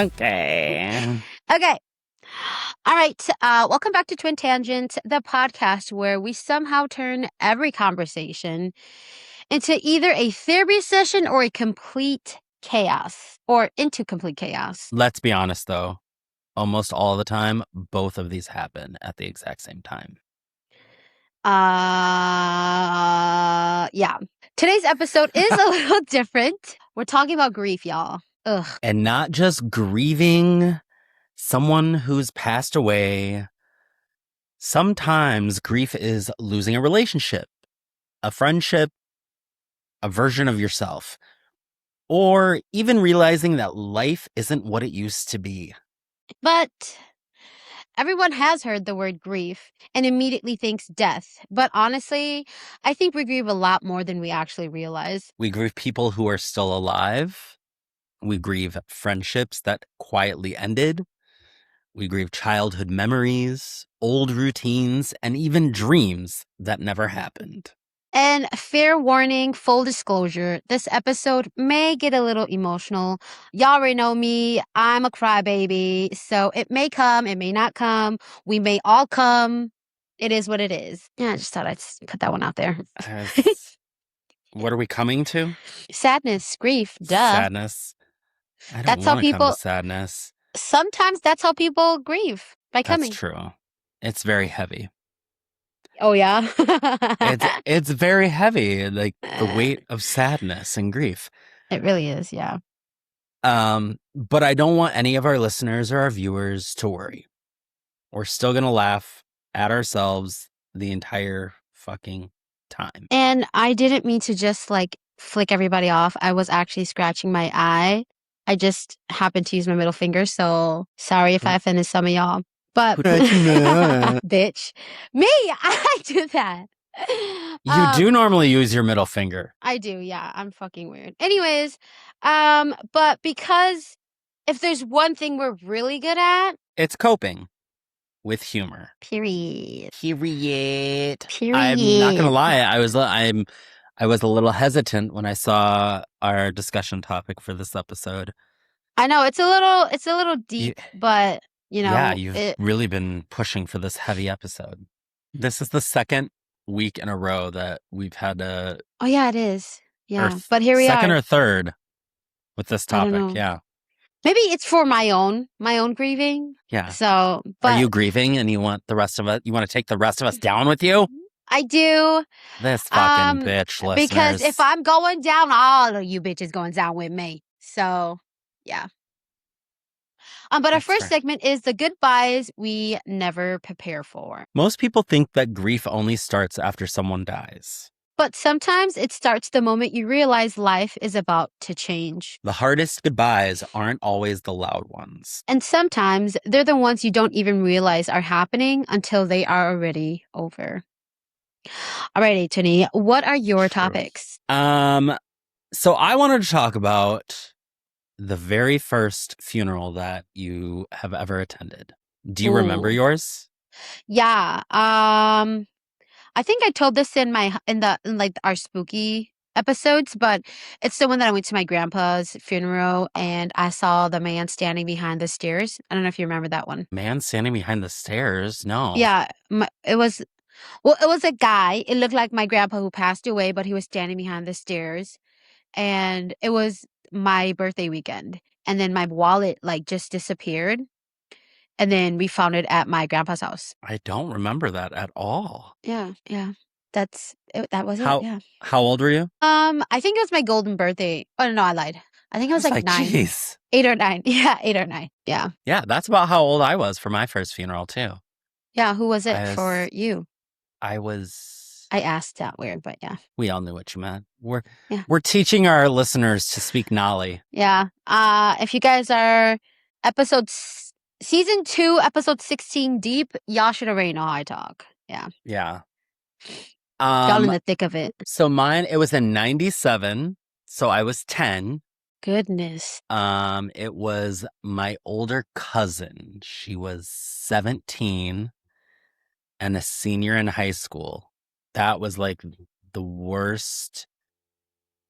Okay. Okay. All right. Welcome back to Twin Tangent, the podcast where we somehow turn every conversation into either a therapy session or a complete chaos, or into complete chaos. Let's be honest, though. Almost all the time, both of these happen at the exact same time. Yeah. Today's episode is a little different. We're talking about grief, y'all. Ugh. And not just grieving someone who's passed away. Sometimes grief is losing a relationship, a friendship, a version of yourself, or even realizing that life isn't what it used to be. But everyone has heard the word grief and immediately thinks death. But honestly, I think we grieve a lot more than we actually realize. We grieve people who are still alive. We grieve friendships that quietly ended. We grieve childhood memories, old routines, and even dreams that never happened. And fair warning, full disclosure, this episode may get a little emotional. Y'all already know me. I'm a crybaby. So it may come, it may not come. We may all come. It is what it is. Yeah, I just thought I'd put that one out there. What are we coming to? Sadness, grief, duh. Sadness. I don't want to come to sadness. Sometimes that's how people grieve, by coming. That's true. It's very heavy. Oh, yeah? It's very heavy, like the weight of sadness and grief. It really is, yeah. But I don't want any of our listeners or our viewers to worry. We're still going to laugh at ourselves the entire fucking time. And I didn't mean to just flick everybody off. I was actually scratching my eye. I just happened to use my middle finger, so sorry if I offended some of y'all. But bitch, me, I do that. You do normally use your middle finger. I do, yeah. I'm fucking weird. Anyways, but because if there's one thing we're really good at, it's coping with humor. Period. I'm not gonna lie. I was a little hesitant when I saw our discussion topic for this episode. I know it's a little deep, but you know. Yeah, you've really been pushing for this heavy episode. This is the second week in a row that we've had a. Oh yeah, it is. Yeah, but here we are. Second or third with this topic. Yeah. Maybe it's for my own grieving. Yeah. So, are you grieving and you want the rest of us? You want to take the rest of us down with you? I do. This fucking bitch, listeners. Because if I'm going down, all of you bitches going down with me. So, yeah. But our first segment is the goodbyes we never prepare for. Most people think that grief only starts after someone dies. But sometimes it starts the moment you realize life is about to change. The hardest goodbyes aren't always the loud ones. And sometimes they're the ones you don't even realize are happening until they are already over. All right, Tony, what are your topics? So I wanted to talk about the very first funeral that you have ever attended. Do you remember yours? Yeah. I think I told this in our spooky episodes, but it's the one that I went to my grandpa's funeral and I saw the man standing behind the stairs. I don't know if you remember that one. Man standing behind the stairs? No. Yeah, it was a guy. It looked like my grandpa who passed away, but he was standing behind the stairs. And it was my birthday weekend. And then my wallet just disappeared. And then we found it at my grandpa's house. I don't remember that at all. Yeah. That was it. Yeah. How old were you? I think it was my golden birthday. Oh no, I lied. I think it was 9. Geez. 8 or 9. Yeah, 8 or 9. Yeah. Yeah, that's about how old I was for my first funeral too. Yeah, who was it for you? I asked that weird, but yeah. We all knew what you meant. We're teaching our listeners to speak Nalee. Yeah. If you guys are season 2, episode 16 deep, y'all should already know how I talk. Yeah. Yeah. Y'all in the thick of it. So mine, it was in 97. So I was 10. Goodness. It was my older cousin. She was 17 and a senior in high school. That was the worst.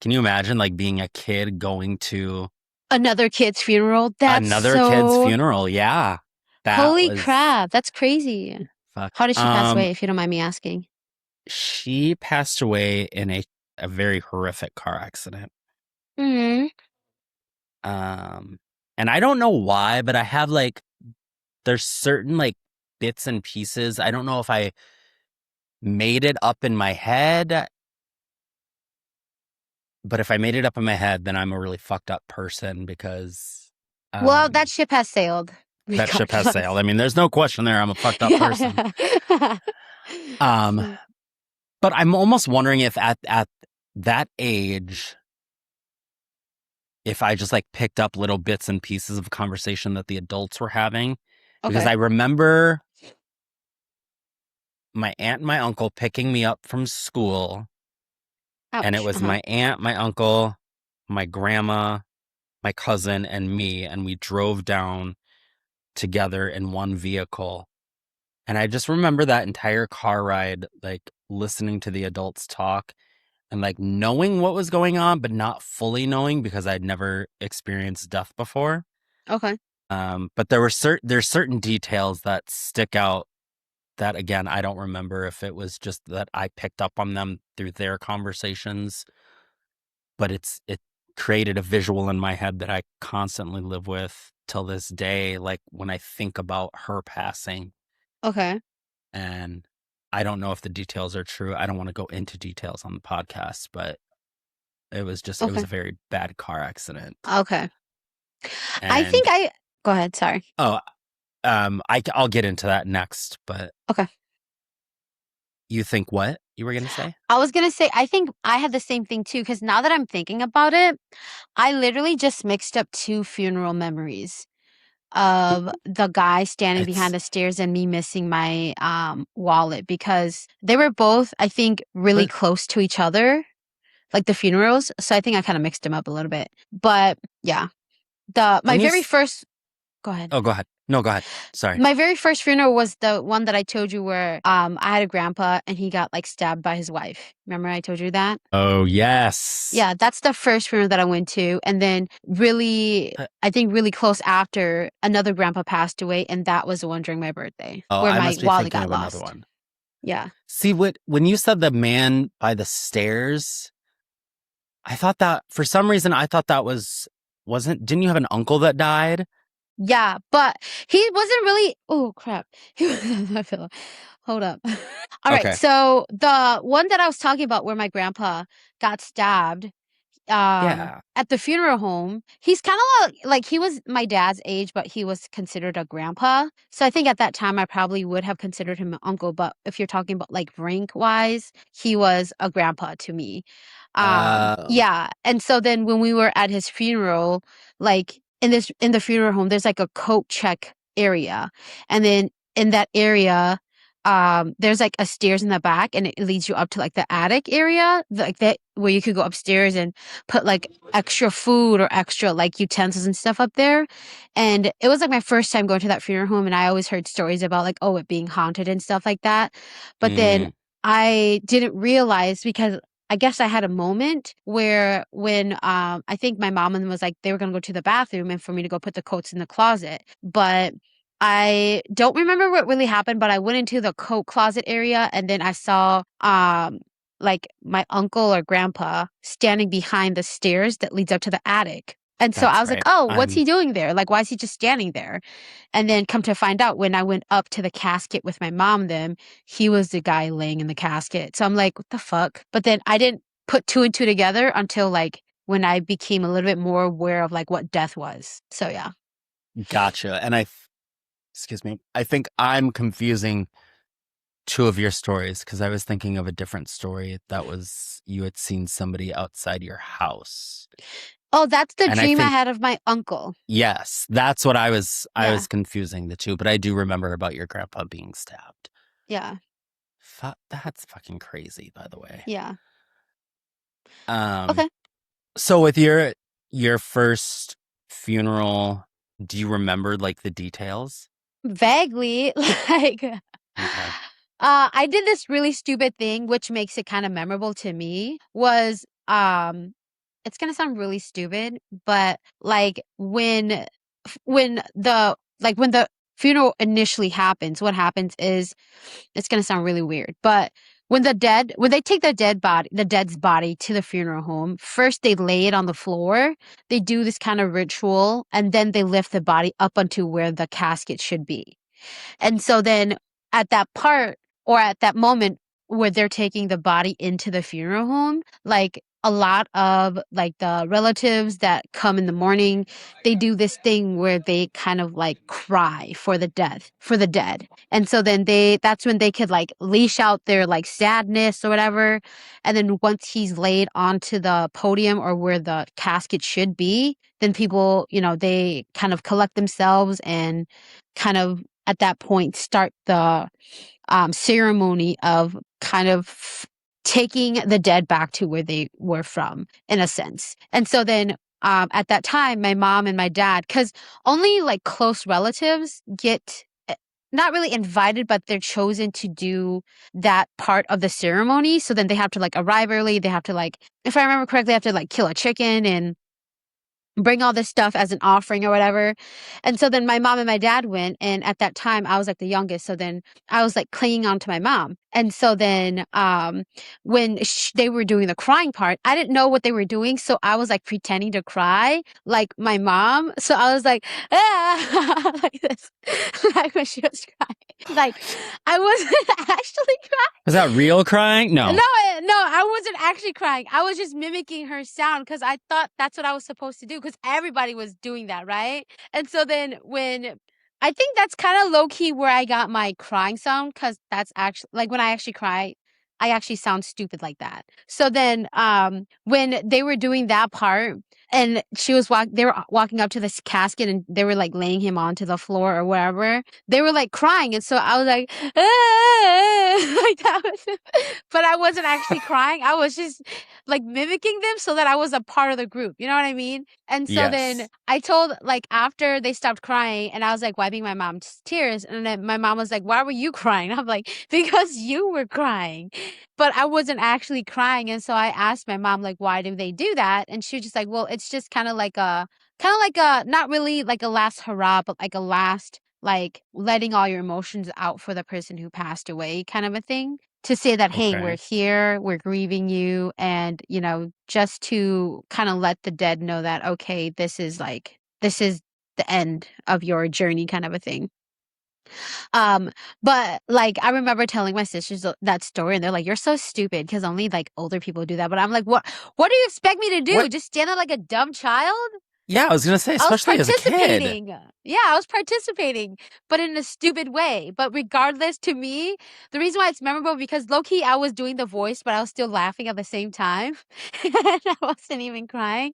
Can you imagine being a kid going to Another kid's funeral? That's Another kid's so funeral. Yeah. That holy was crap. That's crazy. fuck. How did she pass away, if you don't mind me asking? She passed away in a very horrific car accident. Mm. Um, and I don't know why, but I have like there's certain like bits and pieces. I don't know if I made it up in my head, but if I made it up in my head, then I'm a really fucked up person because Well, that um ship has sailed, that ship has sailed. regardless. I mean, there's no question there. I'm a fucked up person. Yeah. Um, but I'm almost wondering if at that age, if I just like picked up little bits and pieces of conversation that the adults were having, because Okay. I remember my aunt and my uncle picking me up from school, and it Ouch. was Uh-huh. my aunt, my uncle, my grandma, my cousin, and me, and we drove down together in one vehicle. And I just remember that entire car ride, like listening to the adults talk and like knowing what was going on, but not fully knowing because I'd never experienced death before. Okay. But there's certain details that stick out that again I don't remember if it was just that I picked up on them through their conversations, but it created a visual in my head that I constantly live with till this day. Like when I think about her passing, Okay. and I don't know if the details are true. I don't want to go into details on the podcast, but it was Okay. a very bad car accident. Okay. I think And I go ahead, sorry. oh, I'll get into that next. But Okay. you think what you were gonna say? I was gonna say, I think I had the same thing too, because now that I'm thinking about it, I literally just mixed up two funeral memories of the guy standing behind It's the stairs and me missing my wallet because they were both, I think, really but close to each other, like the funerals. So I think I kind of mixed them up a little bit. But yeah, the my when you very first go ahead. oh, go ahead. No, go ahead. Sorry. My very first funeral was the one that I told you where I had a grandpa and he got like stabbed by his wife. Remember I told you that? Oh yes. Yeah, that's the first funeral that I went to. And then really, Uh, I think really close after, another grandpa passed away, and that was the one during my birthday oh, where I my must be wallet thinking got of another lost. one. Yeah. See what when you said the man by the stairs, I thought that for some reason I thought that wasn't didn't you have an uncle that died? Yeah, but he wasn't really, oh crap. He was on my pillow. Hold up. All right, Okay. so the one that I was talking about where my grandpa got stabbed, Yeah. at the funeral home, he's kind of like he was my dad's age, but he was considered a grandpa. So I think at that time I probably would have considered him an uncle, but if you're talking about like rank wise, he was a grandpa to me. Oh. Yeah, and so then when we were at his funeral, like in the funeral home, there's like a coat check area, and then in that area there's like a stairs in the back and it leads you up to like the attic area, like that where you could go upstairs and put like extra food or extra like utensils and stuff up there. And it was like my first time going to that funeral home, and I always heard stories about like, oh, it being haunted and stuff like that. But then Mm, I didn't realize because I guess I had a moment where when I think my mom and them was like they were gonna go to the bathroom and for me to go put the coats in the closet. But I don't remember what really happened, but I went into the coat closet area and then I saw like my uncle or grandpa standing behind the stairs that leads up to the attic. And so I that's was like, right. "Oh, what's I'm he doing there? Like why is he just standing there?" And then come to find out when I went up to the casket with my mom them, he was the guy laying in the casket. So I'm like, "What the fuck?" But then I didn't put two and two together until like when I became a little bit more aware of like what death was. So yeah. gotcha. And excuse me, I think I'm confusing two of your stories because I was thinking of a different story that was you had seen somebody outside your house. Oh, that's the And I dream I think had of my uncle. yes, that's what I Yeah. was confusing the two, but I do remember about your grandpa being stabbed. Yeah. That's fucking crazy, by the way. Yeah. Um, Okay. so with your first funeral, do you remember like the details? Vaguely, like, Okay. I did this really stupid thing, which makes it kind of memorable to me, was, it's gonna sound really stupid, but like when the funeral initially happens, what happens is it's gonna sound really weird, but when they take the dead's body to the funeral home, first they lay it on the floor, they do this kind of ritual, and then they lift the body up onto where the casket should be. And so then at that part or at that moment where they're taking the body into the funeral home, like a lot of like the relatives that come in the morning, they do this thing where they kind of like cry for the dead. And so then that's when they could like leash out their like sadness or whatever. And then once he's laid onto the podium or where the casket should be, then people, they kind of collect themselves and kind of at that point start the ceremony of kind of taking the dead back to where they were from, in a sense. And so then at that time, my mom and my dad, because only like close relatives get not really invited, but they're chosen to do that part of the ceremony. So then they have to like arrive early. They have to like, if I remember correctly, they have to like kill a chicken and bring all this stuff as an offering or whatever. And so then my mom and my dad went. And at that time, I was like the youngest. So then I was like clinging on to my mom. And so then when they were doing the crying part, I didn't know what they were doing. So I was like pretending to cry like my mom. So I was like, ah, like this, like when she was crying. Like I wasn't actually Was that real crying? no, No. no, I wasn't actually crying. I was just mimicking her sound because I thought that's what I was supposed to do because everybody was doing that, right? And so then when I think that's kind of low key where I got my crying sound because that's actually like when I actually cry, I actually sound stupid like that. So then when they were doing that part and they were walking up to this casket and they were like laying him onto the floor or wherever, they were like crying. And so I was like, ah, like that was but I wasn't actually crying. I was just like mimicking them so that I was a part of the group. You know what I mean? And so then Yes. I told like after they stopped crying and I was like wiping my mom's tears and then my mom was like, "Why were you crying?" I'm like, "Because you were crying." But I wasn't actually crying and so I asked my mom like, "Why do they do that?" And she was just like, "Well, it's just kind of like a not really like a last hurrah, but like a last like letting all your emotions out for the person who passed away kind of a thing." To say that, hey, we're Okay. here, we're grieving you, and, just to kind of let the dead know that, okay, this is the end of your journey kind of a thing. Um, but like I remember telling my sisters that story and they're like, you're so stupid because only like older people do that. But I'm like, what do you expect me to do? What? Just stand there like a dumb child? Yeah, I was gonna say, I was especially as a kid. participating. Yeah, I was participating, but in a stupid way. But regardless, to me, the reason why it's memorable because low key I was doing the voice, but I was still laughing at the same time. And I wasn't even crying.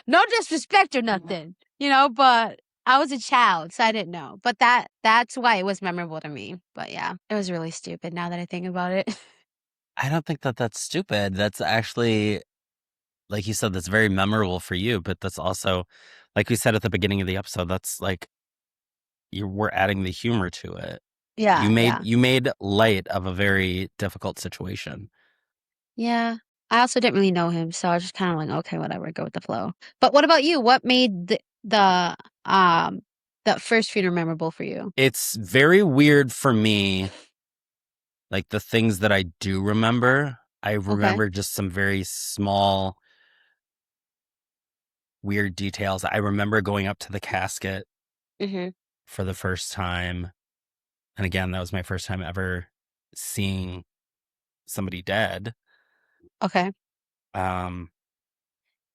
No disrespect or nothing, but I was a child, so I didn't know. But that's why it was memorable to me. But yeah, it was really stupid now that I think about it. I don't think that that's stupid. That's actually, like you said, that's very memorable for you, but that's also, like we said at the beginning of the episode, that's like we're adding the humor to it. You Yeah, made yeah. you made light of a very difficult situation. Yeah. I also didn't really know him, so I was just kind of like, okay, whatever, go with the flow. But what about you? What made um the first funeral memorable for you? It's very weird for me, like the things that I do remember. I Okay. remember just some very small, weird details. I remember going up to the casket Mhm. for the first time. And again, that was my first time ever seeing somebody dead. Okay. Um,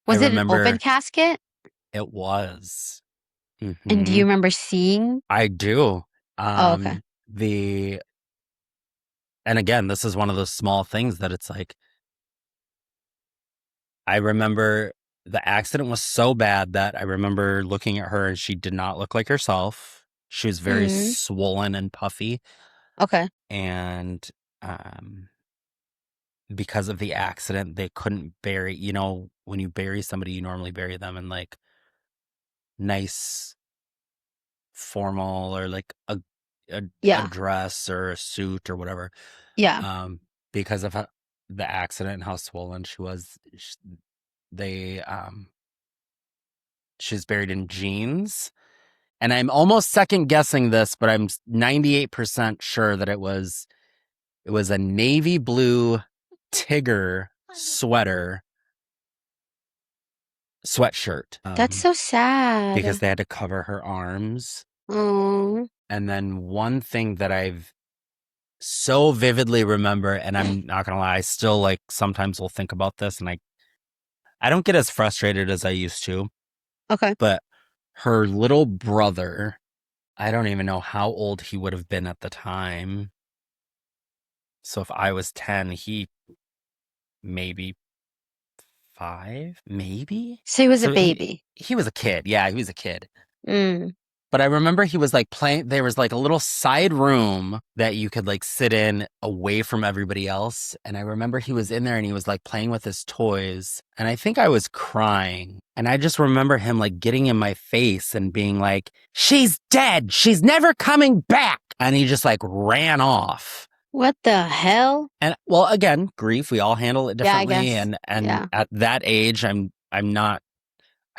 I Was it an open remember casket? it was. And do you Hmm. remember seeing? I do. Oh, okay. The and again, this is one of those small things that it's like I remember the accident was so bad that I remember looking at her and she did not look like herself. She was very Mm. swollen and puffy, Okay. and um, because of the accident, they couldn't bury. When you bury somebody, you normally bury them in like nice formal or like a Yeah. dress or a suit or whatever. Yeah. Um, because of the accident and how swollen she was. they she's buried in jeans. And I'm almost second guessing this, but I'm 98% sure that it was a navy blue Tigger sweatshirt. That's so sad. Because they had to cover her arms. Oh. And then one thing that I've so vividly remember, and I'm not gonna lie, I still like sometimes will think about this, and I don't get as frustrated as I used to. Okay. But her little brother, I don't even know how old he would have been at the time. So if I was 10, he maybe 5, maybe. So he was a So baby. he was a kid. Yeah, he was a kid. Mm. But I remember he was like playing, there was like a little side room that you could like sit in away from everybody else. And I remember he was in there and he was like playing with his toys. And I think I was crying. And I just remember him like getting in my face and being like, she's dead. She's never coming back. And he just like ran off. What the hell? And well, again, grief, we all handle it differently. Yeah, I guess. And Yeah. at that age, I'm not,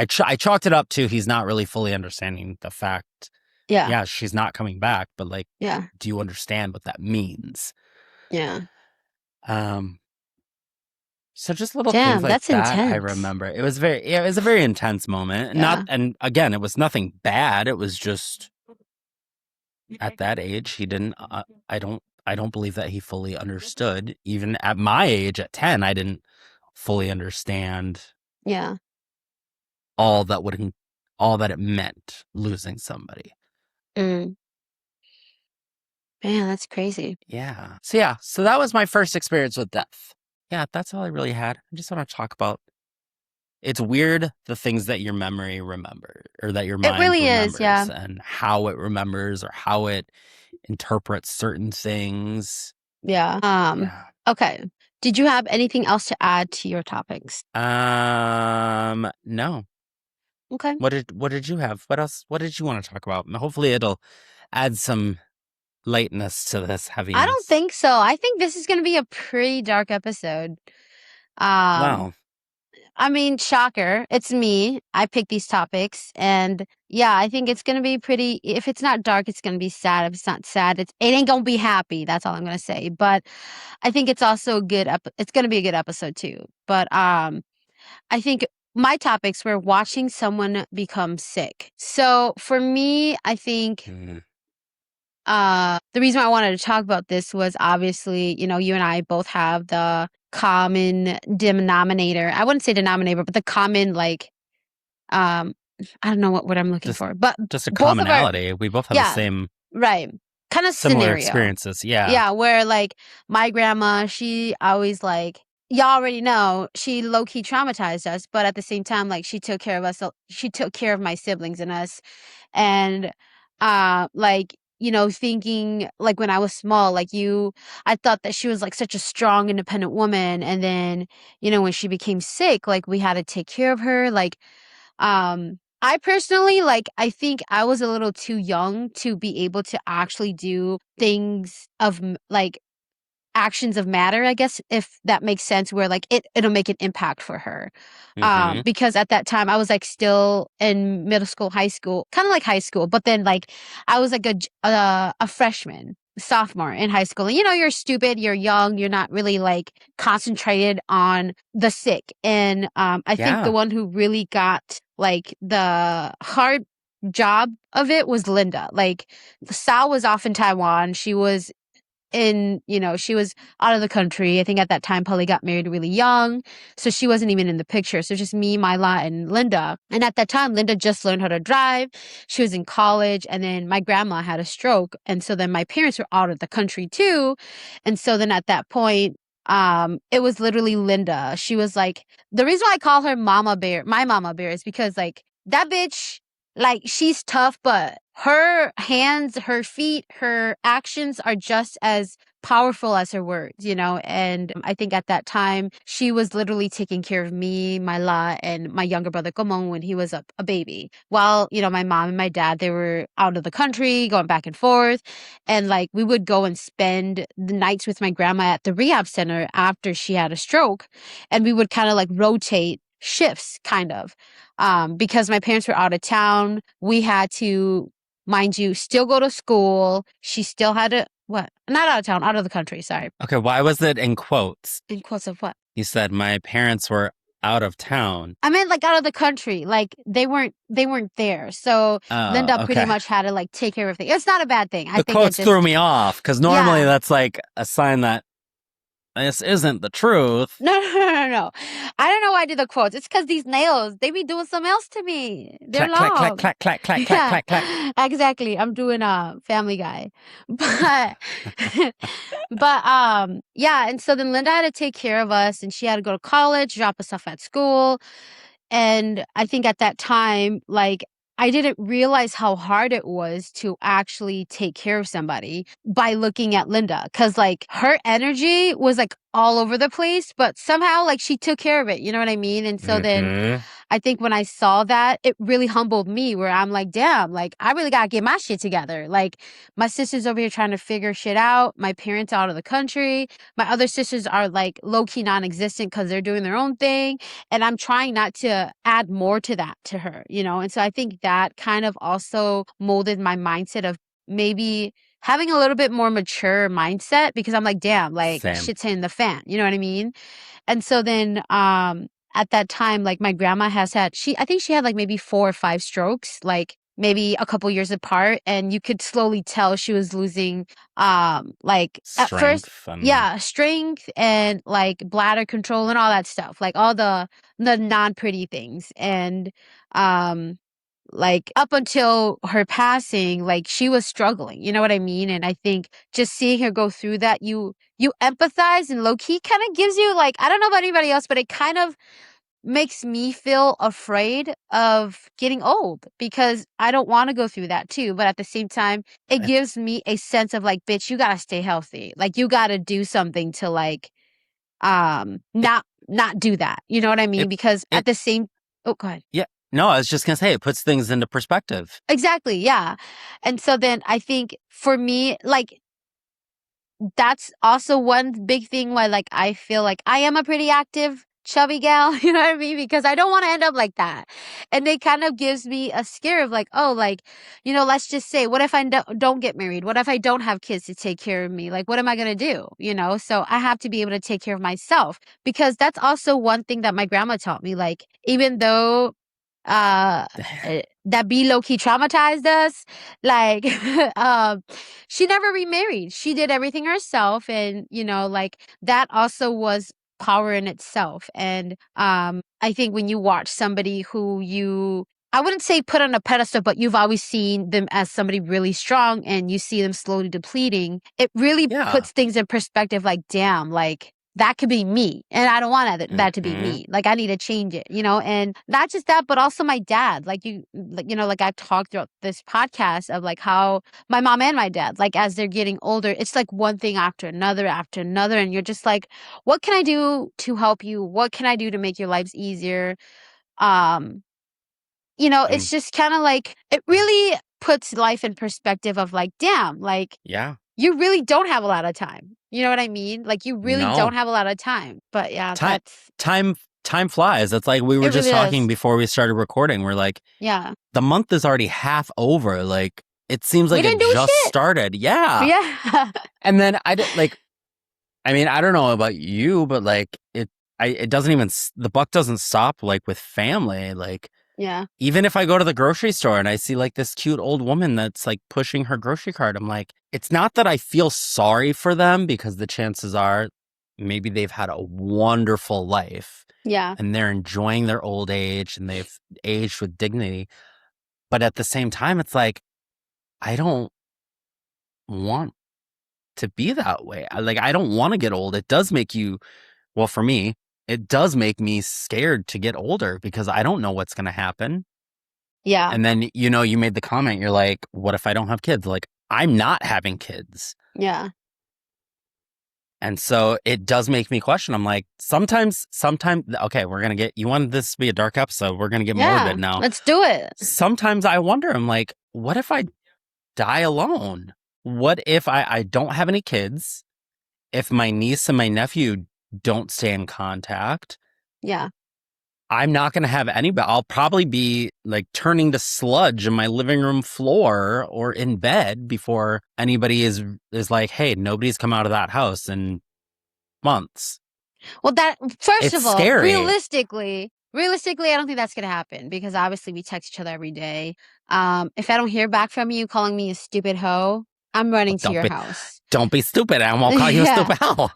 I chalked it up to he's not really fully understanding the fact. Yeah, she's not coming back, but like, Yeah. do you understand what that means? Yeah. So just little Damn, things like that's that I intense. remember. It was a very intense moment. Yeah. And again, it was nothing bad. It was just at that age, he didn't, I don't believe that he fully understood. Even at my age, at 10, I didn't fully understand Yeah. all that it meant losing somebody. Mm. Man, that's crazy. Yeah. So that was my first experience with death. Yeah, that's all I really had. I just want to talk about. It's weird the things that your memory remember or that your mind really remembers, is, yeah. and how it remembers or how it interprets certain things. Yeah. Yeah. Okay. Did you have anything else to add to your topics? No. Okay. What did you have? What else? What did you want to talk about? Hopefully it'll add some lightness to this heaviness. I don't think so. I think this is going to be a pretty dark episode. Wow. I mean, shocker. It's me. I picked these topics. And yeah, I think it's going to be pretty. If it's not dark, it's going to be sad. If it's not sad, it ain't going to be happy. That's all I'm going to say. But I think it's also a good it's going to be a good episode too. But I think my topics were watching someone become sick. So for me, I think the reason I wanted to talk about this was obviously, you and I both have the common denominator. I wouldn't say denominator, but the common I don't know what word I'm looking for. But just a both commonality. We both have the same right. Kind of similar scenario. experiences. Yeah. Yeah, where like my grandma, she always like y'all already know she low-key traumatized us, but at the same time, like she took care of us. She took care of my siblings and us. And thinking like when I was small, I thought that she was like such a strong, independent woman. And then, when she became sick, like we had to take care of her. I personally, I think I was a little too young to be able to actually do things of actions of matter, I guess, if that makes sense, where like it'll make an impact for her. Because at that time I was like still in middle school, high school, kind of like high school, but then like I was like a freshman, sophomore in high school. And you're stupid, you're young, you're not really like concentrated on the sick. And I think the one who really got like the hard job of it was Linda. Like Sal was off in Taiwan. She was she was out of the country. I think at that time Polly got married really young, so she wasn't even in the picture. So just me, Mila, and Linda. And at that time, Linda just learned how to drive. She was in college, and then my grandma had a stroke, and so then my parents were out of the country too. And so then at that point, it was literally Linda. She was like, the reason why I call her Mama Bear, my Mama Bear, is because like that bitch, like she's tough, but her hands, her feet, her actions are just as powerful as her words, and I think at that time she was literally taking care of me, my La, and my younger brother Komong when he was a baby, while my mom and my dad, they were out of the country going back and forth. And like we would go and spend the nights with my grandma at the rehab center after she had a stroke, and we would kind of like rotate shifts kind of. Because my parents were out of town, we had to, mind you, still go to school. She still had to, what? Not out of town, out of the country, sorry. Okay, why was it in quotes? In quotes of what? You said my parents were out of town. I meant like out of the country. Like they weren't there. So Oh, Linda pretty okay. much had to like take care of things. It's not a bad thing. I The think it quotes threw just, me off because normally yeah. that's like a sign that this isn't the truth. No, no, no, no, no. I don't know why I do the quotes. It's because these nails, they be doing something else to me. They're Clack, clack, clack, long. clack, clack, clack, clack, Yeah, clack, clack. exactly. I'm doing a Family Guy. But but yeah, and so then Linda had to take care of us and she had to go to college, drop us off at school. And I think at that time, like, I didn't realize how hard it was to actually take care of somebody by looking at Linda. Cause like her energy was like all over the place, but somehow like she took care of it. You know what I mean? And so then Mm-hmm. I think when I saw that, it really humbled me where I'm like, damn, like I really gotta get my shit together. Like my sister's over here trying to figure shit out. My parents out of the country. My other sisters are like low key non existent because they're doing their own thing. And I'm trying not to add more to that to her, you know? And so I think that kind of also molded my mindset of maybe having a little bit more mature mindset because I'm like, damn, like Same. shit's hitting the fan. You know what I mean? And so then at that time, like my grandma has had I think she had like maybe 4 or 5 strokes, like maybe a couple years apart, and you could slowly tell she was losing like at first, Strength and yeah, strength and like bladder control and all that stuff, like all the non-pretty things. And um like up until her passing, like she was struggling, you know what I mean? And I think just seeing her go through that, you empathize, and low key kind of gives you like, I don't know about anybody else, but it kind of makes me feel afraid of getting old because I don't want to go through that too. But at the same time, it it, gives me a sense of like, bitch, you gotta stay healthy. Like you gotta do something to like it, not do that. You know what I mean? it, Because at it, the same, oh, go ahead. yeah. No, I was just gonna say it puts things into perspective. Exactly, yeah. And so then I think for me, like that's also one big thing why like I feel like I am a pretty active chubby gal, you know what I mean? Because I don't want to end up like that. And it kind of gives me a scare of like, oh, like, you know, let's just say, what if I don't get married? What if I don't have kids to take care of me? Like, what am I going to do? You know, so I have to be able to take care of myself because that's also one thing that my grandma taught me. Like, even though uh that be low-key traumatized us, like um she never remarried. She did everything herself, and you know, like that also was power in itself. And I think when you watch somebody who you, I wouldn't say put on a pedestal, but you've always seen them as somebody really strong and you see them slowly depleting, it really Yeah. puts things in perspective like, damn, like that could be me. And I don't want that to be Mm-hmm. me. Like I need to change it, you know? And not just that, but also my dad. Like, you know, like I've talked throughout this podcast of like how my mom and my dad, like as they're getting older, it's like one thing after another. And you're just like, what can I do to help you? What can I do to make your lives easier? Um, you know, it's And just kind of like, it really puts life in perspective of like, damn, like yeah. you really don't have a lot of time. You know what I mean? Like you really don't No. have a lot of time. But yeah, Time time time flies. It's like we were it just really talking does. before we started recording. We're like, Yeah. the month is already half over. Like it seems We like it didn't do just shit. started. Yeah. Yeah. And then I did like I mean, I don't know about you, but like it doesn't even the buck doesn't stop like with family. Like Yeah. even if I go to the grocery store and I see like this cute old woman that's like pushing her grocery cart, I'm like, it's not that I feel sorry for them because the chances are maybe they've had a wonderful life Yeah. and they're enjoying their old age and they've aged with dignity. But at the same time, it's like, I don't want to be that way. I don't want to get old. It does make you, well, for me, it does make me scared to get older because I don't know what's going to happen. Yeah. And then, you know, you made the comment, you're like, what if I don't have kids? Like, I'm not having kids. Yeah. And so it does make me question. I'm like, sometimes, okay, we're going to get, you wanted this to be a dark episode. We're going to get Yeah. morbid now. Let's do it. Sometimes I wonder, I'm like, what if I die alone? What if I don't have any kids? If my niece and my nephew don't stay in contact? Yeah. I'm not going to have anybody. I'll probably be like turning to sludge in my living room floor or in bed before anybody is like, hey, nobody's come out of that house in months. Well, that first It's of all, scary. realistically, I don't think that's gonna happen because obviously we text each other every day. If I don't hear back from you calling me a stupid hoe, I'm running to Don't your be house. don't be stupid. I won't call you a Yeah, stupid hell.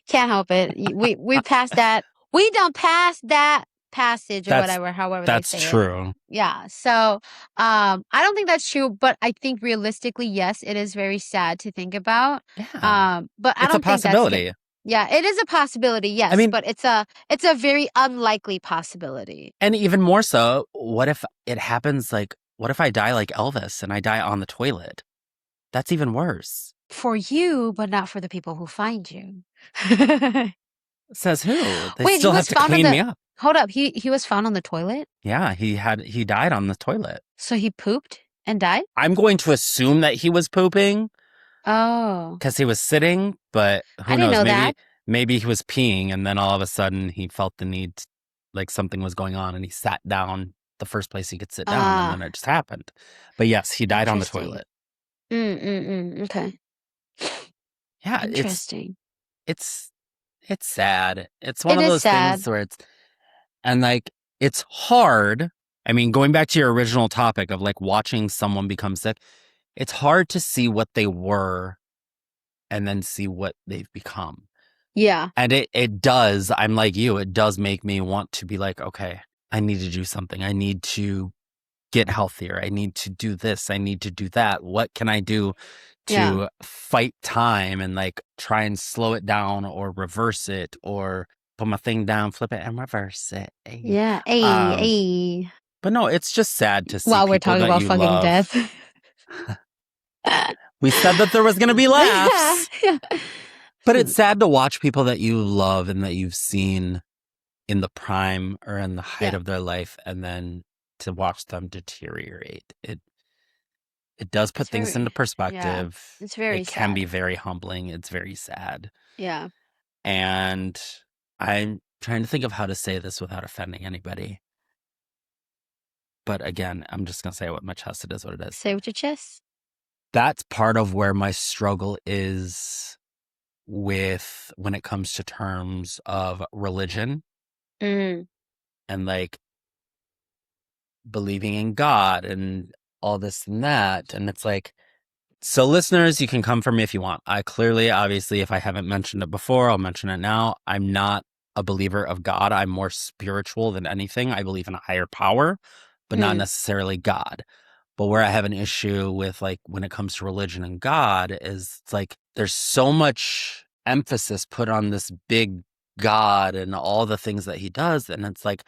can't help it. We passed that. We don't pass that passage or That's whatever, however they that's say it. true. Yeah. So, I don't think that's true, but I think realistically, yes, it is very sad to think about. Yeah. But I It's a don't think that's good. possibility. Yeah, it is a possibility, I yes, mean, but it's a very unlikely possibility. and even more so, what if it happens like what if I die like Elvis and I die on the toilet? That's even worse. For you, but not for the people who find you. Says who? They Wait, he still was have to found on clean the me up. hold up, he was found on the toilet? Yeah, he died on the toilet. So he pooped and died? I'm going to assume that he was pooping Oh, because he was sitting, but I who didn't knows? know that. Maybe he was peeing and then all of a sudden he felt the need, like something was going on, and he sat down the first place he could sit down, and then Ah, it just happened. But yes, he died on the interesting. toilet. Okay. Yeah, Interesting. it's it's sad. It's one It of is those things sad. where and like it's hard. I mean, going back to your original topic of like watching someone become sick, it's hard to see what they were and then see what they've become. Yeah. And it does, I'm like you, it does make me want to be like, okay, I need to do something. I need to get healthier. I need to do this. I need to do that. What can I do Yeah. to fight time and like try and slow it down or reverse it or put my thing down, flip it and reverse it. Ay. Yeah. Ay, Um, ay. but no, it's just sad to see While we're people talking that about you fucking love. death. We said that there was going to be Yeah. laughs, but it's sad to watch people that you love and that you've seen in the prime or in the height Yeah. of their life, and then to watch them deteriorate. It does put It's things into very, yeah. perspective. It's very It can be sad. very humbling. It's very sad. Yeah. And I'm trying to think of how to say this without offending anybody. But again, I'm just going to say it with my chest. It is what it is. Say with your chest. That's part of where my struggle is with when it comes to terms of religion Mm. and like believing in God and all this and that. And it's like, so listeners, you can come for me if you want. I clearly, obviously, if I haven't mentioned it before, I'll mention it now. I'm not a believer of God. I'm more spiritual than anything. I believe in a higher power, but not Mm. necessarily God. But where I have an issue with like when it comes to religion and God is it's like there's so much emphasis put on this big God and all the things that he does. And it's like,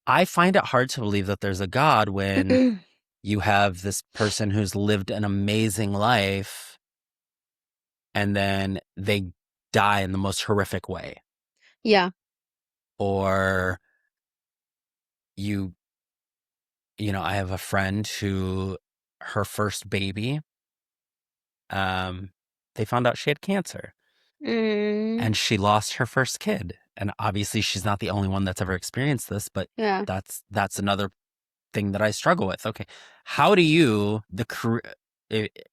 I find it hard to believe that there's a God when you have this person who's lived an amazing life and then they die in the most horrific way. Yeah. Or you I have a friend who her first baby, they found out she had cancer Mm. and she lost her first kid. And obviously she's not the only one that's ever experienced this, but Yeah. that's another thing that I struggle with. Okay. How do you,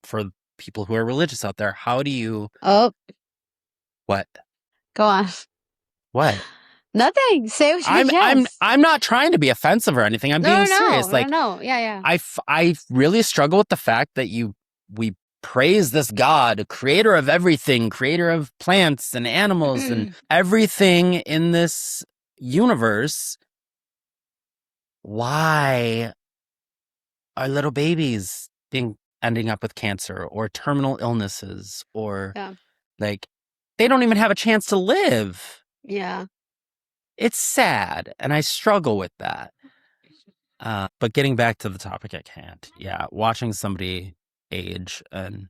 for people who are religious out there, how do you, Oh, what? go on. What? Nothing. Say with your chest. I'm not trying to be offensive or anything. I'm being serious. Like No. Yeah, yeah. I really struggle with the fact that we praise this God, creator of everything, creator of plants and animals and everything in this universe. Why are little babies ending up with cancer or terminal illnesses or Yeah. like they don't even have a chance to live? Yeah. It's sad, and I struggle with that. But getting back to the topic at hand, yeah, watching somebody age and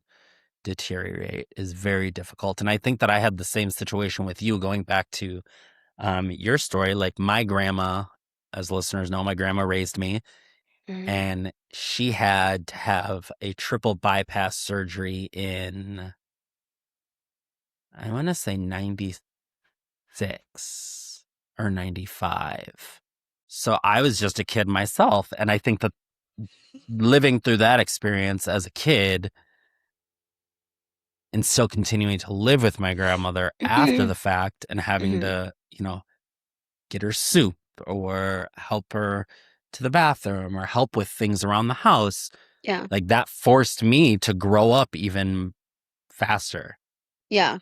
deteriorate is very difficult. And I think that I had the same situation with you going back to your story. Like my grandma, as listeners know, my grandma raised me, Mhm. and she had to have a triple bypass surgery in, I want to say 96 or 95. So I was just a kid myself. And I think that living through that experience as a kid and still continuing to live with my grandmother after the fact and having Mhm. to, get her soup or help her to the bathroom or help with things around the house, Yeah. like that forced me to grow up even faster. Yeah.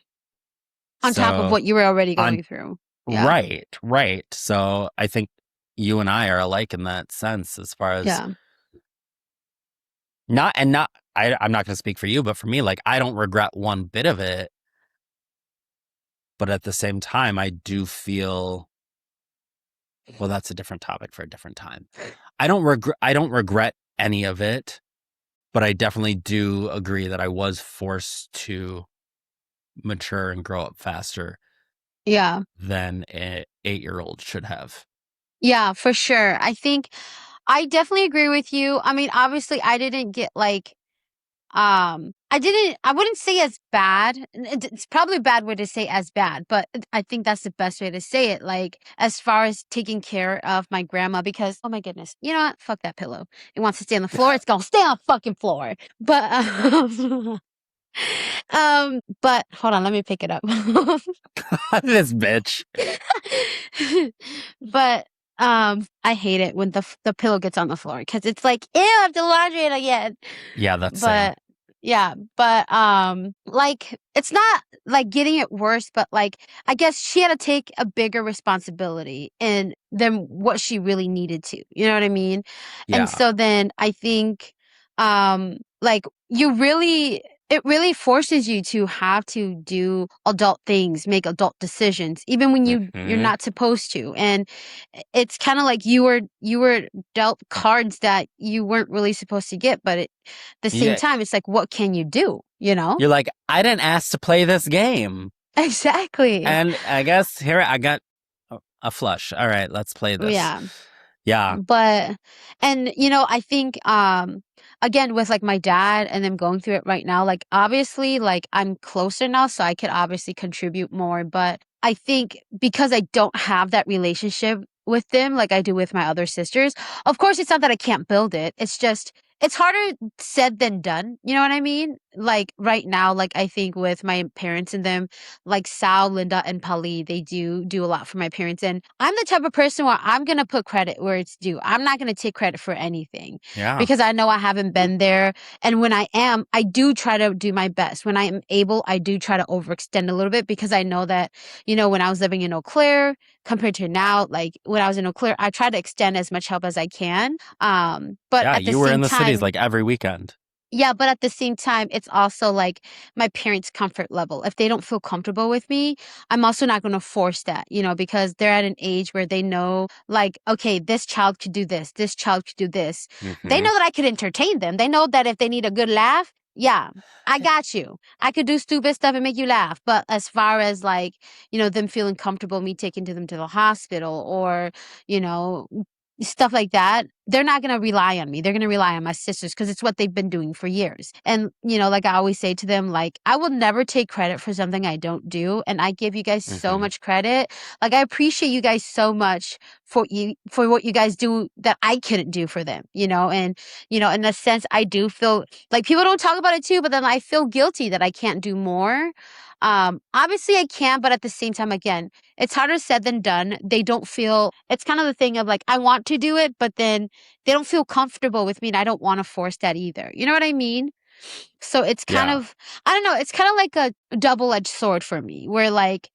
On top of So what you were already on going through. Yeah. right, right. So I think you and I are alike in that sense as far as Yeah. not I'm not going to speak for you, but for me, like I don't regret one bit of it. But at the same time, I do feel, well, that's a different topic for a different time. I don't regret any of it, but I definitely do agree that I was forced to mature and grow up faster Yeah. than an 8-year-old should have. Yeah, for sure. I think I definitely agree with you. I mean, obviously I didn't get like I wouldn't say as bad. It's probably a bad way to say as bad, but I think that's the best way to say it. Like as far as taking care of my grandma, because oh my goodness, you know what? Fuck that pillow. It wants to stay on the floor. It's gonna stay on the fucking floor. But but hold on, let me pick it up. This bitch. But I hate it when the pillow gets on the floor because it's like ew, I have to laundry it again. Yeah, that's same. But yeah, but like it's not like getting it worse, but like I guess she had to take a bigger responsibility and than what she really needed to. You know what I mean? And Yeah. so then I think like you really it really forces you to have to do adult things, make adult decisions, even when you're Hmm. not supposed to. And it's kind of like you were dealt cards that you weren't really supposed to get, but at the same Yeah. time, it's like, what can you do? You know? You're like, I didn't ask to play this game. Exactly. And I guess here I got a flush. All right, let's play this. Yeah. Yeah. But and I think again with like my dad and them going through it right now, like obviously like I'm closer now so I could obviously contribute more, but I think because I don't have that relationship with them like I do with my other sisters, of course it's not that I can't build it. It's just it's harder said than done. You know what I mean? Like right now, like I think with my parents and them, like Sal, Linda, and Polly, they do a lot for my parents. And I'm the type of person where I'm gonna put credit where it's due. I'm not gonna take credit for anything Yeah. because I know I haven't been there. And when I am, I do try to do my best. When I am able, I do try to overextend a little bit because I know that, when I was living in Eau Claire compared to now, like when I was in Eau Claire, I try to extend as much help as I can. But Yeah, at the you were in same the cities time, like every weekend. yeah, but at the same time, it's also like my parents' comfort level. If they don't feel comfortable with me, I'm also not going to force that, because they're at an age where they know, like, okay, this child could do this child could do this. They Hmm. know that I could entertain them. They know that if they need a good laugh, yeah, I got you. I could do stupid stuff and make you laugh. But as far as like, them feeling comfortable, me taking to them to the hospital or, you know, stuff like that, they're not going to rely on me. They're going to rely on my sisters because it's what they've been doing for years. And, like I always say to them, like, I will never take credit for something I don't do. And I give you guys so Hmm. much credit. Like, I appreciate you guys so much for what you guys do that I couldn't do for them, and, in a sense, I do feel like people don't talk about it too, but then I feel guilty that I can't do more. Obviously I can, but at the same time, again, it's harder said than done. They don't feel it's kind of the thing of like I want to do it, but then they don't feel comfortable with me and I don't want to force that either. You know what I mean? So it's kind Yeah. of I don't know, it's kind of like a double-edged sword for me where like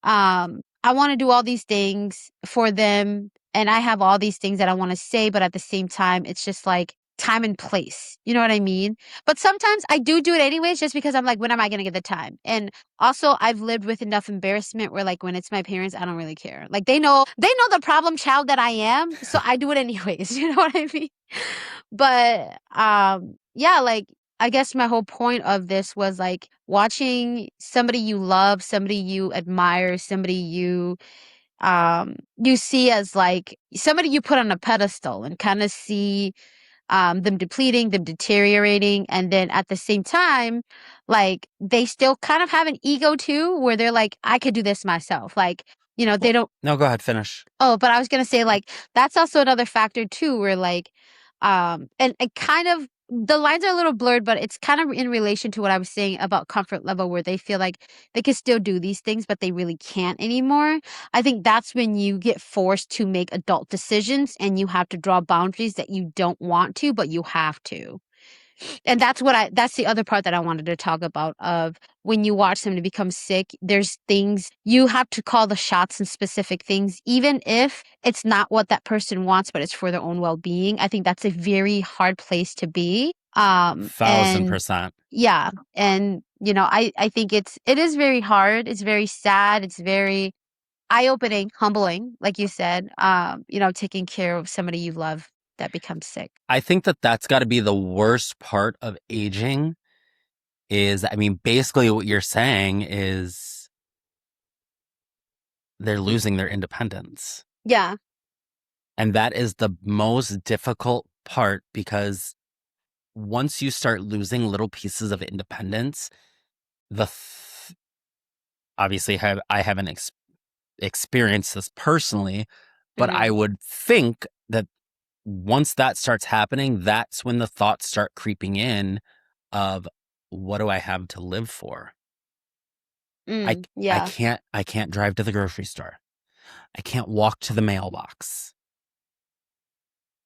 I want to do all these things for them and I have all these things that I want to say, but at the same time, it's just like time and place. You know what I mean? But sometimes I do it anyways just because I'm like, when am I going to get the time? And also I've lived with enough embarrassment where like when it's my parents, I don't really care. Like they know the problem child that I am, so I do it anyways. You know what I mean? But yeah, like I guess my whole point of this was like watching somebody you love, somebody you admire, somebody you see as like somebody you put on a pedestal and kind of see them depleting, them deteriorating, and then at the same time, like they still kind of have an ego too, where they're like, I could do this myself. Like They Well, don't. no, go ahead, finish. Oh, but I was gonna say, like, that's also another factor too, where like, and kind of the lines are a little blurred, but it's kind of in relation to what I was saying about comfort level, where they feel like they can still do these things, but they really can't anymore. I think that's when you get forced to make adult decisions and you have to draw boundaries that you don't want to, but you have to. And that's the other part that I wanted to talk about of when you watch somebody become sick, there's things you have to call the shots and specific things, even if it's not what that person wants, but it's for their own well-being. I think that's a very hard place to be. Thousand And percent. yeah, and I think it is very hard. It's very sad. It's very eye-opening, humbling, like you said, taking care of somebody you love that becomes sick. I think that that's got to be the worst part of aging is, I mean, basically what you're saying is they're losing their independence. Yeah. And that is the most difficult part because once you start losing little pieces of independence, obviously I haven't experienced this personally, but I Mm. would think that once that starts happening, that's when the thoughts start creeping in of what do I have to live for? I I Yeah. can't drive to the grocery store. I can't walk to the mailbox.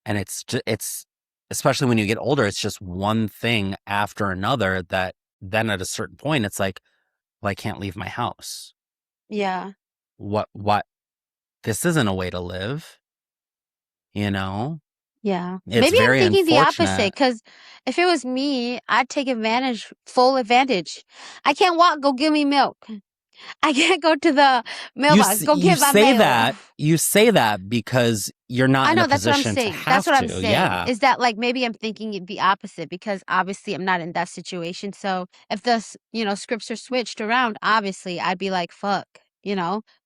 And it's especially when you get older, it's just one thing after another that then at a certain point it's like, well, I can't leave my house. Yeah. What this isn't a way to live, you know? Yeah. It's Maybe I'm very thinking the opposite unfortunate. because if it was me, I'd take advantage, full advantage. I can't walk, go give me milk. I can't go to the mailbox, go You get my mail. say that because you're not I in a know that's what I'm position to saying. That's have what I'm to. saying. Yeah. Is that like maybe I'm thinking the opposite because obviously I'm not in that situation. So if scripts are switched around, obviously I'd be like, fuck.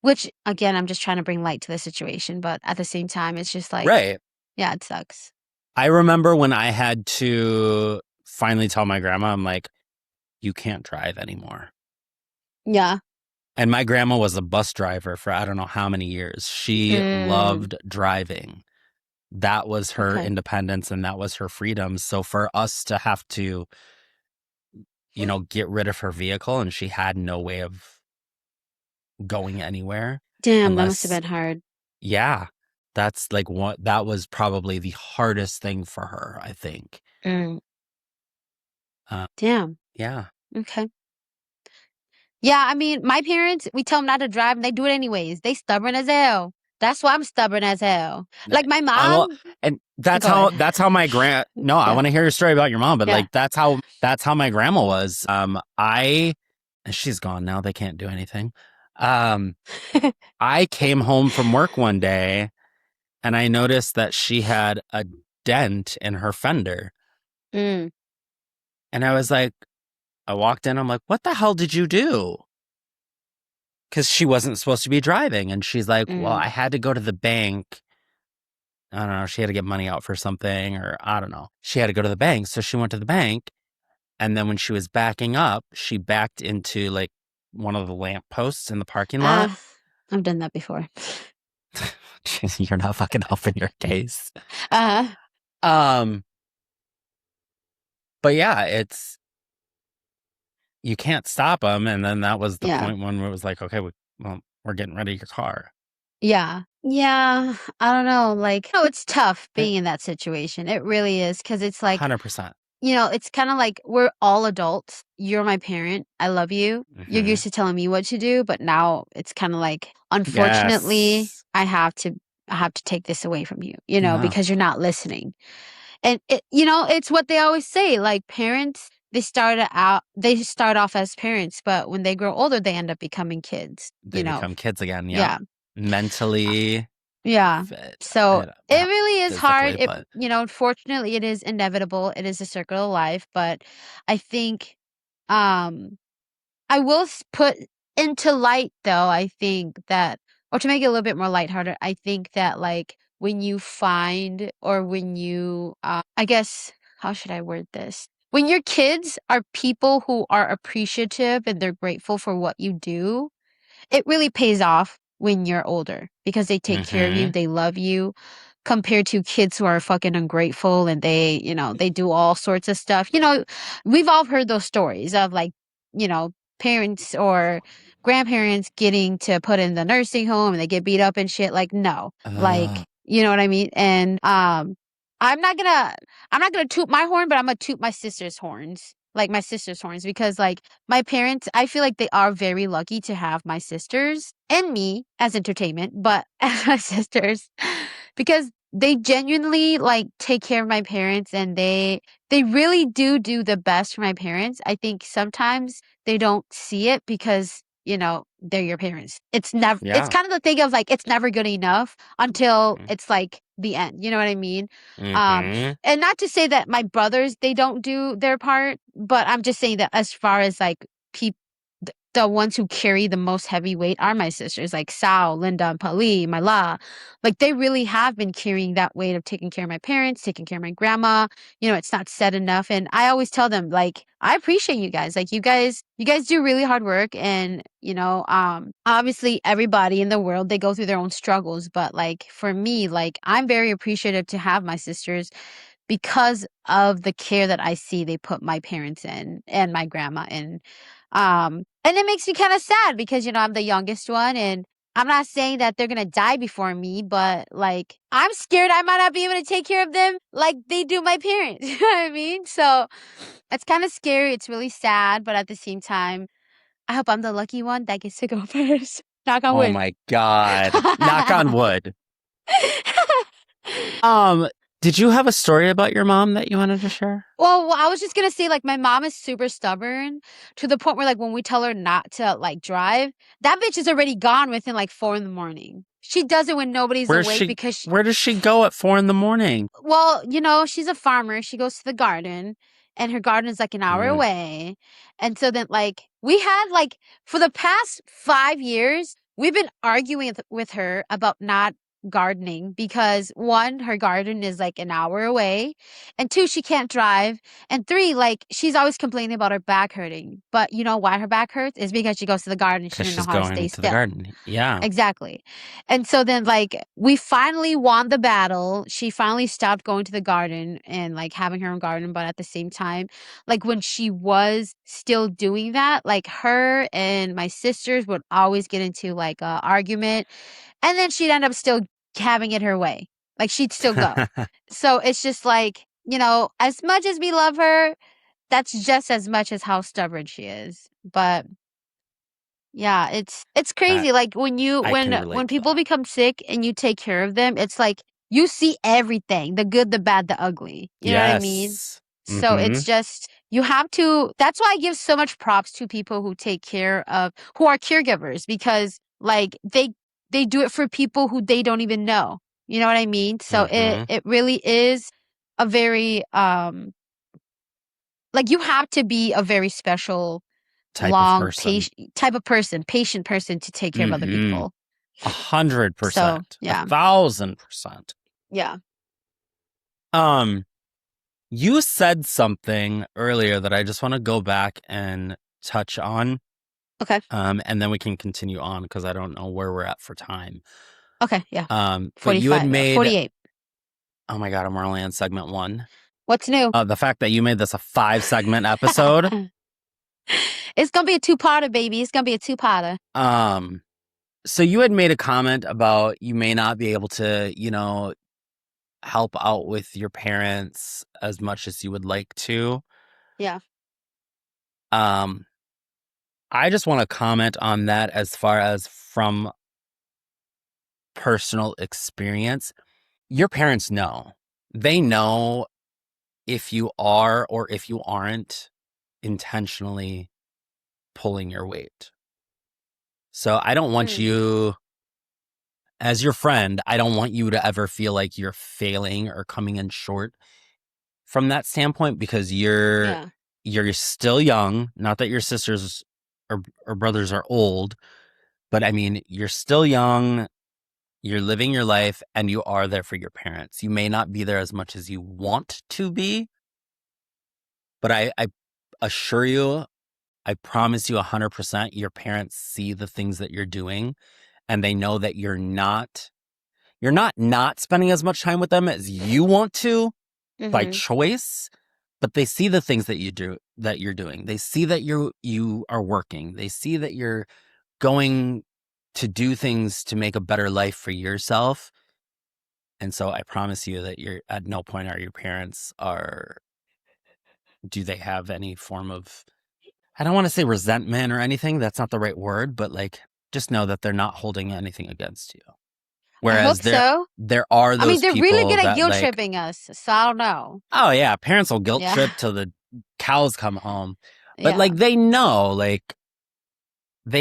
Which again, I'm just trying to bring light to the situation, but at the same time, it's just like, Right. yeah, it sucks. I remember when I had to finally tell my grandma, I'm like, you can't drive anymore. Yeah. And my grandma was a bus driver for I don't know how many years. She Mm, loved driving. That was her okay. independence and that was her freedom. So for us to have to, get rid of her vehicle and she had no way of going anywhere Damn, that must have unless, been hard. yeah, that's like what that was probably the hardest thing for her, I think. Mm, Uh, damn. yeah. Okay. Yeah, I mean, my parents, we tell them not to drive and they do it anyways. They stubborn as hell. That's why I'm stubborn as hell. N- Like my I'm a, mom, and go ahead. that's how my no, I Yeah. want to hear your story about your mom, but Yeah. like that's how my grandma was. She's gone now. They can't do anything. Um, I came home from work one day and I noticed that she had a dent in her fender. Mm, And I walked in, I'm like, what the hell did you do? Because she wasn't supposed to be driving. And she's like, well, mm. I had to go to the bank. I don't know. She had to get money out for something, or I don't know. She had to go to the bank. So she went to the bank. And then when she was backing up, she backed into like one of the lamp posts in the parking lot. Ah, I've done that before. You're not fucking helping your case. Uh, Um, but yeah, you can't stop them. And then that was the yeah. point when it was like, okay, we're getting rid of your car. Yeah. Yeah. I don't know. Like, no, it's tough It, being in that situation. It really is. Cause it's like, 100%. it's kind of like we're all adults. You're my parent. I love you. You're Hmm. used to telling me what to do, but now it's kind of like, unfortunately, Yes. I have to take this away from you, Yeah. because you're not listening. And it's what they always say. Like parents, they start off as parents, but when they grow older, they end up becoming kids. They become kids again. Yep. Yeah. Mentally, Yeah. fit, So it yeah, really is hard. physically, but Unfortunately, it is inevitable. It is a circle of life, but I think um I will put into light though, I think that or to make it a little bit more lighthearted, I think that like when you find or when you I guess how should I word this? When your kids are people who are appreciative and they're grateful for what you do, it really pays off. when you're older because they take care of you, Mm-hmm. they love you, compared to kids who are fucking ungrateful and they, they do all sorts of stuff. We've all heard those stories of like, parents or grandparents getting to put in the nursing home and they get beat up and shit. Like, no. Uh, Like, you know what I mean? And I'm not gonna I'm not gonna toot my horn, but I'm gonna toot my sister's horns. Like my sister's horns because like my parents, I feel like they are very lucky to have my sisters and me as entertainment, but as my sisters because they genuinely like take care of my parents and they really do the best for my parents. I think sometimes they don't see it because, they're your parents. It's yeah. kind of the thing of like it's never good enough until it's like the end. You know what I mean? Um Mm-hmm. and not to say that my brothers they don't do their part, but I'm just saying that as far as like people the ones who carry the most heavy weight are my sisters, like Sal, Linda, and Pali, my La. Like they really have been carrying that weight of taking care of my parents, taking care of my grandma. It's not said enough. And I always tell them, like, I appreciate you guys. Like you guys do really hard work and, obviously everybody in the world, they go through their own struggles. But like for me, like I'm very appreciative to have my sisters because of the care that I see they put my parents in and my grandma in. And it makes me kind of sad because, I'm the youngest one and I'm not saying that they're going to die before me, but like I'm scared I might not be able to take care of them like they do my parents. You know what I mean? So it's kind of scary. It's really sad, but at the same time, I hope I'm the lucky one that gets to go first. Knock on Oh wood. my God. Knock on wood. Um, did you have a story about your mom that you wanted to share? Well, I was just gonna say, like, my mom is super stubborn to the point where, like, when we tell her not to, like, drive, that bitch is already gone within, like, 4 in the morning. She does it when nobody's Where's awake she because where does she go at 4 in the morning? well, she's a farmer. She goes to the garden, and her garden is like an hour Mm, away. And so then, like, we had, like, for the past 5 years, we've been arguing with her about not gardening because one, her garden is like an hour away, and two, she can't drive, and three, like, she's always complaining about her back hurting. But you know why her back hurts? Is because she goes to the garden. She 'cause doesn't know she's how to stay going to the still. garden. Yeah. Exactly. And so then like we finally won the battle. She finally stopped going to the garden and like having her own garden, but at the same time, like when she was still doing that, like her and my sisters would always get into like a argument and then she'd end up still having it her way. Like she'd still go. So it's just like, as much as we love her, that's just as much as how stubborn she is. But yeah, it's That crazy. Like when you I can when relate to people that. become sick and you take care of them, it's like you see everything, the good, the bad, the ugly. You know what I mean? Yes. So Mm-hmm. it's just you have to that's why I give so much props to people who take care of who are caregivers because like they do it for people who they don't even know. You know what I mean? So it Mm-hmm. it really is a very like you have to be a very special Type of long person. patient type of person, patient person to take care of other Mm-hmm. people. So, 100%. yeah. 1,000%. Yeah. Um, you said something earlier that I just want to go back and touch on. Okay. And then we can continue on because I don't know where we're at for time. Okay, yeah. But you had 45, made, 48. oh my God, I'm only on segment one. What's new? The fact that you made this a 5 segment episode. It's gonna be a two-parter, baby. It's gonna be a two-parter. Um, so you had made a comment about you may not be able to, help out with your parents as much as you would like to. Yeah. Um, I just want to comment on that as far as from personal experience. Your parents know. They know if you are or if you aren't intentionally pulling your weight. So I don't want Mm, you, as your friend, I don't want you to ever feel like you're failing or coming in short from that standpoint because yeah. you're still young. Not that your sisters or brothers are old, but I mean, you're still young. You're living your life and you are there for your parents. You may not be there as much as you want to be, but I assure you, I promise you 100%, your parents see the things that you're doing and they know that you're not spending as much time with them as you want to by choice, but they see the things that you're doing. They see that you are working. They see that you're going to do things to make a better life for yourself. And so I promise you that you're at no point are your parents do they have any form of, I don't want to say resentment or anything. That's not the right word, but like, just know that they're not holding anything against you. I hope Whereas so. there are I mean, those they're really people good at that guilt like, tripping us, so I don't know. oh yeah, parents will guilt Yeah. trip till the cows come home. But Yeah. like they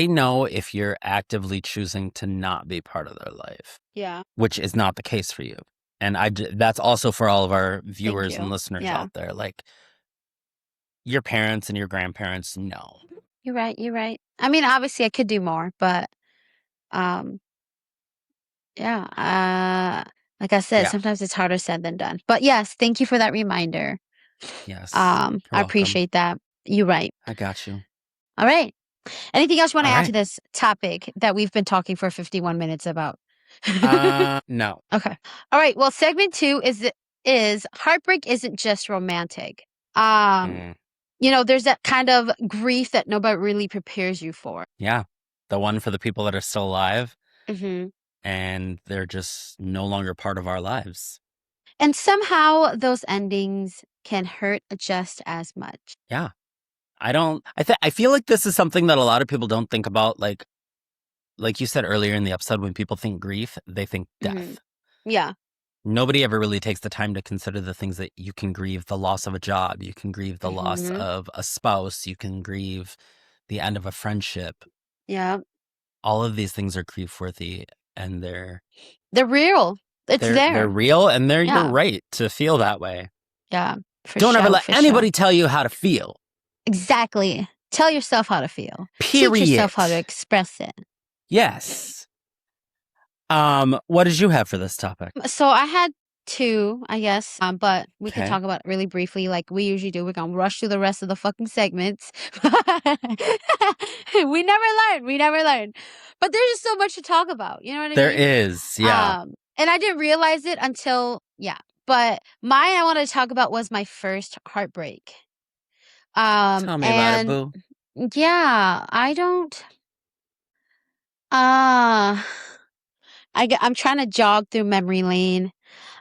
know if you're actively choosing to not be part of their life. Yeah. Which is not the case for you. And that's also for all of our viewers and you. listeners Yeah. out there. Like, your parents and your grandparents know. You're right. You're right. I mean, obviously, I could do more, but yeah. Like I said, Yeah. sometimes it's harder said than done. But yes, thank you for that reminder. Yes. I You're welcome. appreciate that. You're right. I got you. All right. Anything else you want to All add right. to this topic that we've been talking for 51 minutes about? No. Okay. All right. Well, segment 2 is heartbreak isn't just romantic. You know, there's that kind of grief that nobody really prepares you for. Yeah. The one for the people that are still alive Mm-hmm. and they're just no longer part of our lives. And somehow those endings can hurt just as much. Yeah. I feel like this is something that a lot of people don't think about. Like you said earlier in the episode, when people think grief, they think death. Mm-hmm. Yeah. Nobody ever really takes the time to consider the things that you can grieve: the loss of a job, you can grieve the loss of a spouse, you can grieve the end of a friendship. Yeah. All of these things are grief worthy, and they're real. They're real, and you're right to feel that way. Yeah. Don't ever let anybody tell you how to feel. Exactly. Tell yourself how to feel. Period. Teach yourself how to express it. Yes. What did you have for this topic? So I had 2, I guess, but we can talk about it really briefly like we usually do. We're going to rush through the rest of the fucking segments. We never learn. But there's just so much to talk about. You know what I mean? There is, yeah. And I didn't realize it until, But mine I wanted to talk about was my first heartbreak. Tell me about it, boo. Yeah, I don't... I'm trying to jog through memory lane.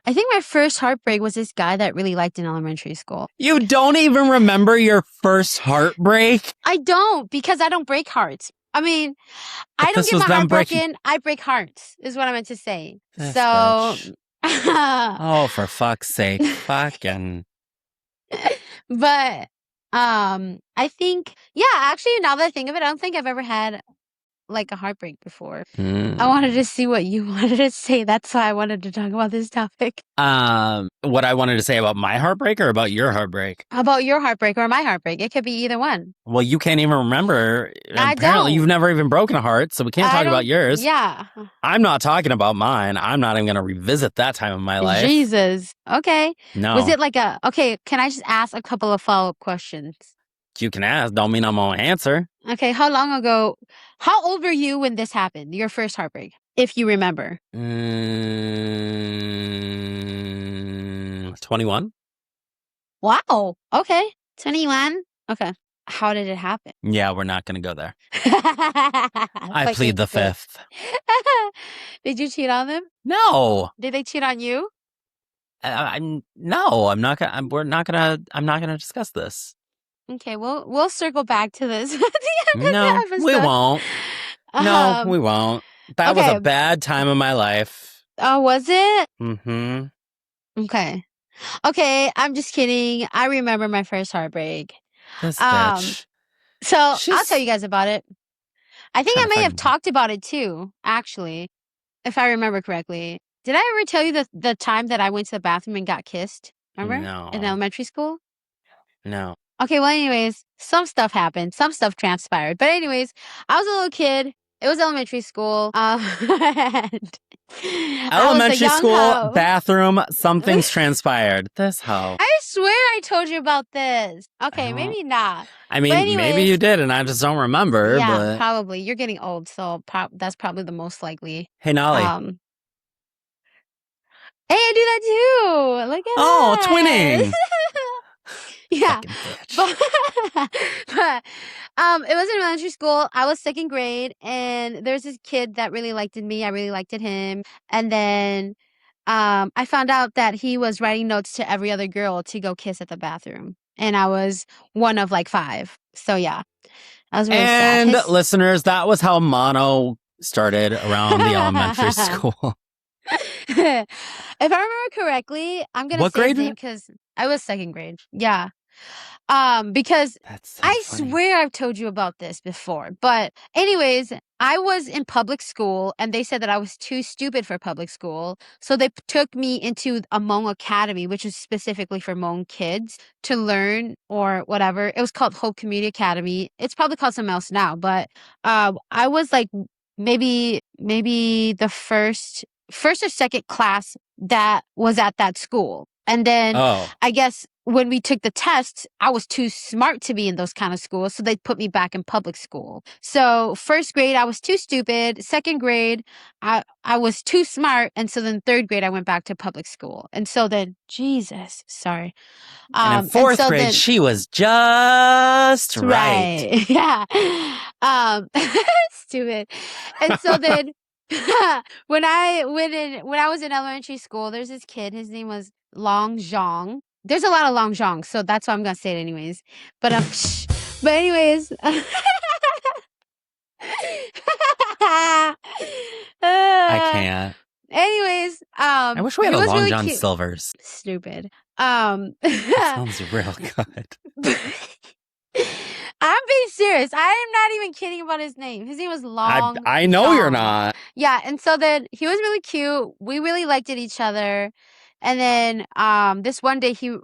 I think my first heartbreak was this guy that I really liked in elementary school. You don't even remember your first heartbreak? I don't, because I don't break hearts. I mean, I don't get my heart broken. I break hearts, is what I meant to say. This so, bitch. Oh, for fuck's sake. Fucking. But, I think, actually, now that I think of it, I don't think I've ever had like a heartbreak before. I wanted to see what you wanted to say. That's why I wanted to talk about this topic. What I wanted to say about my heartbreak or about your heartbreak? About your heartbreak or my heartbreak. It could be either one. Well, you can't even remember. Apparently, you've never even broken a heart, so we can't talk about yours. Yeah. I'm not talking about mine. I'm not even going to revisit that time of my life. Jesus. Okay. No. Was it like okay, can I just ask a couple of follow-up questions? You can ask. Don't mean I'm going to answer. Okay, how old were you when this happened? Your first heartbreak, if you remember. 21. Wow. Okay. 21. Okay. How did it happen? Yeah, we're not going to go there. I plead the fifth. Did you cheat on them? No. Did they cheat on you? No, I'm not gonna. I'm not gonna discuss this. Okay, we'll circle back to this. No, we won't. No, we won't. That was a bad time of my life. Oh, was it? Mm-hmm. Okay. I'm just kidding. I remember my first heartbreak. This bitch. So I'll tell you guys about it. I think I may have talked about it too, actually, if I remember correctly. Did I ever tell you the time that I went to the bathroom and got kissed? Remember? No. In elementary school? No. Okay, well, anyways, some stuff happened. Some stuff transpired. But anyways, I was a little kid. It was elementary school. I was a Elementary young school, hoe. bathroom, something's transpired. This hoe. I swear I told you about this. Okay, maybe not. I But mean, maybe anyways, you did and I just don't remember, yeah, but probably. You're getting old, so that's probably the most likely. hey, Nalee. Hey, I do that too. Look at Oh, that. twinning. Yeah. Fucking bitch. But it was in elementary school. I was second grade, and there's this kid that really liked me. I really liked him. And then I found out that he was writing notes to every other girl to go kiss at the bathroom. And I was one of like 5. So yeah, I was really sad. And listeners, that was how mono started around the elementary school. If I remember correctly, I'm gonna What say his grade? name because I was second grade. Yeah. Because That's so I funny. swear I've told you about this before. But anyways, I was in public school and they said that I was too stupid for public school. So they took me into a Hmong Academy, which is specifically for Hmong kids to learn or whatever. It was called Hope Community Academy. It's probably called something else now, but I was like maybe the first or second class that was at that school. And then I guess when we took the test, I was too smart to be in those kind of schools. So they put me back in public school. So first grade, I was too stupid. Second grade, I was too smart. And so then third grade, I went back to public school. And so then, Jesus, sorry. And in fourth grade, she was just right. Yeah. Stupid. And so then when I was in elementary school, there's this kid, his name was Long Zhong. There's a lot of Long Zhong, so that's why I'm gonna say it anyways. But but anyways. I can't. Anyways, I wish we had a Long really John cute. Silver's. Stupid. That sounds real good. I'm being serious. I am not even kidding about his name. His name was Long. I know Zhong. you're not. Yeah, and so then he was really cute. We really liked each other. And then this one day he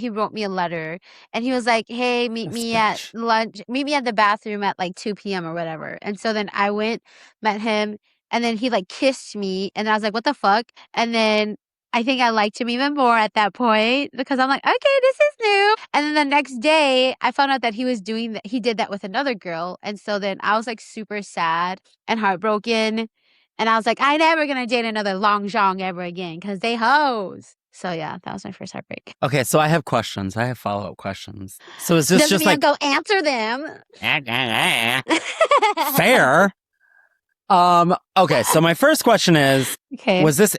wrote me a letter and he was like, "Hey, meet me at lunch. Meet me at the bathroom at like 2 p.m. or whatever." And so then I went, met him, and then he like kissed me and I was like, "What the fuck?" And then I think I liked him even more at that point because I'm like, "Okay, this is new." And then the next day, I found out that he was doing that. He did that with another girl. And so then I was like super sad and heartbroken. And I was like, I never gonna date another Long Zhong ever again because they hoes. So yeah, that was my first heartbreak. Okay, so I have questions. I have follow-up questions. So is this Doesn't just mean like I go answer them? Fair. Okay, so my first question is, was this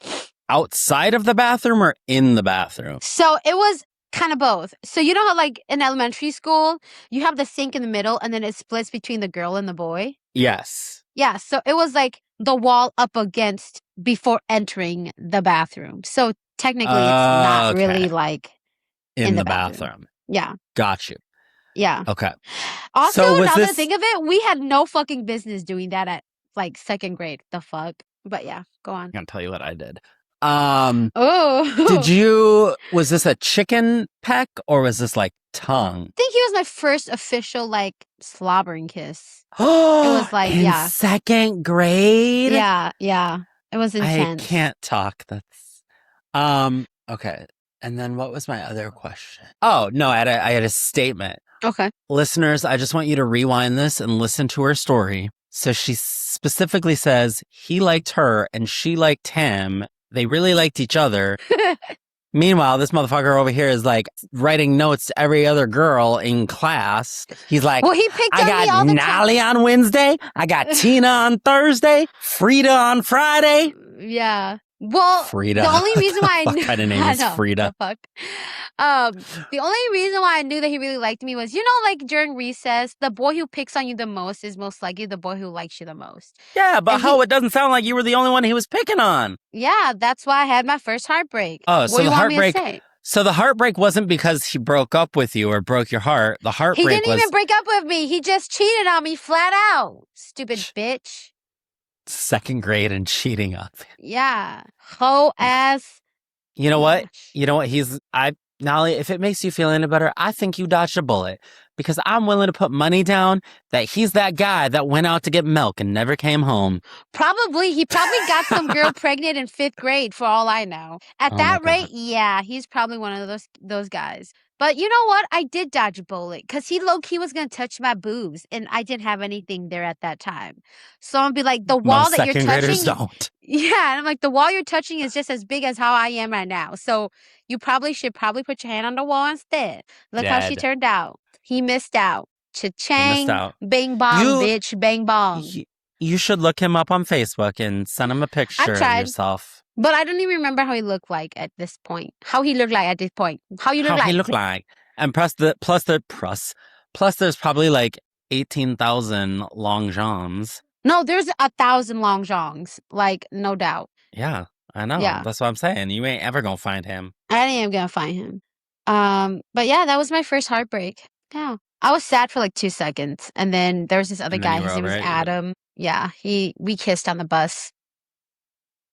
outside of the bathroom or in the bathroom? So it was kind of both. So you know how like in elementary school, you have the sink in the middle and then it splits between the girl and the boy? Yes. Yeah, so it was like the wall up against before entering the bathroom. So technically it's not really like in the bathroom. Yeah. Got you. Yeah. Okay. Also, now that I think of it, we had no fucking business doing that at like second grade. The fuck? But yeah, go on. I'm gonna tell you what I did. Was this a chicken peck or was this like tongue? I think he was my first official like slobbering kiss. It was like in second grade? Yeah. It was intense. I can't talk. That's okay. And then what was my other question? Oh, no, I had a statement. Okay. Listeners, I just want you to rewind this and listen to her story. So she specifically says he liked her and she liked him. They really liked each other. Meanwhile, this motherfucker over here is like writing notes to every other girl in class. He's like, well, he picked I got Nalee on Wednesday. I got Tina on Thursday. Frida on Friday. Yeah. Well, Frida. The only reason why I knew kind of name is Frida. The fuck. The only reason why I knew that he really liked me was, like during recess, the boy who picks on you the most is most likely the boy who likes you the most. Yeah, but it doesn't sound like you were the only one he was picking on. Yeah, that's why I had my first heartbreak. Oh, so the heartbreak. So the heartbreak wasn't because he broke up with you or broke your heart. The heartbreak was... He didn't even break up with me. He just cheated on me flat out. Stupid bitch. Second grade and cheating on me. Yeah. Hoe ass. You know what? Nalee, if it makes you feel any better, I think you dodged a bullet because I'm willing to put money down that he's that guy that went out to get milk and never came home. He probably got some girl pregnant in 5th grade for all I know. At Oh my that rate, God. yeah, he's probably one of those guys. But you know what? I did dodge a bullet because he low-key was gonna touch my boobs, and I didn't have anything there at that time. So I'm gonna be like, the wall Most that you're second graders touching, don't. yeah, and I'm like, the wall you're touching is just as big as how I am right now. So you should put your hand on the wall instead. Look how she Dead. turned out. He missed out. He missed Cha-chang, out. bing bong, You, bitch, bang bong. you should look him up on Facebook and send him a I've picture of tried. yourself. But I don't even remember how he looked like at this point. How he looked like at this point. How you look How like. he look like. And plus there's probably like 18,000 long johns. No, there's 1,000 long jongs. Like, no doubt. Yeah, I know. Yeah. That's what I'm saying. You ain't ever gonna find him. I am gonna find him. But yeah, that was my first heartbreak. Yeah. I was sad for like 2 seconds. And then there was this other And then guy, you were his name was over it. Adam. Yeah, we kissed on the bus.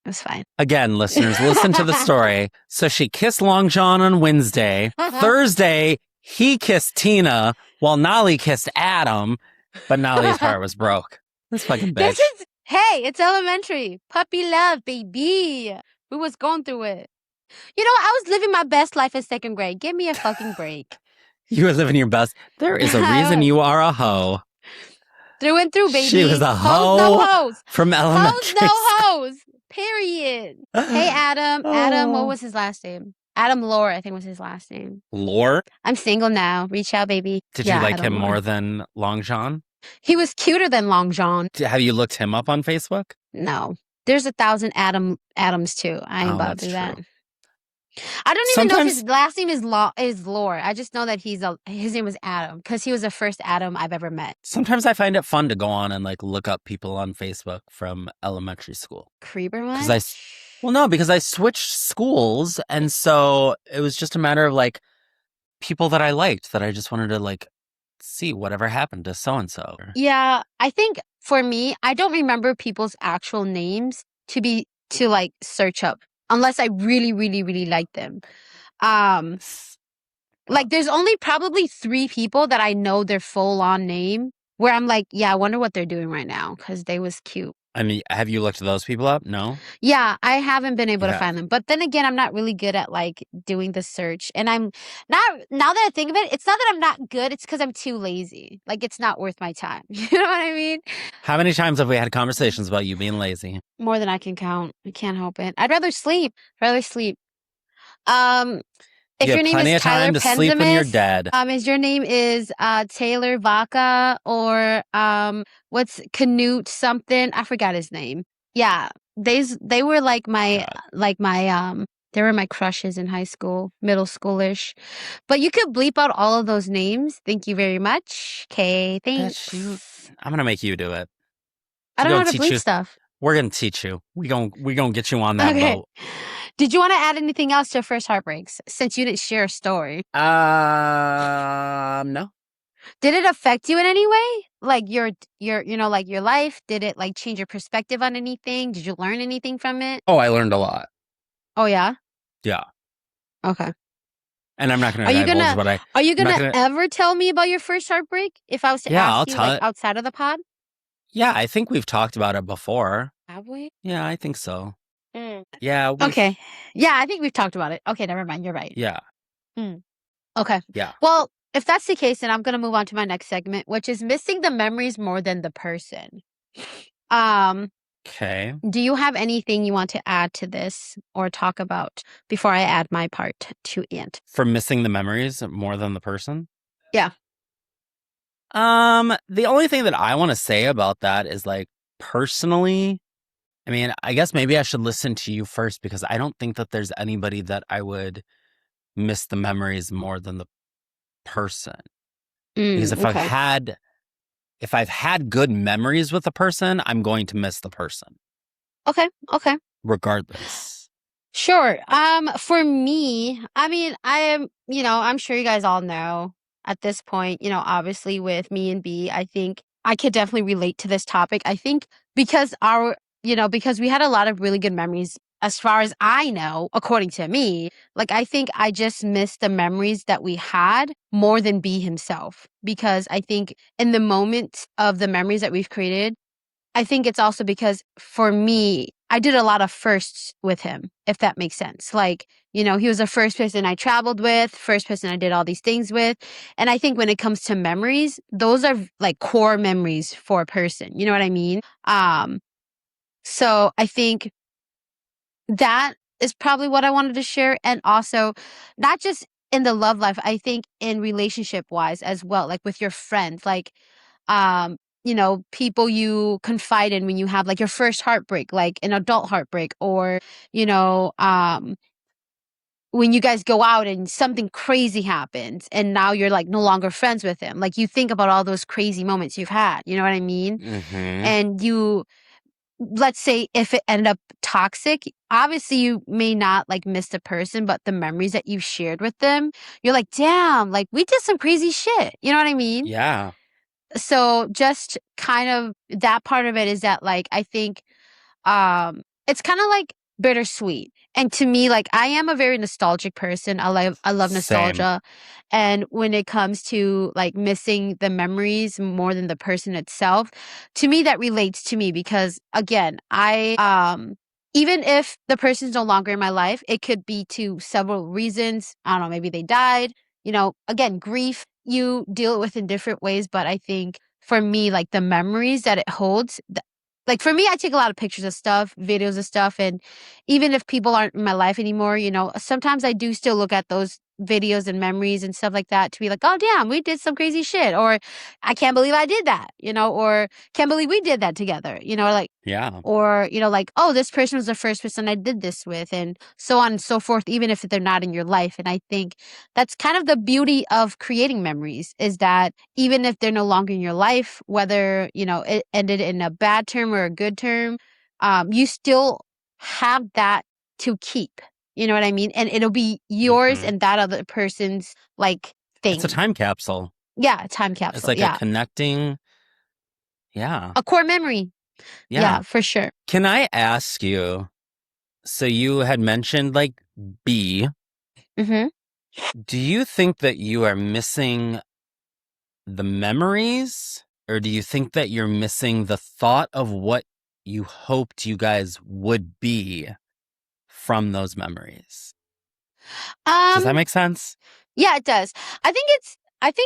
It was fine. Again, listeners, listen to the story. So she kissed Long John on Wednesday. Thursday, he kissed Tina while Nalee kissed Adam, but Nalee's heart was broke. This fucking bitch. Hey, it's elementary. Puppy love, baby. We was going through it. You know, I was living my best life in 2nd grade. Give me a fucking break. You were living your best. There is a reason you are a hoe. Through and through, baby. She was a Hoes, no hoe hoes. from elementary Hoes, no school. hoes. Period. Hey, Adam. Adam, what was his last name? Adam Lore, I think was his last name. Lore? I'm single now. Reach out, baby. Did you like him more than Long John? He was cuter than Long John. Have you looked him up on Facebook? No. There's 1,000 Adams too. I ain't about to do that. I don't even know if his last name is Lore. I just know that his name was Adam because he was the first Adam I've ever met. Sometimes I find it fun to go on and like look up people on Facebook from elementary school. Creeper one? Because I switched schools, and so it was just a matter of like people that I liked that I just wanted to like see whatever happened to so and so. Yeah, I think for me, I don't remember people's actual names to like search up unless I really, really, really like them. Like there's only probably 3 people that I know their full on name where I'm like, yeah, I wonder what they're doing right now because they was cute. I mean, have you looked those people up? No? Yeah, I haven't been able to find them. But then again, I'm not really good at like doing the search. And I'm not, now that I think of it, it's not that I'm not good. It's because I'm too lazy. Like it's not worth my time. You know what I mean? How many times have we had conversations about you being lazy? More than I can count. I can't help it. I'd rather sleep. If your name is Tyler to sleep when you're dead. If your name is Taylor Vaca or what's Canute something, I forgot his name. Yeah, they were like my they were my crushes in high school, middle schoolish. But you could bleep out all of those names. Thank you very much. Okay, thanks. I'm gonna make you do it. I don't know how to bleep stuff. We're gonna teach you. We gonna get you on that boat. Did you want to add anything else to your first heartbreaks since you didn't share a story? No. Did it affect you in any way? Like your like your life? Did it like change your perspective on anything? Did you learn anything from it? Oh, I learned a lot. Oh yeah? Yeah. Okay. And I'm not gonna divulge what I Are you gonna ever tell me about your first heartbreak? If I was to ask you like outside of the pod? Yeah, I think we've talked about it before. Have we? Yeah, I think so. Yeah. Okay. Yeah, I think we've talked about it. Okay, never mind. You're right. Yeah. Okay. Yeah. Well, if that's the case, then I'm gonna move on to my next segment, which is missing the memories more than the person. Okay. Do you have anything you want to add to this or talk about before I add my part to it? For missing the memories more than the person? Yeah. The only thing that I want to say about that is like personally, I mean, I guess maybe I should listen to you first because I don't think that there's anybody that I would miss the memories more than the person. Because if I've had good memories with a person, I'm going to miss the person. Okay. Regardless. Sure. For me, I mean, I am, I'm sure you guys all know at this point, obviously with me and B, I think I could definitely relate to this topic. I think because because we had a lot of really good memories as far as I know, according to me, like I think I just miss the memories that we had more than B himself. Because I think in the moment of the memories that we've created, I think it's also because for me, I did a lot of firsts with him, if that makes sense. Like, he was the first person I traveled with, first person I did all these things with. And I think when it comes to memories, those are like core memories for a person. You know what I mean? So I think that is probably what I wanted to share. And also, not just in the love life, I think in relationship wise as well, like with your friends, like, people you confide in when you have like your first heartbreak, like an adult heartbreak, or, you know, um, when you guys go out and something crazy happens and now you're like no longer friends with him. Like you think about all those crazy moments you've had, you know what I mean? Mm-hmm. And let's say if it ended up toxic, obviously you may not like miss the person, but the memories that you've shared with them, you're like, damn, like we did some crazy shit. You know what I mean? Yeah. So just kind of that part of it is that like I think it's kind of like bittersweet. And to me, like I am a very nostalgic person. I love Same. nostalgia. And when it comes to like missing the memories more than the person itself, to me that relates to me because again, I even if the person's no longer in my life, it could be to several reasons. I don't know, maybe they died. Again, grief you deal with in different ways, but I think for me, like the memories that it holds, like for me, I take a lot of pictures of stuff, videos of stuff, and even if people aren't in my life anymore, sometimes I do still look at those videos and memories and stuff like that to be like, oh damn, we did some crazy shit, or I can't believe I did that, or can't believe we did that together, like Yeah. or like, oh, this person was the first person I did this with, and so on and so forth, even if they're not in your life. And I think that's kind of the beauty of creating memories, is that even if they're no longer in your life, whether it ended in a bad term or a good term, you still have that to keep. You know what I mean? And it'll be yours Mm-hmm. and that other person's like It's a thing. time capsule. Yeah, time It's capsule. like a Yeah, connecting. Yeah. a core memory. Yeah. Yeah, for sure. Can I ask you? So you had mentioned like B. Mm-hmm. Do you think that you are missing the memories, or do you think that you're missing the thought of what you hoped you guys would be from those memories? Does that Um, make sense? Yeah, it does. I think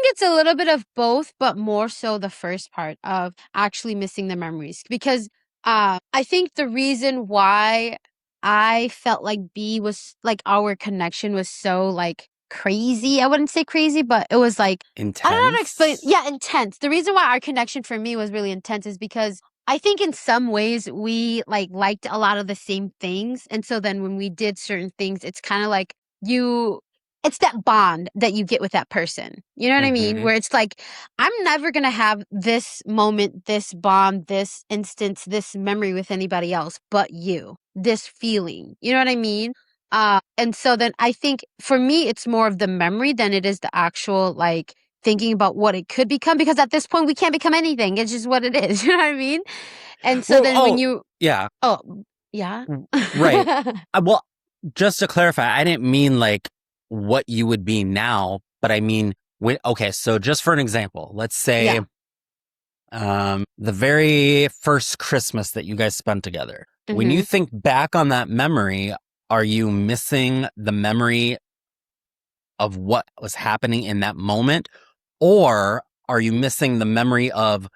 it's a little bit of both, but more so the first part of actually missing the memories. Because I think the reason why I felt like B was like our connection was so like crazy. I wouldn't say crazy, but it was like I don't know how to explain. Intense? Yeah, intense. The reason why our connection for me was really intense is because I think in some ways we like liked a lot of the same things. And so then when we did certain things, it's kind of like you it's that bond that you get with that person. You know what I mean? Mm-hmm. Where it's like, I'm never going to have this moment, this bond, this instance, this memory with anybody else but you, this feeling. You know what I mean? And so then I think for me, it's more of the memory than it is the actual like thinking about what it could become, because at this point we can't become anything. It's just what it is. You know what I mean? And so Well, then when oh, you, yeah, oh, yeah. right. Well, just to clarify, I didn't mean like what you would be now, but I mean, okay, so just for an example, let's say Yeah. the very first Christmas that you guys spent together. When you Hmm. think back on that memory, are you missing the memory of what was happening in that moment? Or are you missing the memory of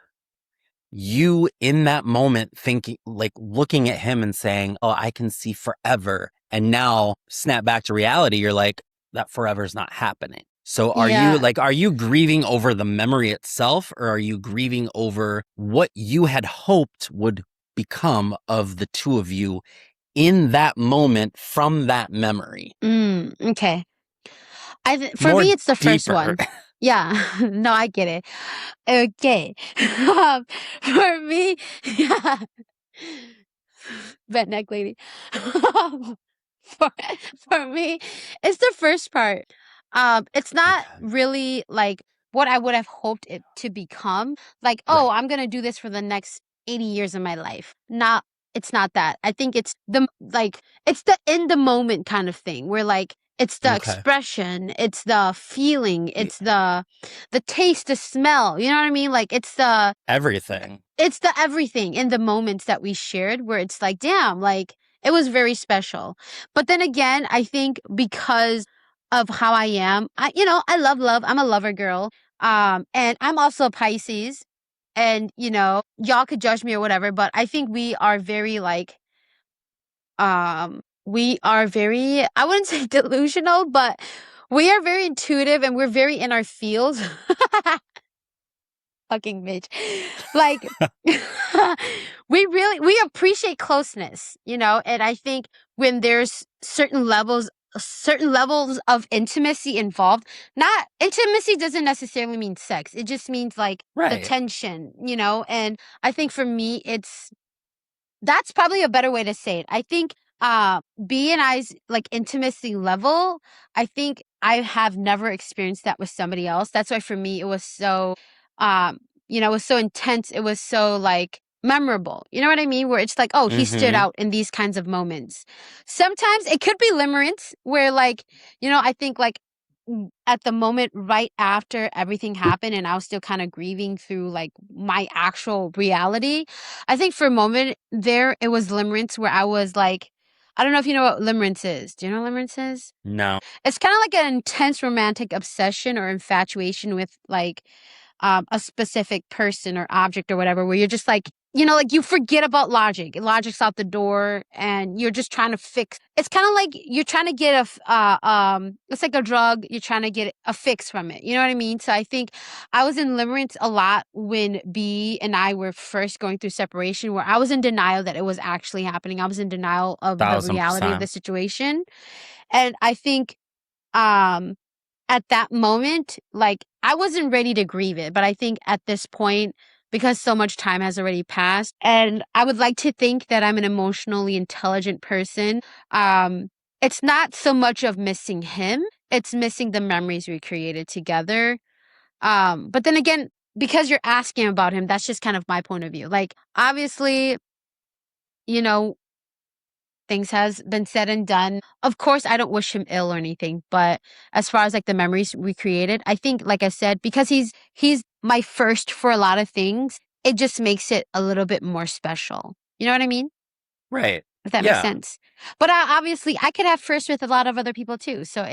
you in that moment thinking, like looking at him and saying, oh, I can see forever. And now snap back to reality. You're like, that forever is not happening. So Yeah. are you grieving over the memory itself, or are you grieving over what you had hoped would become of the two of you in that moment from that memory? Okay. For More me, it's the first deeper. one. Yeah. No, I get it. Okay. For me, yeah. Neck lady. for for me, it's the first part. It's not Okay. really like what I would have hoped it to become. Like, oh, Right. I'm gonna do this for the next 80 years of my life. Not it's not that. I think it's it's the in the moment kind of thing where like it's the Okay. expression, it's the feeling, Y- it's the taste, the smell. You know what I mean? Like Everything. it's the everything in the moments that we shared where it's like, damn, like it was very special. But then again, I think because of how I am, I love love. I'm a lover girl. And I'm also a Pisces. And, y'all could judge me or whatever, but I think we are very, I wouldn't say delusional, but we are very intuitive and we're very in our fields. Fucking bitch. Like we appreciate closeness, and I think when there's certain levels of intimacy involved, not intimacy doesn't necessarily mean sex. It just means like the Right. tension, and I think for me that's probably a better way to say it. I think B and I's like intimacy level, I think I have never experienced that with somebody else. That's why for me it was so um it was so intense. It was so like memorable. You know what I mean? Where it's like, oh, he stood Mm-hmm. out in these kinds of moments. Sometimes it could be limerence where like, I think like at the moment right after everything happened and I was still kind of grieving through like my actual reality. I think for a moment there, it was limerence where I was like, I don't know if you know what limerence is. Do you know what limerence is? No. It's kind of like an intense romantic obsession or infatuation with like a specific person or object or whatever, where you're just like, like you forget about logic. Logic's out the door, and you're just trying to fix. It's kind of like you're trying to get it's like a drug. You're trying to get a fix from it. You know what I mean? So I think I was in limerence a lot when B and I were first going through separation, where I was in denial that it was actually happening. I was in denial of the Thousand reality of the percent. situation, and I think um at that moment, like I wasn't ready to grieve it, but I think at this point, because so much time has already passed, and I would like to think that I'm an emotionally intelligent person, um, it's not so much of missing him, it's missing the memories we created together. But then again, because you're asking about him, that's just kind of my point of view. Like, obviously, you know, things has been said and done. Of course, I don't wish him ill or anything, but as far as like the memories we created, I think, like I said, because he's my first for a lot of things, it just makes it a little bit more special. You know what I mean? Right. If that makes Yeah. sense. But obviously, I could have first with a lot of other people too. So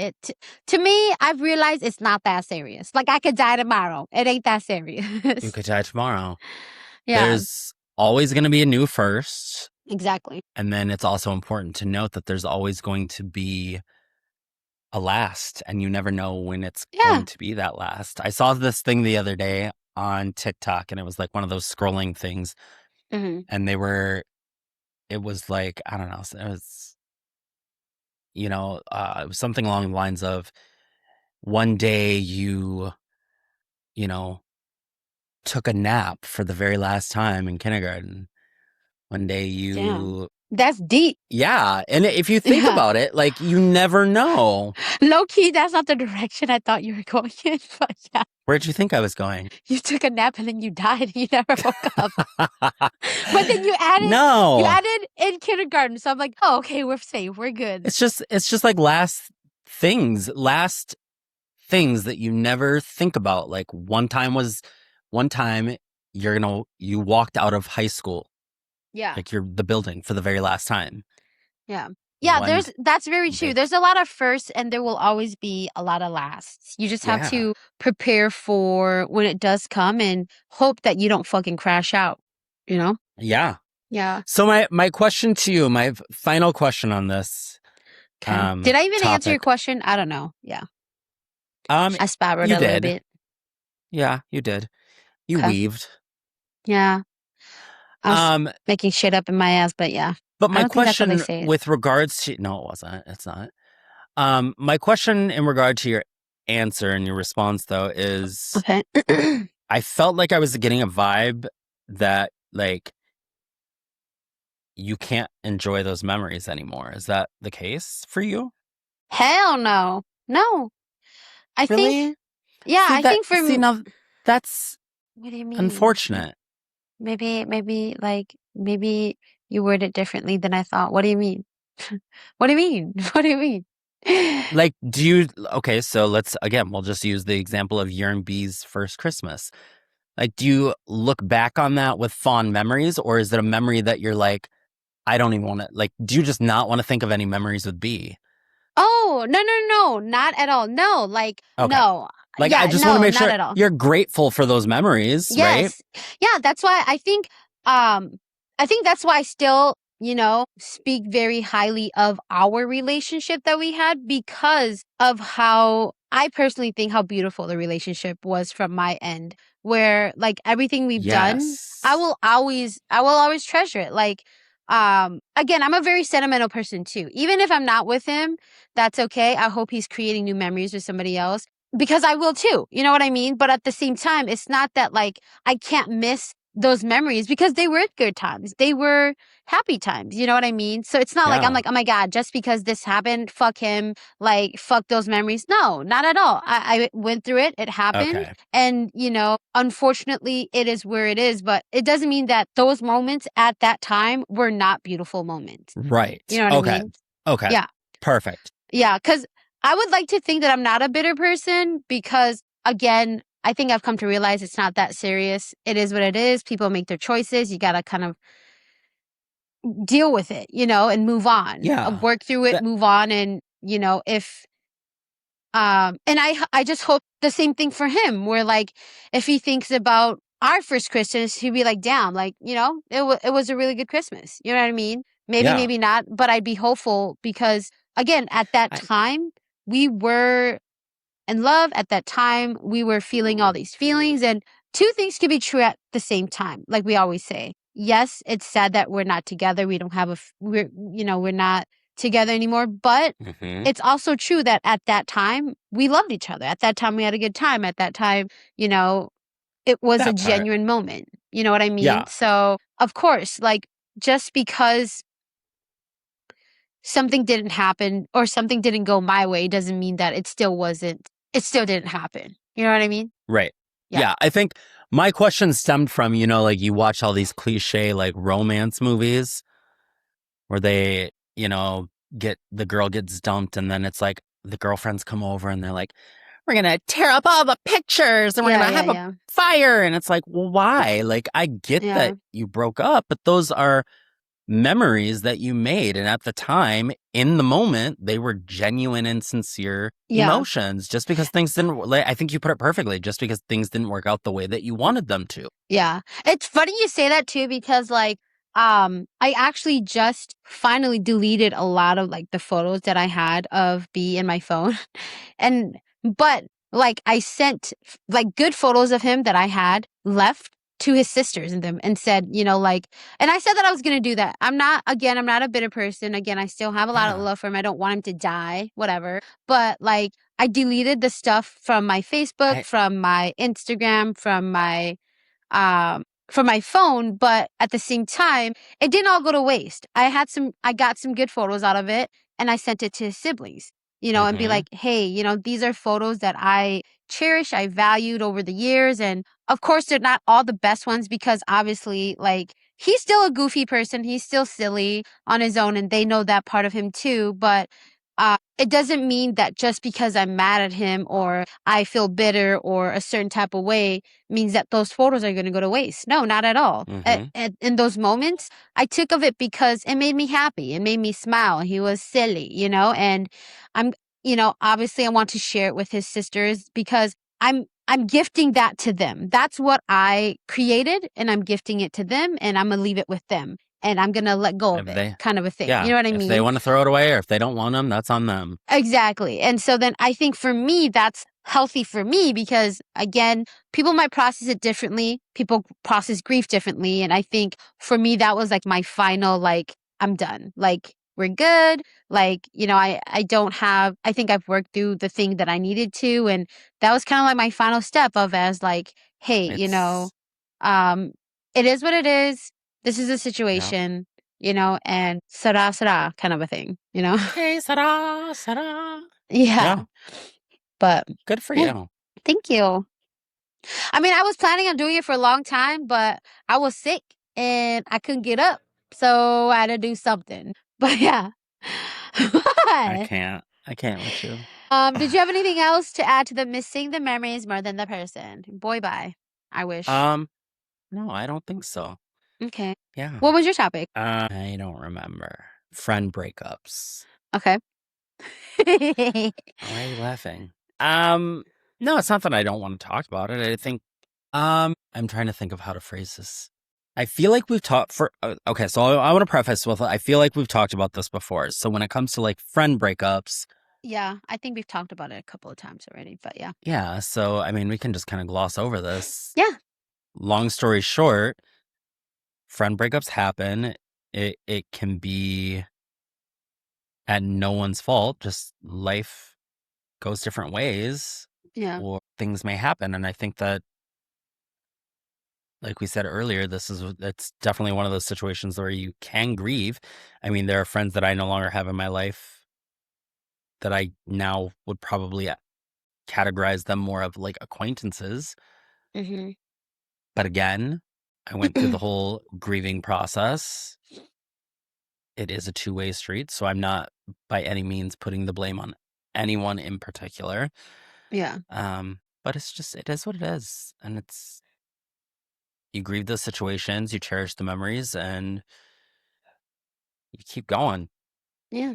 to me, I've realized it's not that serious. Like I could die tomorrow. It ain't that You serious. could die tomorrow. Yeah, There's always going to be a new first. exactly. And then it's also important to note that there's always going to be a last, and you never know when it's Yeah. going to be that last. I saw this thing the other day on TikTok, and it was like one of those scrolling things. Hmm. And it was like, I don't know, it was, it was something along the lines of one day you know, took a nap for the very last time in kindergarten. One day Damn. That's deep. yeah. And if you think Yeah. about it, like you never know. Low key, that's not the direction I thought you were going in, but yeah, Where'd you think I was going? you took a nap and then you died and you never woke up. But then you No. added in kindergarten, so I'm like, oh, okay, we're safe, we're good. It's just like last things that you never think about. Like one time you walked out of high school, Yeah, like you're the building for the very last time. yeah, yeah. One That's very true. big There's a lot of firsts, and there will always be a lot of lasts. You just have yeah. to prepare for when it does come and hope that you don't fucking crash out. You know? Yeah. Yeah. So my question to you, my final question on this Okay. Did I even answer your topic. question? I don't know. Yeah, Um I spiraled you a little did. bit. Yeah, you did. You Okay. weaved. Yeah. I was Um making shit up in my ass, but yeah. but I my don't think that's how they question say it. with regards to no, it wasn't. It's not. My question in regard to your answer and your response though is Okay. I felt like I was getting a vibe that like you can't enjoy those memories anymore. Is that the case for you? Hell no. No. I think, Really? yeah, I think See now that's what do you mean? unfortunate. Maybe, like, maybe. You word it differently than I thought. What do you mean? What do you mean? What do you mean? Like, okay, so we'll just use the example of your and B's first Christmas. Like, do you look back on that with fond memories, or is it a memory that you're like, I don't even want to, like, do you just not want to think of any memories with B? Oh, no, no, no, not at all. No, like, Okay. no. Like, I Yeah, just want to no, make not sure at all. you're grateful for those memories, right? Yes. Yeah, that's why um I think that's why I still, speak very highly of our relationship that we had because of how I personally think how beautiful the relationship was from my end, where like everything we've done, Yes. I will always treasure it. Like again, I'm a very sentimental person too. Even if I'm not with him, that's okay. I hope he's creating new memories with somebody else because I will too. You know what I mean? But at the same time, it's not that like I can't miss those memories because they were good times. They were happy times. You know what I mean? So it's not like I'm Yeah. like, oh my God, just because this happened, fuck him, like fuck those memories. No, not at all. I went through it. It happened. Okay. And, unfortunately, it is where it is. But it doesn't mean that those moments at that time were not beautiful moments. You Right. know what I Okay. mean? Okay. Yeah. Perfect. Yeah, because I would like to think that I'm not a bitter person because, again, I think I've come to realize it's not that serious. It is what it is. People make their choices. You got to kind of deal with it, and move on. Yeah. Work through it, That, move on. And, if, and I just hope the same thing for him, where like, if he thinks about our first Christmas, he'd be like, damn, like, it was a really good Christmas. You know what I mean? Maybe, yeah. maybe not, but I'd be hopeful because, again, at that I, time, we were in love. At that time, we were feeling all these feelings, and two things can be true at the same time. Like we always say, yes, it's sad that we're not together. We don't have we're not together anymore, but mhm. it's also true that at that time we loved each other. At that time we had a good time. At that time, you know, it was a That part. genuine moment. You know what I mean? Yeah. So, of course, like just because something didn't happen or something didn't go my way doesn't mean that it still didn't happen. You know what I mean? Right. Yeah. Yeah. I think my question stemmed from, like you watch all these cliche like romance movies where they, get the girl gets dumped and then it's like the girlfriends come over and they're like, we're going to tear up all the pictures and we're Yeah, going to yeah, have a yeah. fire. And it's like, well, why? Like, I get Yeah. that you broke up, but those are memories that you made. And at the time, in the moment, they were genuine and sincere Yeah. emotions. Just because things didn't, like, I think you put it perfectly, just because things didn't work out the way that you wanted them to. Yeah. It's funny you say that too because like I actually just finally deleted a lot of like the photos that I had of B in my phone. And but like I sent like good photos of him that I had left to his sisters and them and said, like and I said that I was going to do that. I'm not a bitter person. Again, I still have a lot of Yeah. love for him. I don't want him to die, whatever. But like I deleted the stuff from my Facebook, I, from my Instagram, from my phone, but at the same time, it didn't all go to waste. I got some good photos out of it and I sent it to his siblings, and be mm-hmm. like, hey, these are photos that I cherish, I valued over the years. And of course, they're not all the best ones because obviously, like, he's still a goofy person. He's still silly on his own and they know that part of him too. But it doesn't mean that just because I'm mad at him or I feel bitter or a certain type of way means that those photos are going to go to waste. No, not at all. Mm-hmm. In those moments, I took of it because it made me happy. It made me smile. He was silly, and I'm, obviously I want to share it with his sisters because I'm gifting that to them. That's what I created and I'm gifting it to them and I'm going to leave it with them and I'm going to let go If of it they, kind of a thing. You yeah, know what I if they mean? want to throw it away or if they don't want them, that's on them. Exactly. And so then I think for me, that's healthy for me because again, people might process it differently. People process grief differently. And I think for me, that was like my final, like, I'm done. Like, we're good. Like, I don't have, I think I've worked through the thing that I needed to. And that was kind of like my final step of as like, hey, It's, um, it is what it is. This is a yeah. situation, and sarah kind of a thing. Okay, Sarah, Sarah. Yeah, Yeah, but good for yeah, you. thank you. I mean, I was planning on doing it for a long time, but I was sick and I couldn't get up. So I had to do something. But yeah. I But, can't. I can't with you. did you have anything else to add to the missing the memories more than the person? Boy, bye. I wish. Um, no, I don't think so. Okay. Yeah. What was your topic? I don't remember. Friend breakups. Okay. Why are you laughing? No, it's not that I don't want to talk about it. I think, I'm trying to think of how to phrase this. I feel like we've talked okay, so I want to preface with, I feel like we've talked about this before. So when it comes to like friend breakups, Yeah, I think we've talked about it a couple of times already, but yeah. yeah, so I mean, we can just kind of gloss over this. Yeah. Long story short, friend breakups happen. It can be at no one's fault, just life goes different ways Yeah. or things may happen. And I think that, like we said earlier, it's definitely one of those situations where you can grieve. I mean, there are friends that I no longer have in my life that I now would probably categorize them more of like acquaintances. Mhm. But again, I went through the whole grieving process. It is a two-way street, so I'm not by any means putting the blame on anyone in particular. Yeah. But it is what it is. And you grieve those situations, you cherish the memories, and you keep going, Yeah.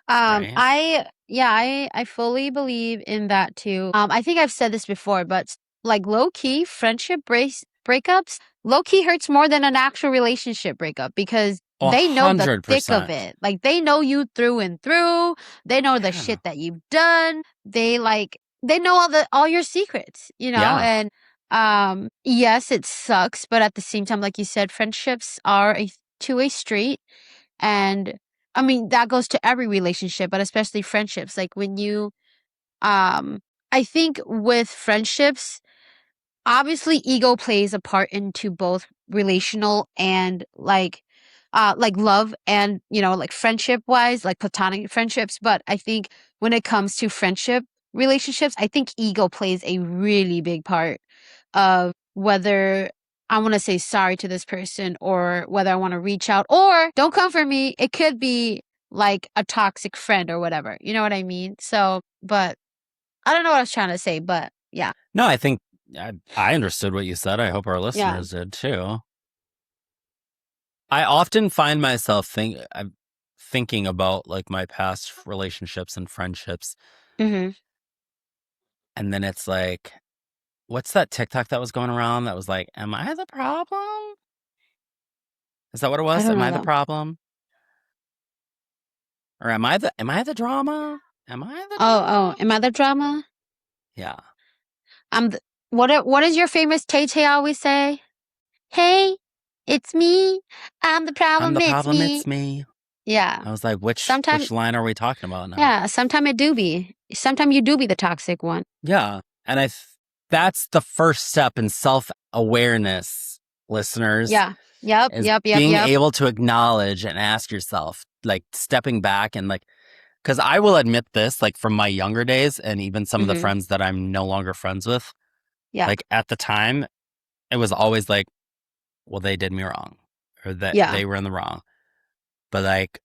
right? I fully believe in that too. I think I've said this before, but like low key friendship breakups, low key hurts more than an actual relationship breakup because A they know the hundred thick of percent. it. Like they know you through and through. They know the Yeah. shit that you've done. They know all your secrets, Yeah. and yes, it sucks, but at the same time, like you said, friendships are a two-way street. And I mean, that goes to every relationship, but especially friendships. Like when I think with friendships, obviously ego plays a part into both relational and like love and, like friendship wise, like platonic friendships. But I think when it comes to friendship relationships, I think ego plays a really big part of whether I want to say sorry to this person or whether I want to reach out or don't come for me. It could be like a toxic friend or whatever. You know what I mean? So, but I don't know what I was trying to say, but yeah. No, I think I understood what you said. I hope our Yeah. listeners did too. I often find myself I'm thinking about like my past relationships and friendships, Mhm. and then it's like, what's that TikTok that was going around that was like, "Am I the problem?" Is that what it I was? don't Am know I the though. problem? Or am I the drama? Am I the Oh, drama? am I the drama? Yeah. I'm the what is your famous Tay Tay always say? Hey, it's me. I'm the I'm problem, the it's problem, me. it's me. Yeah. I was like, Sometimes which line are we talking about now? yeah, sometimes it do be. Sometimes you do be the toxic one. Yeah. And that's the first step in self-awareness, listeners, Yeah. Yep, is yep, yep, being yep. able to acknowledge and ask yourself, like stepping back and like, because I will admit this, like from my younger days and even some of the Mhm. friends that I'm no longer friends with, Yeah. like at the time, it was always like, well, they did me wrong or that Yeah. they were in the wrong. But like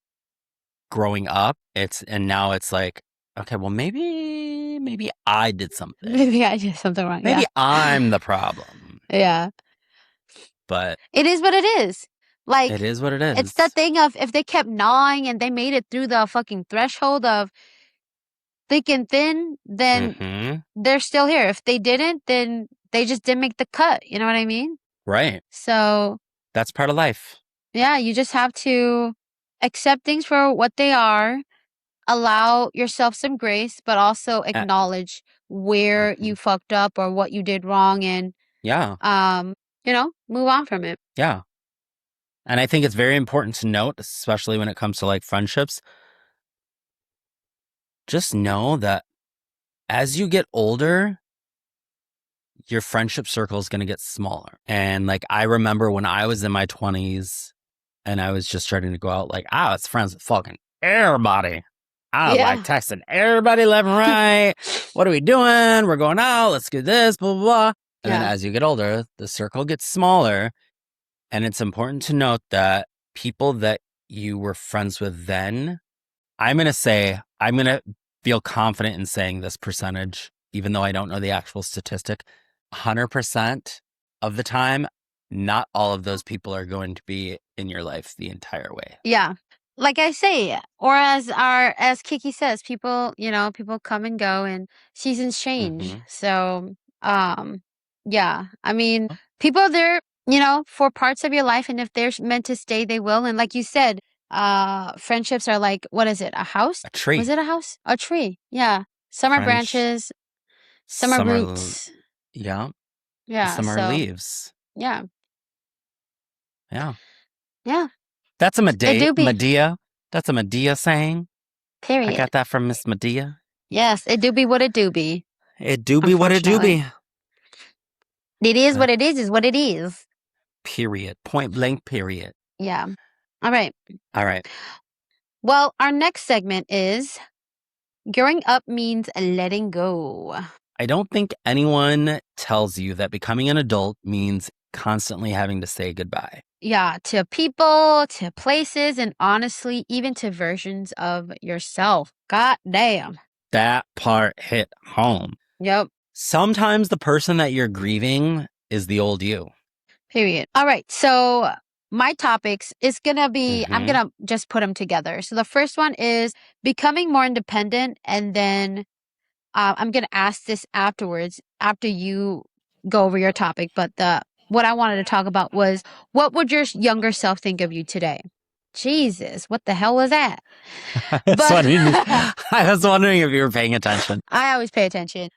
growing up, and now it's like, okay, well, maybe I did something. Maybe I did something wrong. Maybe Yeah. I'm the problem. Yeah. But It is what it is. it Like is what it it's the is. thing of if they kept gnawing and they made it through the fucking threshold of thick and thin, then Mm-hmm. they're still here. If they didn't, then they just didn't make the cut. You know what I mean? Right. So, That's part of life. yeah, you just have to accept things for what they are, allow yourself some grace, but also Uh, acknowledge where you mhm. fucked up or what you did wrong and Yeah. move on from it. Yeah. And I think it's very important to note, especially when it comes to like friendships, just know that as you get older, your friendship circle is going to get smaller. And like, I remember when I was in my 20s and I was just starting to go out, like, I was friends with fucking everybody. I was like Yeah. texting everybody left and right. What are we doing? We're going out. Let's do this, blah, blah, blah. And then Yeah. as you get older, the circle gets smaller. And it's important to note that people that you were friends with then, I'm going to feel confident in saying this percentage, even though I don't know the actual statistic. 100% of the time, not all of those people are going to be in your life the entire way. Yeah. Like I say, or as Kiki says, people, people come and go and seasons change. Mm-hmm. So, yeah. I mean, people are there, for parts of your life, and if they're meant to stay, they will. And like you said, friendships are like, what is it? A house? A tree. Was it a house? A tree. Yeah. Some are branches, some are roots. Yeah. Yeah. Some are So, leaves. yeah. Yeah. Yeah. That's a It do be. Medea. That's a Medea saying. I Period. got that from Miss Medea. Yes. It do be what it do be. It do be what it do Unfortunately. be. It is what it is what it is. Period. Point blank, period. Yeah. All right. All right. Well, our next segment is growing up means letting go. I don't think anyone tells you that becoming an adult means constantly having to say goodbye. Yeah, to people, to places, and honestly, even to versions of yourself. God damn. That part hit home. Yep. Sometimes the person that you're grieving is the old you. Period. All right. So my topics is going to be, I'm Mhm. going to just put them together. So the first one is becoming more independent. And then I'm going to ask this afterwards, after you go over your topic. But what I wanted to talk about was, what would your younger self think of you today? Jesus, what the hell was that? But I was wondering if you were paying attention. I always pay attention.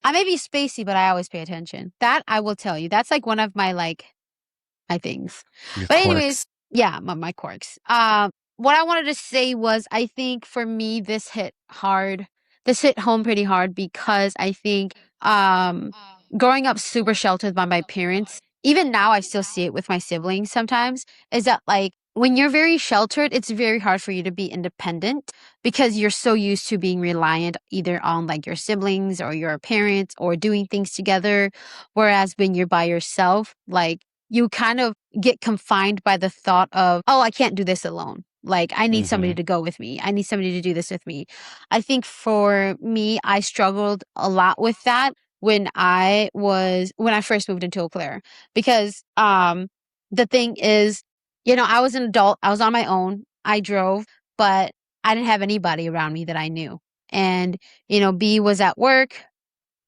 I may be spacey, but I always pay attention. That I will tell you. That's like one of my my things. Your But anyways, quirks. yeah, my quirks. What I wanted to say was, I think for me this hit hard. This hit home pretty hard because I think growing up super sheltered by my parents, even now I still see it with my siblings sometimes, is that like when you're very sheltered, it's very hard for you to be independent because you're so used to being reliant either on like your siblings or your parents or doing things together. Whereas when you're by yourself, like you kind of get confined by the thought of, oh, I can't do this alone. Like, I need somebody Mhm. to go with me. I need somebody to do this with me. I think for me, I struggled a lot with that when I first moved into Eau Claire because the thing is, I was an adult. I was on my own. I drove, but I didn't have anybody around me that I knew. And, B was at work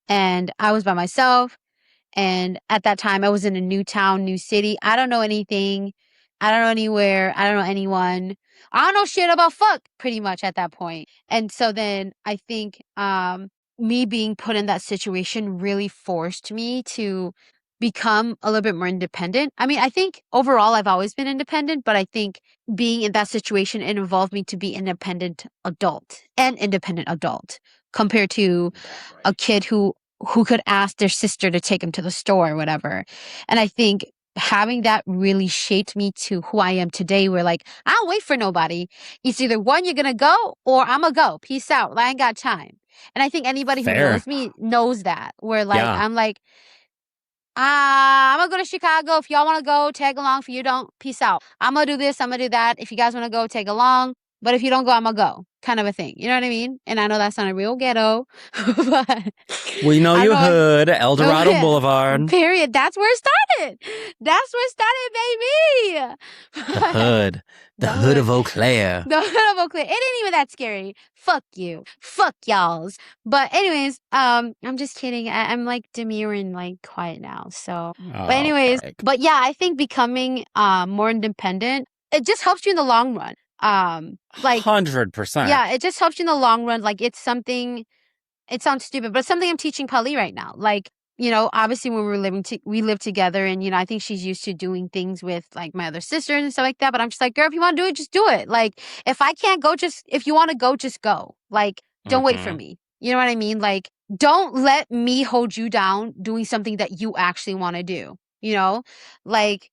and I was by myself. And at that time, I was in a new town, new city. I don't know anything. I don't know anywhere. I don't know anyone. I don't know shit about fuck pretty much at that point. And so then I think me being put in that situation really forced me to become a little bit more independent. I mean, I think overall I've always been independent, but I think being in that situation, it involved me to be an independent adult compared to a kid who could ask their sister to take him to the store or whatever. And I think having that really shaped me to who I am today, where like, I don't wait for nobody. It's either one, you're gonna go, or I'm gonna go. Peace out. I ain't got time. And I think anybody who Fair. knows me knows that, where like, Yeah. I'm like, I'm gonna go to Chicago. If y'all wanna go, tag along. If you don't, peace out. I'm gonna do this, I'm gonna do that. If you guys wanna go, tag along. But if you don't go, I'm gonna go. Kind of a thing. You know what I mean? And I know that's not a real ghetto, but We know I you know hood, El no, Dorado Boulevard. period. That's where it started. That's where it started, baby. The hood. The hood of Eau Claire. The hood of Eau Claire. It ain't even that scary. Fuck you. Fuck y'alls. But anyways, I'm just kidding. I'm like demure and like quiet now. So, but anyways, Okay. but yeah, I think becoming more independent, it just helps you in the long run. Like 100%. yeah, it just helps you in the long run. Like it's something. It sounds stupid, but it's something I'm teaching Pali right now. Like, obviously when we live together and, I think she's used to doing things with like my other sisters and stuff like that. But I'm just like, girl, if you want to do it, just do it. Like, if I can't go, if you want to go, just go. Like, don't wait for Mhm. me. You know what I mean? Like, don't let me hold you down doing something that you actually want to do. Like,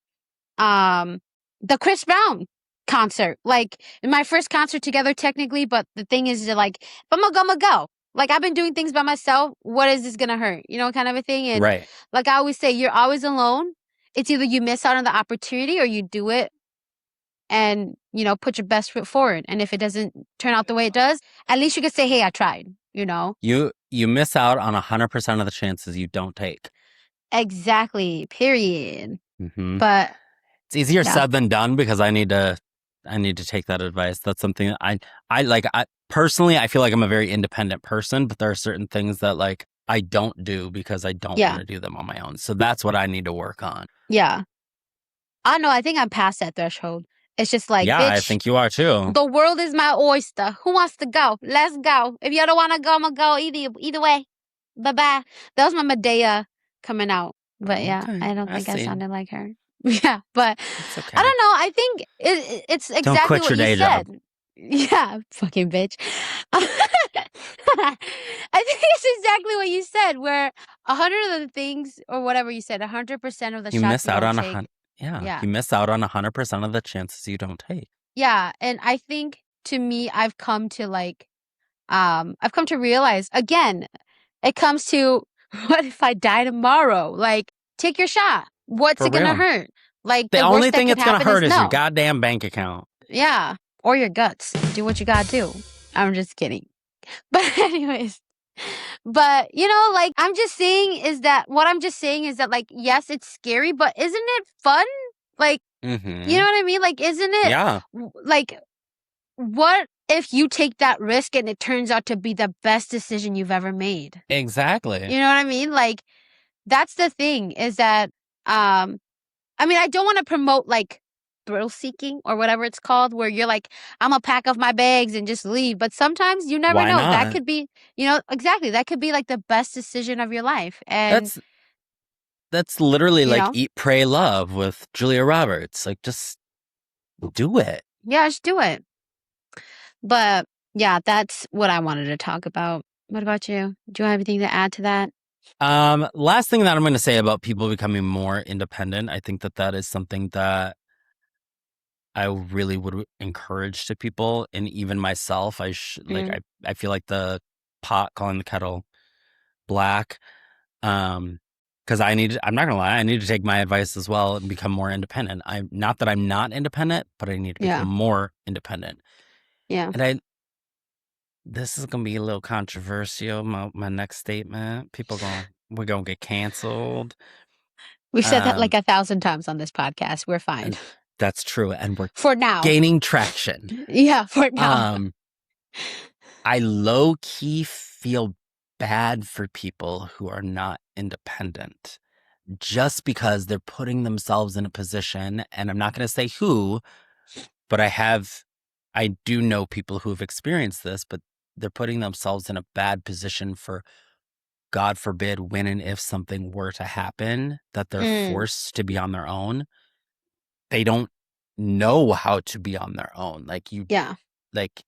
um, the Chris Brown concert, like my first concert together technically, but the thing is that like, if I'm gonna go. Like I've been doing things by myself. What is this gonna hurt? Kind of a thing. And Right. like I always say, you're always alone. it's either you miss out on the opportunity or you do it and, put your best foot forward. And if it doesn't turn out the way it does, at least you could say, hey, I tried, You miss out on 100% of the chances you don't take. Exactly. Period. Hmm. But It's easier yeah. said than done because I need to take that advice. That's something that I like. Personally, I feel like I'm a very independent person, but there are certain things that like I don't do because I don't want Yeah. to do them on my own. So that's what I need to work on. Yeah. I know. I think I'm past that threshold. It's just like, Yeah, I bitch, think you are too. the world is my oyster. Who wants to go? Let's go. If you don't want to go, I'm going to go either way. Bye-bye. That was my Medea coming out. But yeah, Okay, I don't I think I see. sounded like her. Yeah, but It's okay. I don't know. I think it's Don't exactly quit what your you day said. job. Yeah, fucking bitch. I think it's exactly what you said, where 100 of the things or whatever you said, 100% of the You shots miss you out don't on take. Yeah. you miss out on 100% of the chances you don't take. Yeah, and I think to me, I've come to realize again, it comes to what if I die tomorrow? Like, take your shot. What's For it gonna real. hurt? Like, The the only worst that thing could it's gonna happen is hurt is your no. goddamn bank account. Yeah, or your guts. Do what you gotta do. I'm just kidding. But anyways, but like I'm just saying is that what I'm just saying is that like yes, it's scary, but isn't it fun? Like, you know Mm-hmm. what I mean? Like, isn't it Yeah, like what if you take that risk and it turns out to be the best decision you've ever made? exactly. You know what I mean? Like, that's the thing is that, I mean, I don't want to promote like thrill seeking or whatever it's called, where you're like, I'm gonna pack up my bags and just leave. But sometimes you never Why know. That not? could be, exactly. That could be like the best decision of your life. And, That's literally you like know, Eat, Pray, Love with Julia Roberts. Like, just do it. yeah, just do it. But yeah, that's what I wanted to talk about. What about you? Do you have anything to add to that? Last thing that I'm going to say about people becoming more independent, I think that is something that I really would encourage to people, and even myself. Mm, I feel like the pot calling the kettle black. Because I'm not gonna lie, I need to take my advice as well and become more independent. I'm not that I'm not independent, but I need to yeah, become more independent. yeah. And this is gonna be a little controversial. My next statement, we're gonna get canceled. We've said that like Um, 1,000 times on this podcast. We're fine. and that's true, and we're For now. gaining traction. Yeah, for now. Um, I low key feel bad for people who are not independent just because they're putting themselves in a position, and I'm not going to say who, but I do know people who have experienced this, but they're putting themselves in a bad position for, God forbid, when and if something were to happen, that they're Mm, forced to be on their own. They don't know how to be on their own. yeah. Like,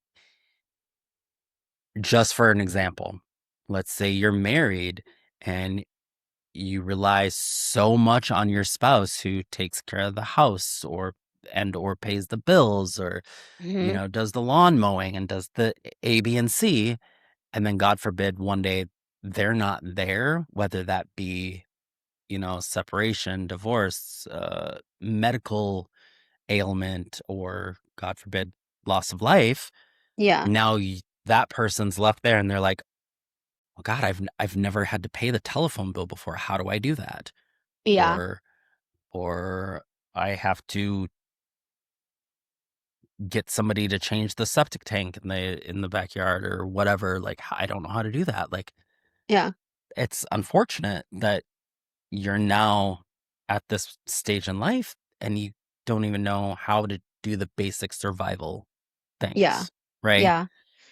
just for an example, let's say you're married and you rely so much on your spouse who takes care of the house or pays the bills or Hmm. does the lawn mowing and does the A, B, and C, and then God forbid one day they're not there, whether that be separation, divorce, medical ailment, or God forbid loss of life. Yeah. Now that person's left there and they're like, oh God, I've never had to pay the telephone bill before. How do I do that? Yeah. Or I have to get somebody to change the septic tank in the backyard or whatever. Like, I don't know how to do that. Like, Yeah. it's unfortunate that you're now at this stage in life and you don't even know how to do the basic survival Yeah. things, right? Yeah.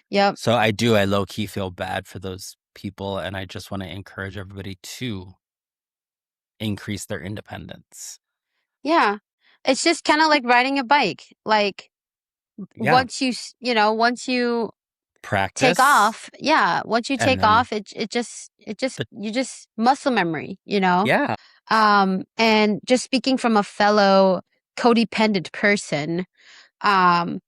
Yep. So I low key feel bad for those people, and I just want to encourage everybody to increase their independence. Yeah. It's just kind of like riding a bike. Like, Yeah. once you take Practice off, yeah, once you and take then off, the you just muscle memory. yeah. And just speaking from a fellow codependent person, um,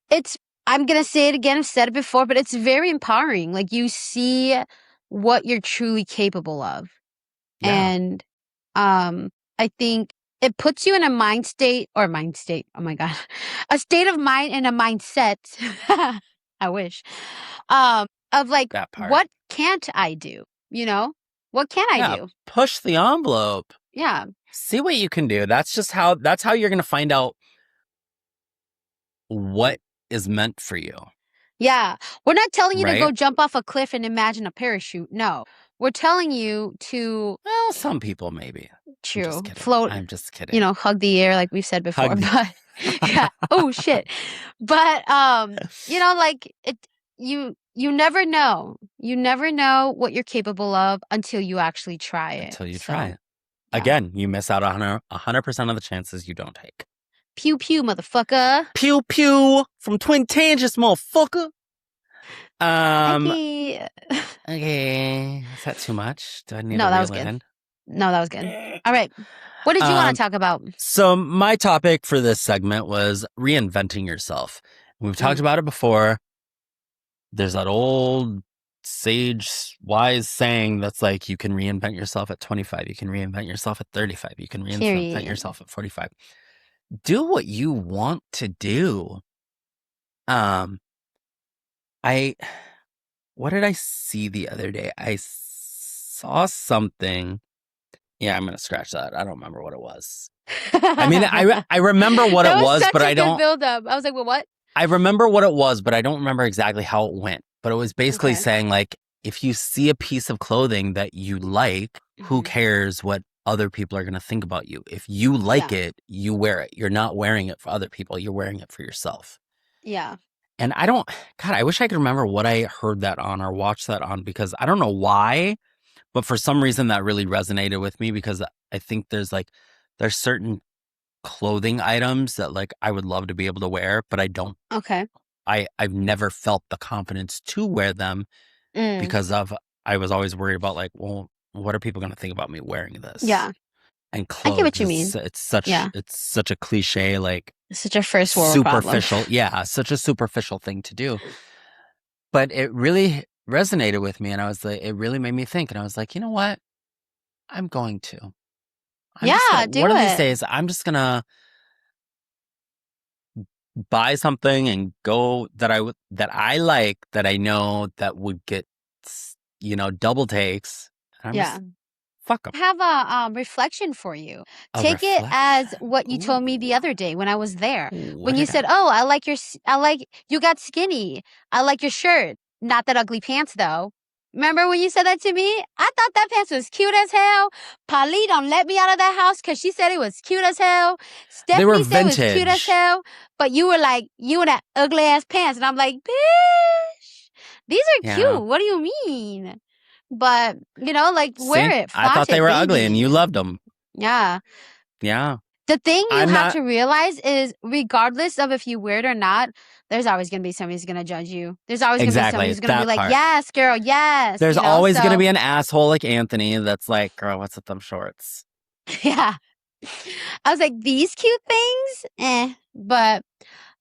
it's, I'm going to say it again, I've said it before, but it's very empowering. Like, you see what you're truly capable of. Yeah. And, I think it puts you in a mind state. Oh my God. A state of mind and a mindset. I wish. Of like, That part. what can't I do? You know? What can I Yeah. do? Push the envelope. Yeah. See what you can do. That's how you're going to find out what is meant for you. Yeah. We're not telling you to Right? go jump off a cliff and imagine a parachute. No. We're telling you to Well, some people maybe. I'm just kidding. float, I'm just kidding. hug the air like we've said before. Hug the But yeah. Oh shit. But like you never know. You never know what you're capable of until you actually try it. until you try So it. yeah. Again, you miss out on 100% of the chances you don't take. Pew pew, motherfucker. Pew pew from Twin Tangents, motherfucker. Okay. Okay. Is that too much? Do I need No, to that was reel it good. in? No, that was good. All right. What did you want to talk about? So my topic for this segment was reinventing yourself. We've talked about it before. There's that old sage wise saying that's like, you can reinvent yourself at 25. You can reinvent yourself at 35. You can reinvent yourself at 45. Do what you want to do. What did I see the other day? I saw something. Yeah, I'm going to scratch that. I don't remember what it was. I mean, I remember what it was, but I don't. Build up. I was like, well, what? I remember what it was, but I don't remember exactly how it went. But it was basically saying, like, if you see a piece of clothing that you like, who cares what other people are going to think about you? If you like it, you wear it. You're not wearing it for other people. You're wearing it for yourself. Yeah. And I wish I could remember what I heard that on or watched that on, because I don't know why, but for some reason that really resonated with me, because I think there's certain clothing items that like I would love to be able to wear, but I don't. Okay. I've never felt the confidence to wear them because I was always worried about like, well, what are people going to think about me wearing this? Yeah. And clothes, I get what you mean. It's such a cliche, like such a first world superficial problem. Yeah, such a superficial thing to do. But it really resonated with me, and I was like, it really made me think, and I was like, you know what? I'm going to. One of these days, I'm just gonna buy something and go that I like, that I know that would get, double takes. And I'm just, fuck them. I have a reflection for you. Take it as what you told me the other day when I was there. When you said, "Oh, I like you got skinny. I like your shirt. Not that ugly pants though." Remember when you said that to me? I thought that pants was cute as hell. Polly don't let me out of that house because she said it was cute as hell. Stephanie said it was cute as hell. But you were like, you and that ugly ass pants. And I'm like, bitch, these are cute. What do you mean? But, wear it. I thought they were ugly and you loved them. Yeah. Yeah. The thing you have to realize is, regardless of if you wear it or not, there's always going to be somebody who's going to judge you. There's always going to be somebody who's going to be like, yes, girl, yes. There's always going to be an asshole like Anthony that's like, girl, what's with them shorts? Yeah. I was like, these cute things? But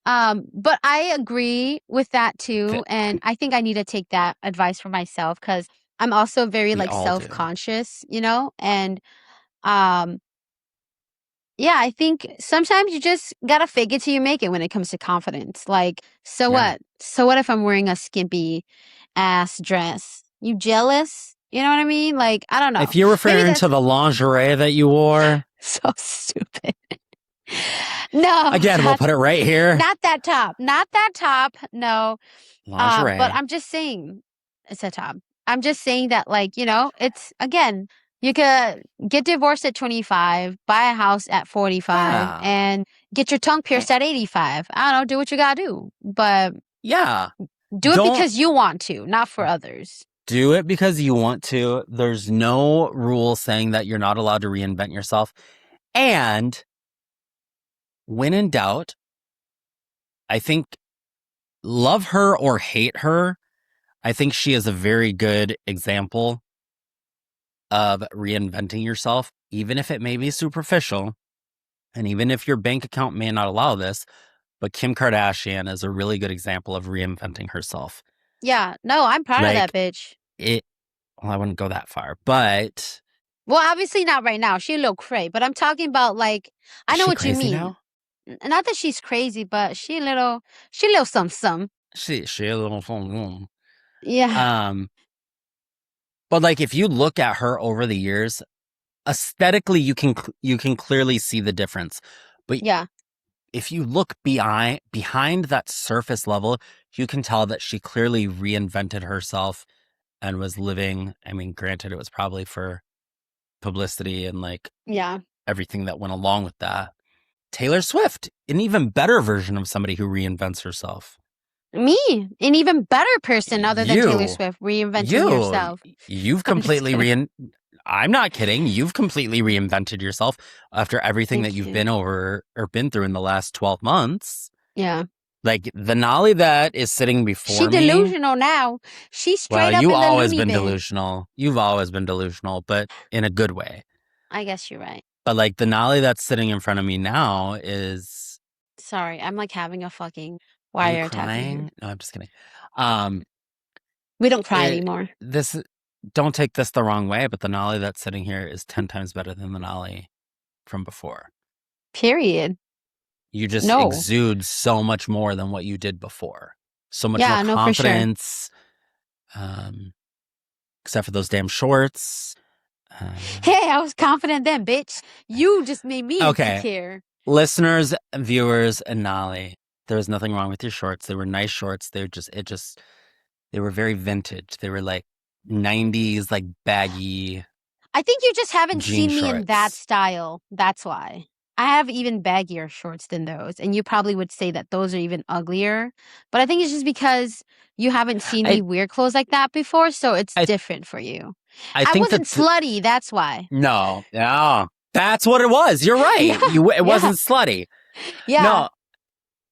I agree with that too. And I think I need to take that advice for myself, because I'm also very self-conscious, and yeah, I think sometimes you just gotta fake it till you make it when it comes to confidence. Like, so what? So what if I'm wearing a skimpy ass dress? You jealous? You know what I mean? Like, I don't know. If you're referring to the lingerie that you wore. So stupid. No. Again, we'll put it right here. Not that top. Not that top. No. Lingerie. But I'm just saying it's a top. I'm just saying that, like, it's, again, you could get divorced at 25, buy a house at 45, and get your tongue pierced at 85. I don't know, do what you gotta do. But do it because you want to, not for others. Do it because you want to. There's no rule saying that you're not allowed to reinvent yourself. And when in doubt, I think, love her or hate her, I think she is a very good example of reinventing yourself, even if it may be superficial, and even if your bank account may not allow this. But Kim Kardashian is a really good example of reinventing herself. Yeah, no, I'm proud of that bitch. Well, I wouldn't go that far, but Well, obviously not right now. She a little cray, but I'm talking about like I Is know she what you crazy mean. now? Not that she's crazy, but she a little some. She a little phone. Yeah, But like if you look at her over the years, aesthetically you can clearly see the difference. But yeah, if you look behind that surface level, you can tell that she clearly reinvented herself and was living. I mean, granted, it was probably for publicity and like yeah. everything that went along with that. Taylor Swift, an even better version of somebody who reinvents herself. Me, an even better person other than Taylor You, Swift, reinventing you, yourself. you've I'm just completely kidding. I'm not kidding. You've completely reinvented yourself after everything that Thank you've you. been over or been through in the last 12 months. Yeah. Like the Nalee that is sitting She before me. delusional now. She's Well, straight up in the loony You've always been delusional, but in a good way. I guess you're right. But like the Nalee that's sitting in front of me now is, Sorry, I'm like having a fucking are you wiretap in here. crying? No, I'm just kidding. Um, We don't cry it, anymore. this, don't take this the wrong way, but the Nalee that's sitting here is 10 times better than the Nalee from before. Period. You just No. exude so much more than what you did before. So much more Yeah, no, for sure. confidence. Um, except for those damn shorts. Hey, I was confident then, bitch. You just made me Okay, insecure. listeners, viewers, and Nalee, there was nothing wrong with your shorts. They were nice shorts. They were very vintage. They were like 90s, like baggy I think you just haven't jean seen me in that shorts. style. That's why. I have even baggier shorts than those, and you probably would say that those are even uglier. But I think it's just because you haven't seen I, me wear clothes like that before, so it's I, different for you. I I think wasn't that, slutty, that's why. no, no, that's what it was. You're Yeah, right. It yeah, wasn't slutty. yeah. No,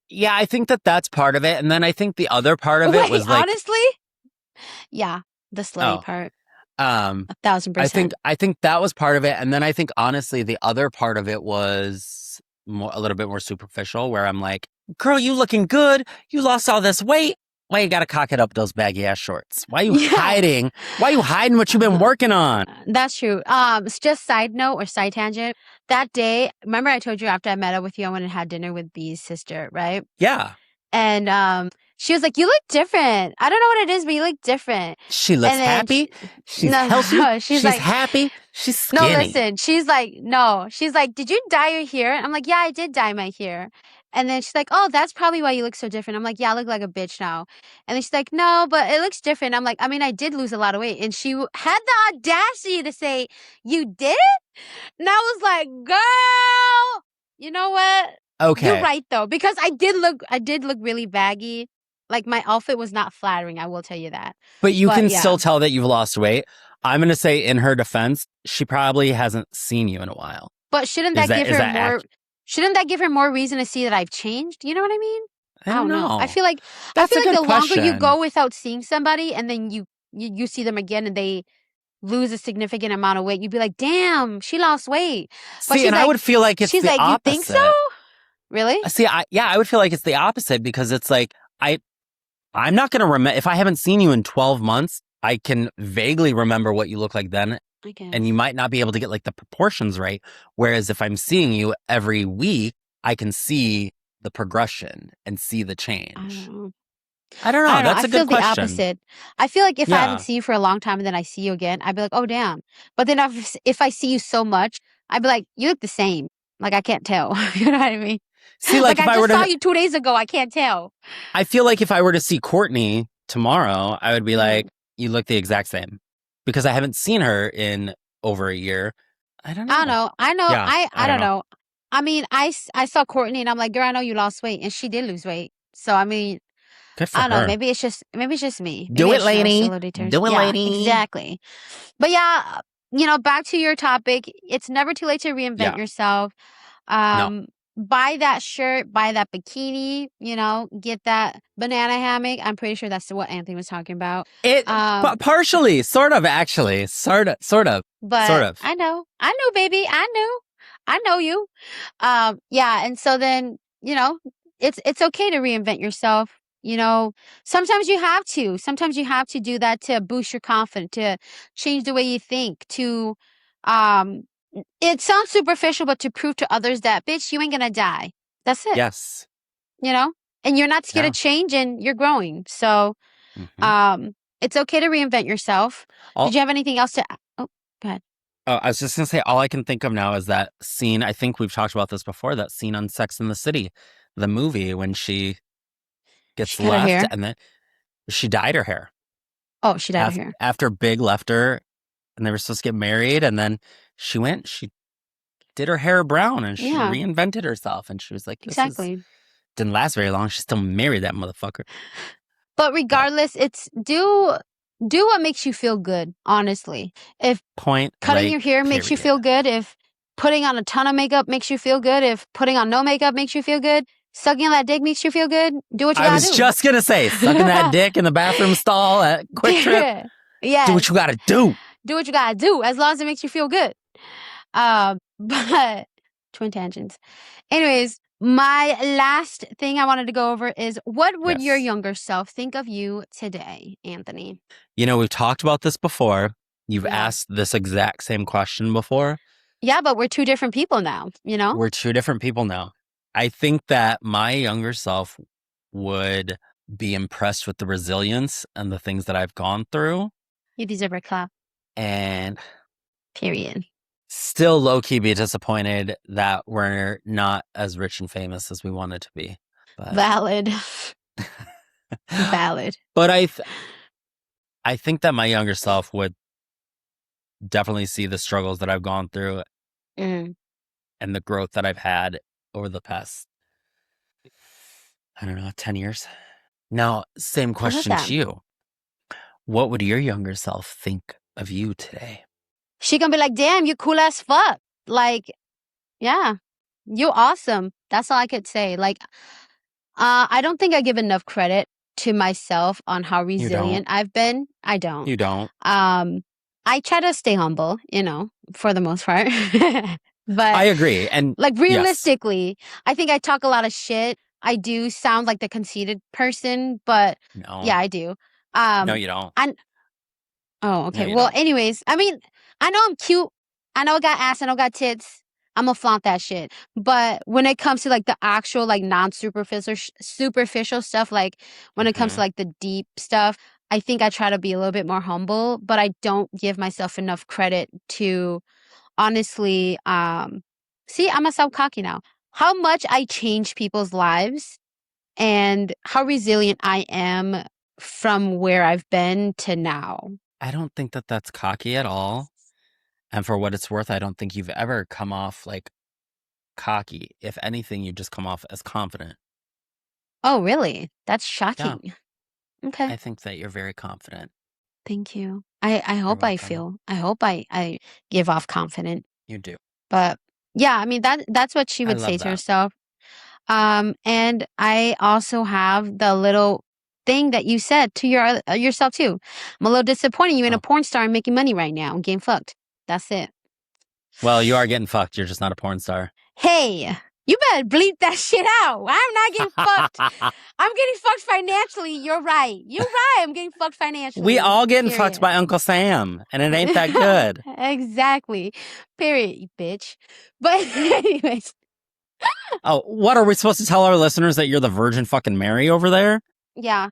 yeah, I think that that's part of it. And then I think the other part of it Wait, was like, honestly? Yeah, the slutty oh, part, um, 1,000%. I think that was part of it. And then I think honestly, the other part of it was a little bit more superficial where I'm like, girl, you looking good. You lost all this weight. Why you got to cock it up those baggy ass shorts? Why you Yeah. hiding? Why you hiding what you've been working on? That's true. Just side note or side tangent. That day, remember I told you after I met up with you, I went and had dinner with B's sister, right? Yeah. And she was like, "You look different. I don't know what it is, but you look different." She looks And then happy. She's no, healthy. no, she's She's like, happy. She's "No, skinny. listen." She's like, "No." She's like, "Did you dye your hair?" I'm like, "Yeah, I did dye my hair." And then she's like, "Oh, that's probably why you look so different." I'm like, "Yeah, I look like a bitch now." And then she's like, "No, but it looks different." I'm like, "I mean, I did lose a lot of weight." And she had the audacity to say, "You did?" And I was like, "Girl, you know what? You're Okay. right though, because I did look really baggy. Like my outfit was not flattering, I will tell you that. But you But can yeah. still tell that you've lost weight. I'm going to say in her defense, she probably hasn't seen you in a while. But Is that shouldn't that give her more reason to see that I've changed? You know what I mean? I I don't don't know. know. I That's feel a like good the longer you question. go without seeing somebody and then you see them again and they lose a significant amount of weight, you'd be like, "Damn, she lost weight." But See, and I would feel like it's the "You think so?" opposite. Really? Yeah, I would feel like it's the opposite because it's like I'm not going to remember if I haven't seen you in 12 months, I can vaguely remember what you look like then I and you guess. might not be able to get like the proportions right. Whereas if I'm seeing you every week, I can see the progression and see the I don't change. know. I don't I know. don't know. That's I a good feel the question. opposite. I feel like if I haven't Yeah. seen you for a long time and then I see you again, I'd be like, "Oh, damn." But then if I see you so much, I'd be like, "You look the same." Like I can't tell. You know what I mean? See, Like like if I I were just saw to, you 2 days ago. I can't tell. I feel like if I were to see Courtney tomorrow, I would be Yeah. like, you look the exact same because I haven't seen her in over a year. I don't I don't know. know. I know. Yeah. I I don't don't know. know. I mean, I saw Courtney and I'm like, "Girl, I know you lost weight," and she did lose weight. So I mean, Good I for don't know. her. Maybe it's just me. Maybe Do I it, just know lady. facility turns. Do it, Yeah, lady. exactly. But yeah, back to your topic. It's never too late to reinvent Yeah. yourself. No. Buy that shirt, buy that bikini, get that banana hammock. I'm pretty sure that's what Anthony was talking about. It Um, partially, sort of, actually, sort but of. I know, baby, I know you. Yeah, and so then, it's okay to reinvent yourself. Sometimes you have to. Sometimes you have to do that to boost your confidence, to change the way you think, to Um, it sounds superficial, but to prove to others that, bitch, you ain't gonna die. That's it. Yes. You know? And you're not scared Yeah. of change and you're growing. So, Hmm. it's okay to reinvent yourself. All, Did you have anything else to Oh, go ahead. I was just gonna say, all I can think of now is that scene. I think we've talked about this before. That scene on Sex in the City, the movie, when she She gets cut her left hair. and then she dyed her hair Oh, she dyed her hair. after Big left her, and they were supposed to get married, and then she did her hair brown and she Yeah, reinvented herself, and she was like, "This is exactly. didn't last very long." She still married that motherfucker. But But regardless, it's do what makes you feel good, honestly. If point cutting your blank, hair makes you period. feel good, if putting on a ton of makeup makes you feel good, if putting on no makeup makes you feel good, sucking on that dick makes you feel good, do what you I gotta was just gonna say, sucking that dick in the bathroom stall at Quick Trip. do. Do what Yes. you gotta do. Do what you gotta do, as long as it makes you feel good. But twin tangents. Anyways, my last thing I wanted to go over is what would your Yes. younger self think of you today, Anthony? You know, we've talked about this before. You've Yeah. asked this exact same question before. Yeah, but we're two different people now, you know? We're two different people now. I think that my younger self would be impressed with the resilience and the things that I've gone through, You deserve a clap. and Period. still low key be disappointed that we're not as rich and famous as we wanted to be. But Valid. Valid. but I think that my younger self would definitely see the struggles that I've gone through Mm. and the growth that I've had over the past, I don't know, 10 years. Now, same I love question that. to you. What would your younger self think of you today? She gonna be like, damn, you cool as fuck. Like, yeah, you awesome. That's all I could say. Like, I don't think I give enough credit to myself on how You don't. resilient I've been. I don't. You don't. Um, I try to stay humble, you know, for the most part. I But agree. And like yes, realistically, I think I talk a lot of shit. I do sound like the conceited person, but no, yeah, I do. no, you don't. I Oh, No, okay. you Well, don't. anyways, I mean, I know I'm cute. I know I got ass. I know I got tits. I'm gonna flaunt that shit. But when it comes to like the actual like non-superficial superficial stuff, like when it comes to Hmm. like the deep stuff, I think I try to be a little bit more humble, but I don't give myself enough credit to honestly see, I'm gonna sound cocky now. How much I change people's lives and how resilient I am from where I've been to now. I don't think that that's cocky at all. And for what it's worth, I don't think you've ever come off like cocky. If anything, you just come off as confident. Oh, really? That's Yeah, shocking. Okay. I think that you're very confident. Thank you. I You're hope welcome. I hope I give off confident. You do. But yeah, I mean that's what she I would say love to that. herself. And I also have the little thing that you said to yourself too. I'm a little disappointed you ain't a Oh, porn star and making money right now and getting fucked. That's it. well, you are getting fucked. You're just not a porn star. Hey, you better bleep that shit out. I'm not getting fucked. I'm getting fucked financially. You're right. You're right. I'm getting fucked We financially. all getting fucked Period. by Uncle Sam, and it ain't that good. Exactly. Period, you bitch. But anyways, Oh, what are we supposed to tell our listeners that you're the Virgin fucking Mary over there? yeah.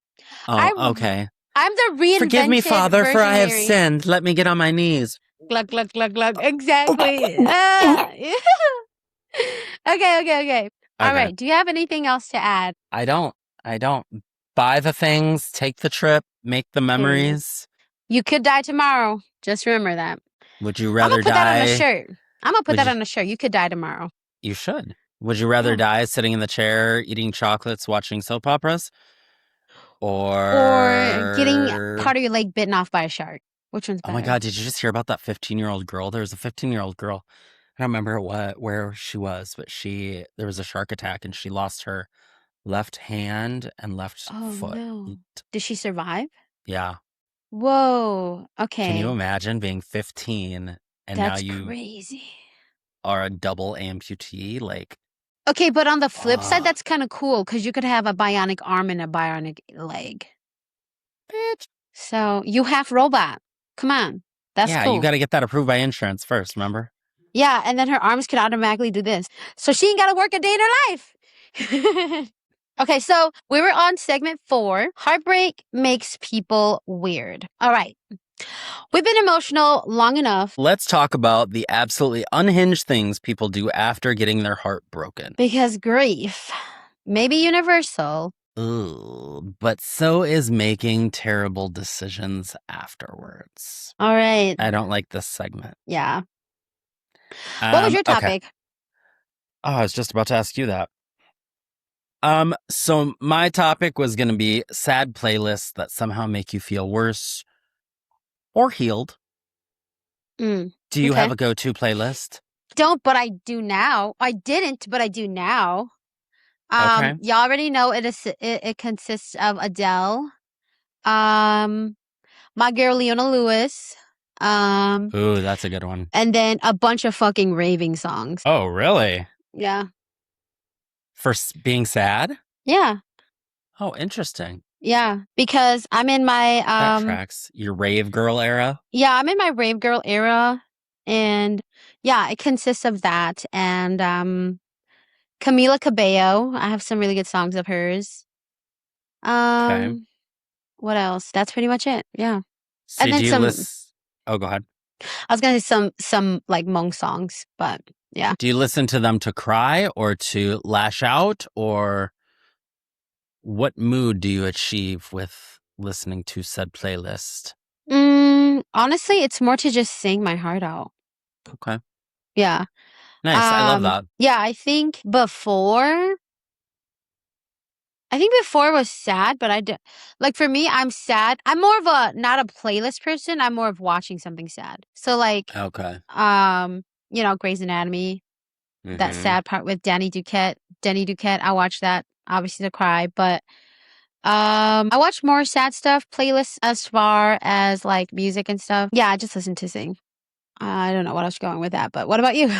Oh, I okay. I'm the Forgive me, reinvented Father, for I Virgin have Mary. sinned. Let me get on my knees. Glug glug glug glug. Exactly. Okay, okay, okay. All Okay. right. Do you have anything else to add? I don't. I don't. Buy the things, take the trip, make the Period. memories. You could die tomorrow. Just remember that. Would you I'm gonna rather put that on a die? shirt. I'm gonna put Would that you? on a shirt. You could die tomorrow. You should. Would you rather Yeah. die sitting in the chair, eating chocolates, watching soap operas? Or getting Or. part of your leg bitten off by a shark. Which one's Oh my better? God, did you just hear about that 15-year-old girl? There was a 15-year-old girl. I don't remember where she was, but there was a shark attack and she lost her left hand and left Oh foot. no. Did she survive? Yeah. Whoa. Can you Okay. imagine being 15 and now That's you crazy. are a double amputee? Like, Okay, but on the flip side, oh, that's kind of cool because you could have a bionic arm and a bionic leg. bitch. So you half robot. Come on. That's Yeah, you cool. got to get that approved by insurance first, remember? Yeah, and then her arms could automatically do this. So she ain't got to work a day in her life. Okay, so we were on segment 4. Heartbreak makes people weird. All right. We've been emotional long enough Let's talk about the absolutely unhinged things people do after getting their heart broken. because grief may be universal. Ooh, but so is making terrible decisions afterwards. All right. I don't like this segment. Yeah. What was your Okay. topic? Oh, I was just about to ask you that. So my topic was going to be sad playlists that somehow make you feel worse or healed. Mm, Do you have okay. a go-to playlist? Don't, but I do now. I didn't, but I do now. Okay. You already know it consists of Adele, my girl Leona Lewis, Ooh, that's a good one. and then a bunch of fucking raving songs. Oh, really? Yeah. For being sad? Yeah. Oh, interesting. Yeah. Because I'm in my That tracks. Your rave girl era? yeah, I'm in my rave girl era, and yeah, it consists of that and Camila Cabello. I have some really good songs of hers. Okay. What else? That's pretty much it. Yeah. And See, then do you some listen? Oh, go ahead. I was gonna say some like Hmong songs, but yeah. Do you listen to them to cry or to lash out, or what mood do you achieve with listening to said playlist? Honestly, it's more to just sing my heart out. Okay. Yeah. Nice. I love that. Yeah, I think before was sad, but like for me, I'm sad. I'm more of a not a playlist person. I'm more of watching something sad. So like, Okay. Grey's Anatomy, that Mm-hmm. sad part with Denny Duquette. I watch that obviously to cry, but I watch more sad stuff, playlists as far as like music and stuff. Yeah, I just listen to sing. I don't know what else going with that, but what about you?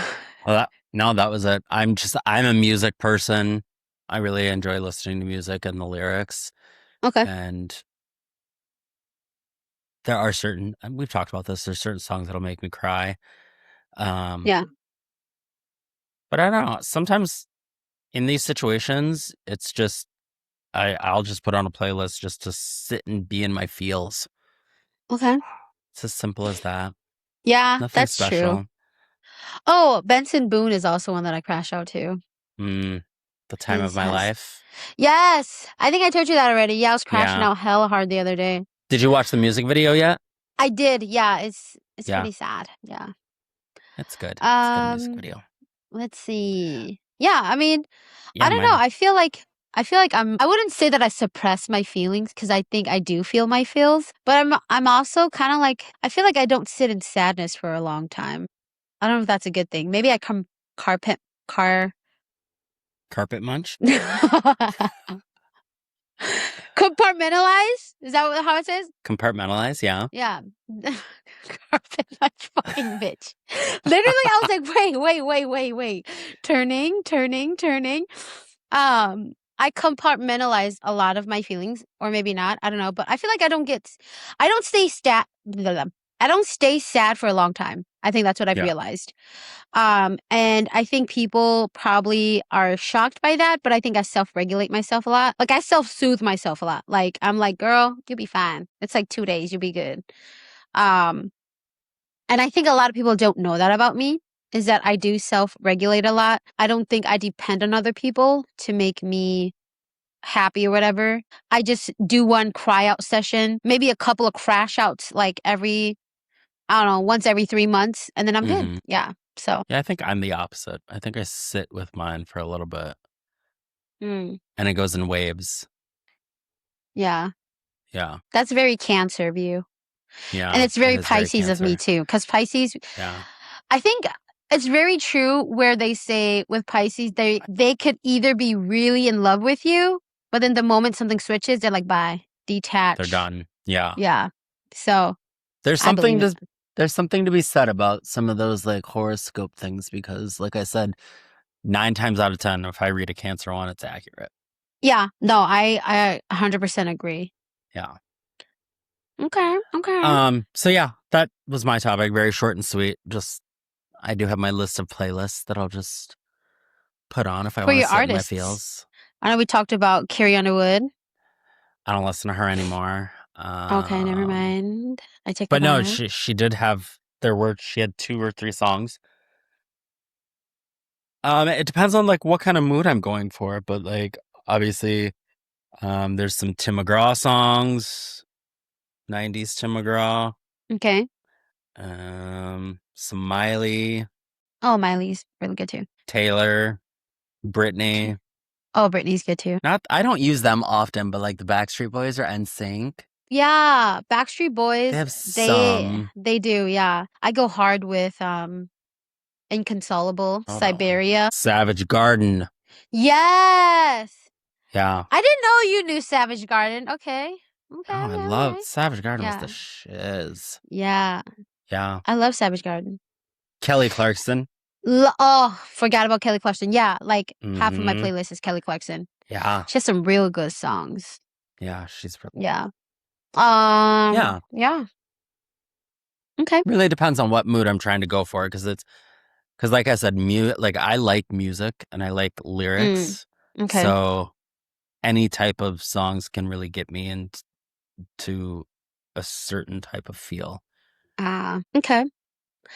Well, no, that was it. I'm a music person. I really enjoy listening to music and the lyrics. Okay. And there are we've talked about this, there's certain songs that'll make me cry. Yeah. But I don't know. Sometimes in these situations, it's just, I'll just put on a playlist just to sit and be in my feels. Okay. It's as simple as that. Yeah, Nothing that's true. special. Oh, Benson Boone is also one that I crash out to. The time of His my has life. Yes, I think I told you that already. Yeah, I was crashing Yeah. out hella hard the other day. Did you watch the music video yet? I did. Yeah, it's Yeah. pretty sad. Yeah. It's good. It's a good music video. Let's see. Yeah, I mean, I Yeah, don't know. I feel like I wouldn't say that I suppress my feelings because I think I do feel my feels, but I'm also kind of like I feel like I don't sit in sadness for a long time. I don't know if that's a good thing. Maybe I come carpet car Carpet munch? compartmentalize? Is that how it says? Compartmentalize, yeah. Yeah. Carpet much fucking bitch. Literally, I was like, wait. Turning. I compartmentalize a lot of my feelings, or maybe not. I don't know, but I feel like I don't stay I don't stay sad for a long time. I think that's what I've Yeah. realized. And I think people probably are shocked by that, but I think I self-regulate myself a lot. Like I self-soothe myself a lot. Like I'm like, girl, you'll be fine. It's like 2 days, you'll be good. Um, and I think a lot of people don't know that about me, is that I do self-regulate a lot. I don't think I depend on other people to make me happy or whatever. I just do one cry out session, maybe a couple of crash outs like I don't know, once every 3 months, and then I'm good. Mm-hmm. Yeah. So, Yeah, I think I'm the opposite. I think I sit with mine for a little bit mm, and it goes in waves. yeah. Yeah. That's very Cancer of you. And Yeah. it's It very is very Pisces of me Cancer. too. Because Pisces, Yeah. I think it's very true where they say with Pisces, they could either be really in love with you, but then the moment something switches, they're like, bye, They're detach. done. Yeah. Yeah. So There's I believe something it. to there's something to be said about some of those like horoscope things because like I said, 9 times out of 10, if I read a Cancer one, it's accurate. Yeah. No, I 100% agree. Yeah. Okay. So yeah, that was my topic. Very short and sweet. Just, I do have my list of playlists that I'll just put on if I For want to your sit in my artists, feels. I know we talked about Carrie Underwood. I don't listen to her anymore. Okay, never mind. I take that But no, back. she did have, she had 2 or 3 songs. It depends on like what kind of mood I'm going for, but like obviously, there's some Tim McGraw songs, 90s Tim McGraw, Okay. some Miley, Oh, Miley's really good too. Taylor, Britney. Oh, Britney's good too. I don't use them often, but like the Backstreet Boys or NSYNC, Yeah, Backstreet they Boys, have some. they do, yeah. I go hard with Inconsolable, Hold on. Siberia. Savage Garden. Yes. Yeah. I didn't know you knew Savage Garden. Okay. Okay, Oh, I okay, love okay. Savage Garden was the Yeah. shiz. Yeah. Yeah. I love Savage Garden. Kelly Clarkson. Oh, forgot about Kelly Clarkson. Yeah, like half of my Mm-hmm. playlist is Kelly Clarkson. Yeah. She has some real good songs. Yeah. She's really, Yeah. yeah. Yeah. Okay. Really depends on what mood I'm trying to go for. Cause like I said, like I like music and I like Mm. lyrics. Okay. So any type of songs can really get me into a certain type of feel. Okay.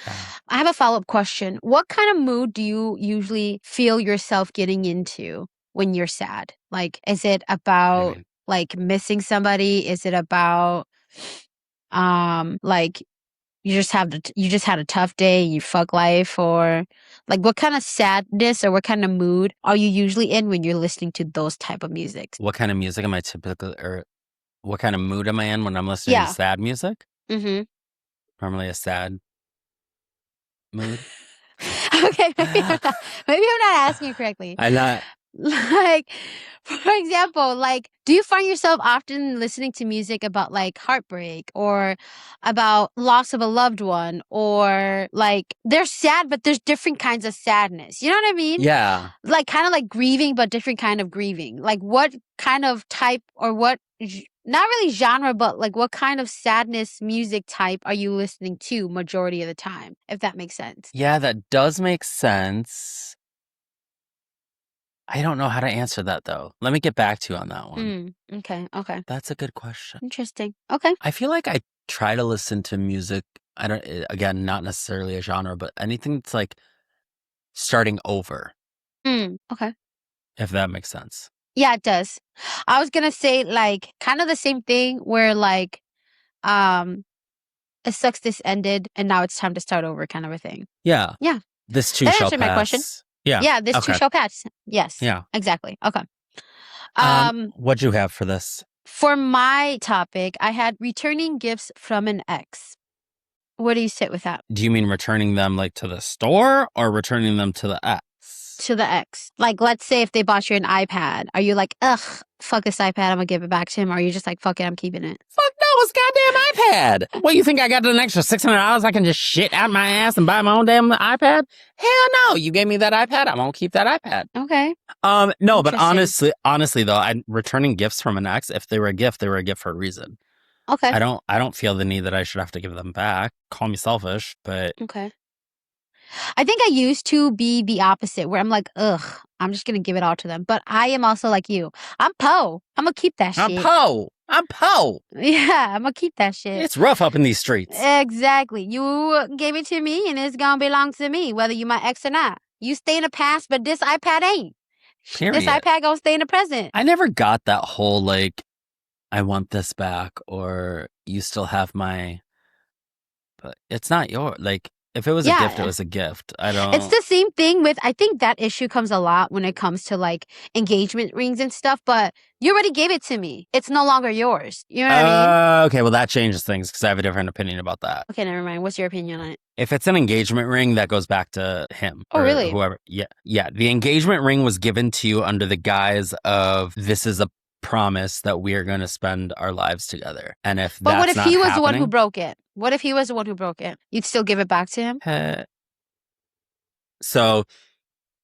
Yeah. I have a follow-up question. What kind of mood do you usually feel yourself getting into when you're sad? Like, is it What do you about mean? like missing somebody? Is it about like you just had a tough day, you fuck life, or like what kind of sadness or what kind of mood are you usually in when you're listening to those type of music? What kind of music am I typically, or what kind of mood am I in when I'm listening to Yeah. sad music? Mm-hmm. Normally a sad mood. Okay, maybe I'm not asking you correctly. I'm not. Like, for example, like, do you find yourself often listening to music about like heartbreak or about loss of a loved one, or like they're sad, but there's different kinds of sadness. You know what I mean? Yeah. Like kind of like grieving, but different kind of grieving. Like what kind of type or not really genre, but like what kind of sadness music type are you listening to majority of the time, if that makes sense? Yeah, that does make sense. I don't know how to answer that though. Let me get back to you on that one. Okay, okay. That's a good question. Interesting. Okay. I feel like I try to listen to music. I don't, again, not necessarily a genre, but anything that's like starting over, Okay. if that makes sense. Yeah, it does. I was gonna say like kind of the same thing where like um it sucks this ended and now it's time to start over kind of a thing. Yeah. Yeah. This too That shall answered my question. pass. Yeah. Yeah, this too Okay. shall pass. Yes. Yeah. Exactly. Okay. What'd you have for this? For my topic, I had returning gifts from an ex. Where do you sit with that? Do you mean returning them like to the store or returning them to the ex? To the ex. Like, let's say if they bought you an iPad, are you like, ugh, fuck this iPad, I'm gonna give it back to him? Or are you just like, fuck it, I'm keeping it? Fuck no, it's goddamn iPad. What, you think I got an extra $600 I can just shit out my ass and buy my own damn iPad? Hell no, you gave me that iPad, I'm gonna keep that iPad. Okay. No, but Interesting. honestly though, I'm returning gifts from an ex. If they were a gift, they were a gift for a reason. Okay. I don't feel the need that I should have to give them back. Call me selfish, but Okay. I think I used to be the opposite where I'm like, ugh, I'm just gonna give it all to them. But I am also like you. I'm Poe. I'm gonna keep that I'm shit. Poe. I'm Poe. Yeah, I'm gonna keep that shit. It's rough up in these streets. Exactly. You gave it to me and it's gonna belong to me, whether you my ex or not. You stay in the past, but this iPad ain't. Period. This iPad gonna stay in the present. I never got that whole like, I want this back, or you still have my, but it's not your, like, if it was a gift, it Yeah. was a gift. I don't. It's the same thing with, I think that issue comes a lot when it comes to like engagement rings and stuff, but you already gave it to me. It's no longer yours. You know what I mean? Okay, well, that changes things because I have a different opinion about that. Okay, never mind. What's your opinion on it? If it's an engagement ring, that goes back to him. Oh, or really? whoever. Yeah. Yeah. The engagement ring was given to you under the guise of this is a promise that we are going to spend our lives together. And if But what that's if not he was the one who happening, broke it? What if he was the one who broke it? You'd still give it back to him? so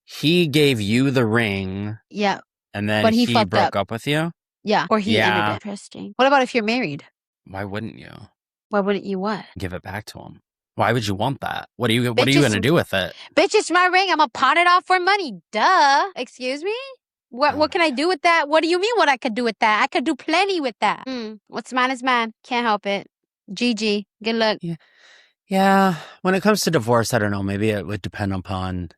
he gave you the ring Yeah. and then But he he fucked broke up. up with you. Yeah. Or he ended Yeah. it. Interesting. What about if you're married? Why wouldn't you? Why wouldn't you what? Give it back to him. Why would you want that? What are you Bitch, going to do with it? Bitch, it's my ring. I'm gonna pawn it off for money. Duh. Excuse me? What can I do with that? What do you mean what I could do with that? I could do plenty with that. What's mine is mine. Can't help it. GG. Good luck. Yeah. When it comes to divorce, I don't know. Maybe it would depend upon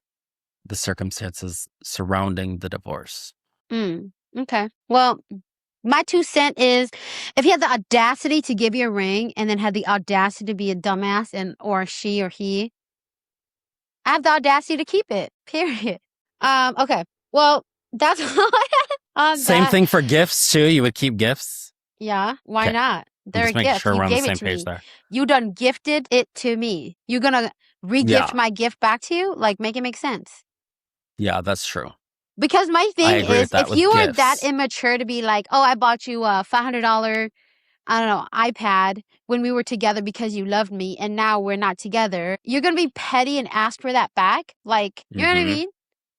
the circumstances surrounding the divorce. Okay. Well, my 2 cents is if he had the audacity to give you a ring and then had the audacity to be a dumbass or she or he, I have the audacity to keep it. Period. Okay. Well, that's all I had on Same that. thing for gifts too. You would keep gifts? Yeah. Why Okay. not? They're just a making gift. sure You we're on the gave same it to page me. there. You done gifted it to me. You gonna re-gift Yeah. my gift back to you? Like, make it make sense. Yeah, that's true. Because my I thing agree is, with that if with you are that gifts. immature to be like, oh, I bought you a $500, I don't know, iPad when we were together because you loved me and now we're not together, you're going to be petty and ask for that back? Like, you know what I mean?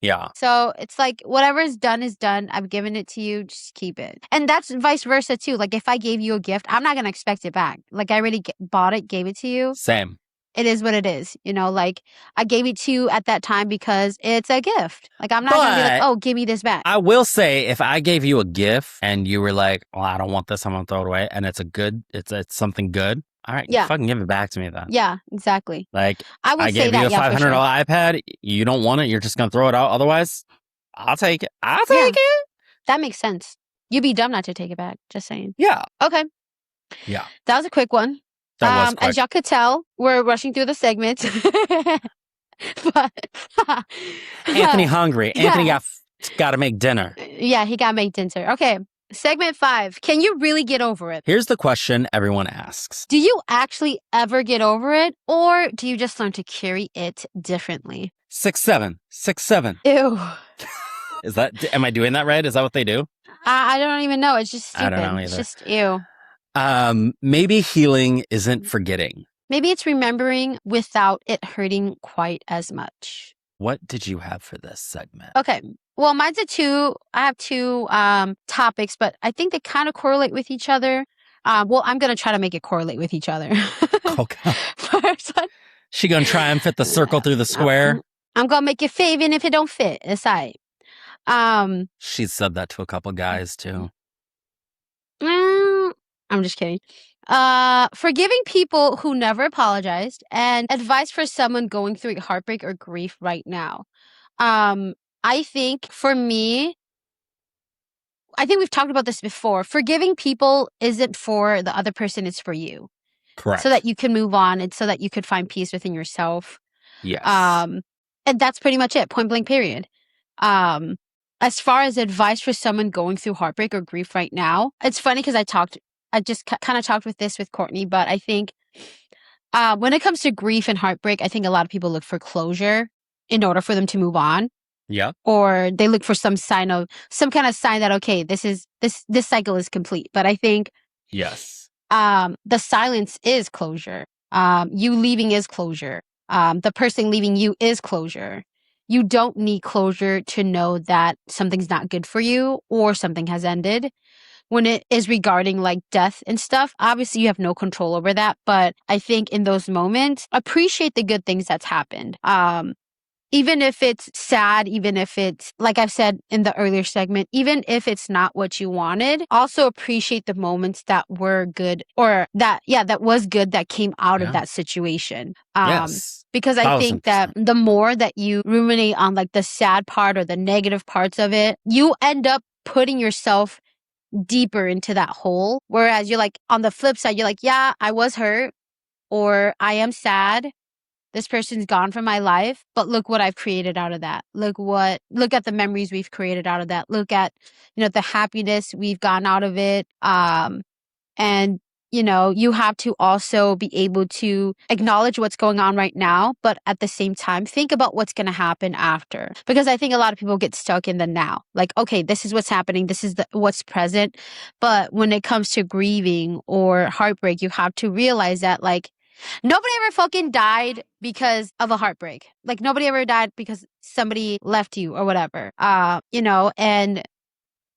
Yeah. So it's like, whatever is done is done. I've given it to you. Just keep it. And that's vice versa too. Like, if I gave you a gift, I'm not going to expect it back. Like, I already bought it, gave it to you. Same. It is what it is. You know, like, I gave it to you at that time because it's a gift. Like, I'm not going to be like, oh, give me this back. I will say, if I gave you a gift and you were like, well, I don't want this, I'm going to throw it away, and it's something good, all right, Yeah. fucking give it back to me then. Yeah, exactly. Like, I gave you a $500 iPad, you don't want it, you're just going to throw it out. Otherwise, I'll take it. I'll take it. That makes sense. You'd be dumb not to take it back. Just saying. Yeah. Okay. Yeah. That was a quick one. That was quick. As y'all could tell, we're rushing through the segments. But Anthony hungry. Yeah. Anthony got to make dinner. Yeah, he got to make dinner. Okay. Segment 5. Can you really get over it? Here's the question everyone asks. Do you actually ever get over it, or do you just learn to carry it differently? 6'7". 6'7". Ew. Is that, am I doing that right? Is that what they do? I don't even know. It's just stupid. I don't know either. It's just ew. Maybe healing isn't forgetting. Maybe it's remembering without it hurting quite as much. What did you have for this segment? Okay. Well, mine's I have 2 topics, but I think they kind of correlate with each other. Well, I'm going to try to make it correlate with each other. Okay. First one. She going to try and fit the circle through the square? I'm going to make it fit even if it don't fit. It's all right. She said that to a couple guys too. I'm just kidding. Forgiving people who never apologized and advice for someone going through heartbreak or grief right now. I think for me, I think we've talked about this before. Forgiving people isn't for the other person, it's for you. Correct. So that you can move on and so that you could find peace within yourself. Yes. And that's pretty much it, point blank period. As far as advice for someone going through heartbreak or grief right now, it's funny because I just kind of talked with Courtney, but I think when it comes to grief and heartbreak, I think a lot of people look for closure in order for them to move on. Yeah. Or they look for some kind of sign that, okay, this cycle is complete. But I think yes, the silence is closure. You leaving is closure. The person leaving you is closure. You don't need closure to know that something's not good for you or something has ended. When it is regarding like death and stuff, obviously you have no control over that. But I think in those moments, appreciate the good things that's happened. Even if it's sad, even if it's, like I've said in the earlier segment, even if it's not what you wanted, also appreciate the moments that were good or that was good that came out of that situation. Yes. Because I think that the more that you ruminate on like the sad part or the negative parts of it, you end up putting yourself deeper into that hole. Whereas you're like, on the flip side, you're like, yeah, I was hurt or I am sad. This person's gone from my life, but look what I've created out of that. Look at the memories we've created out of that. Look at, the happiness we've gotten out of it. And, you have to also be able to acknowledge what's going on right now, but at the same time, think about what's going to happen after. Because I think a lot of people get stuck in the now. Like, okay, this is what's happening. This is what's present. But when it comes to grieving or heartbreak, you have to realize that, like, nobody ever fucking died because of a heartbreak. Like, nobody ever died because somebody left you or whatever. And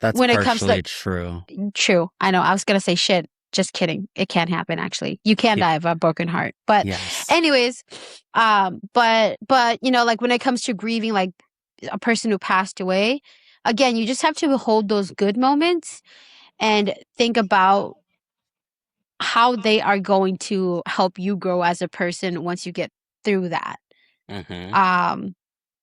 that's when it comes to true. True. I know. I was going to say shit. Just kidding. It can't happen, actually. You can Yeah. die of a broken heart. But Yes. anyways, but you know, like when it comes to grieving like a person who passed away, again, you just have to hold those good moments and think about how they are going to help you grow as a person once you get through that. Mm-hmm. Um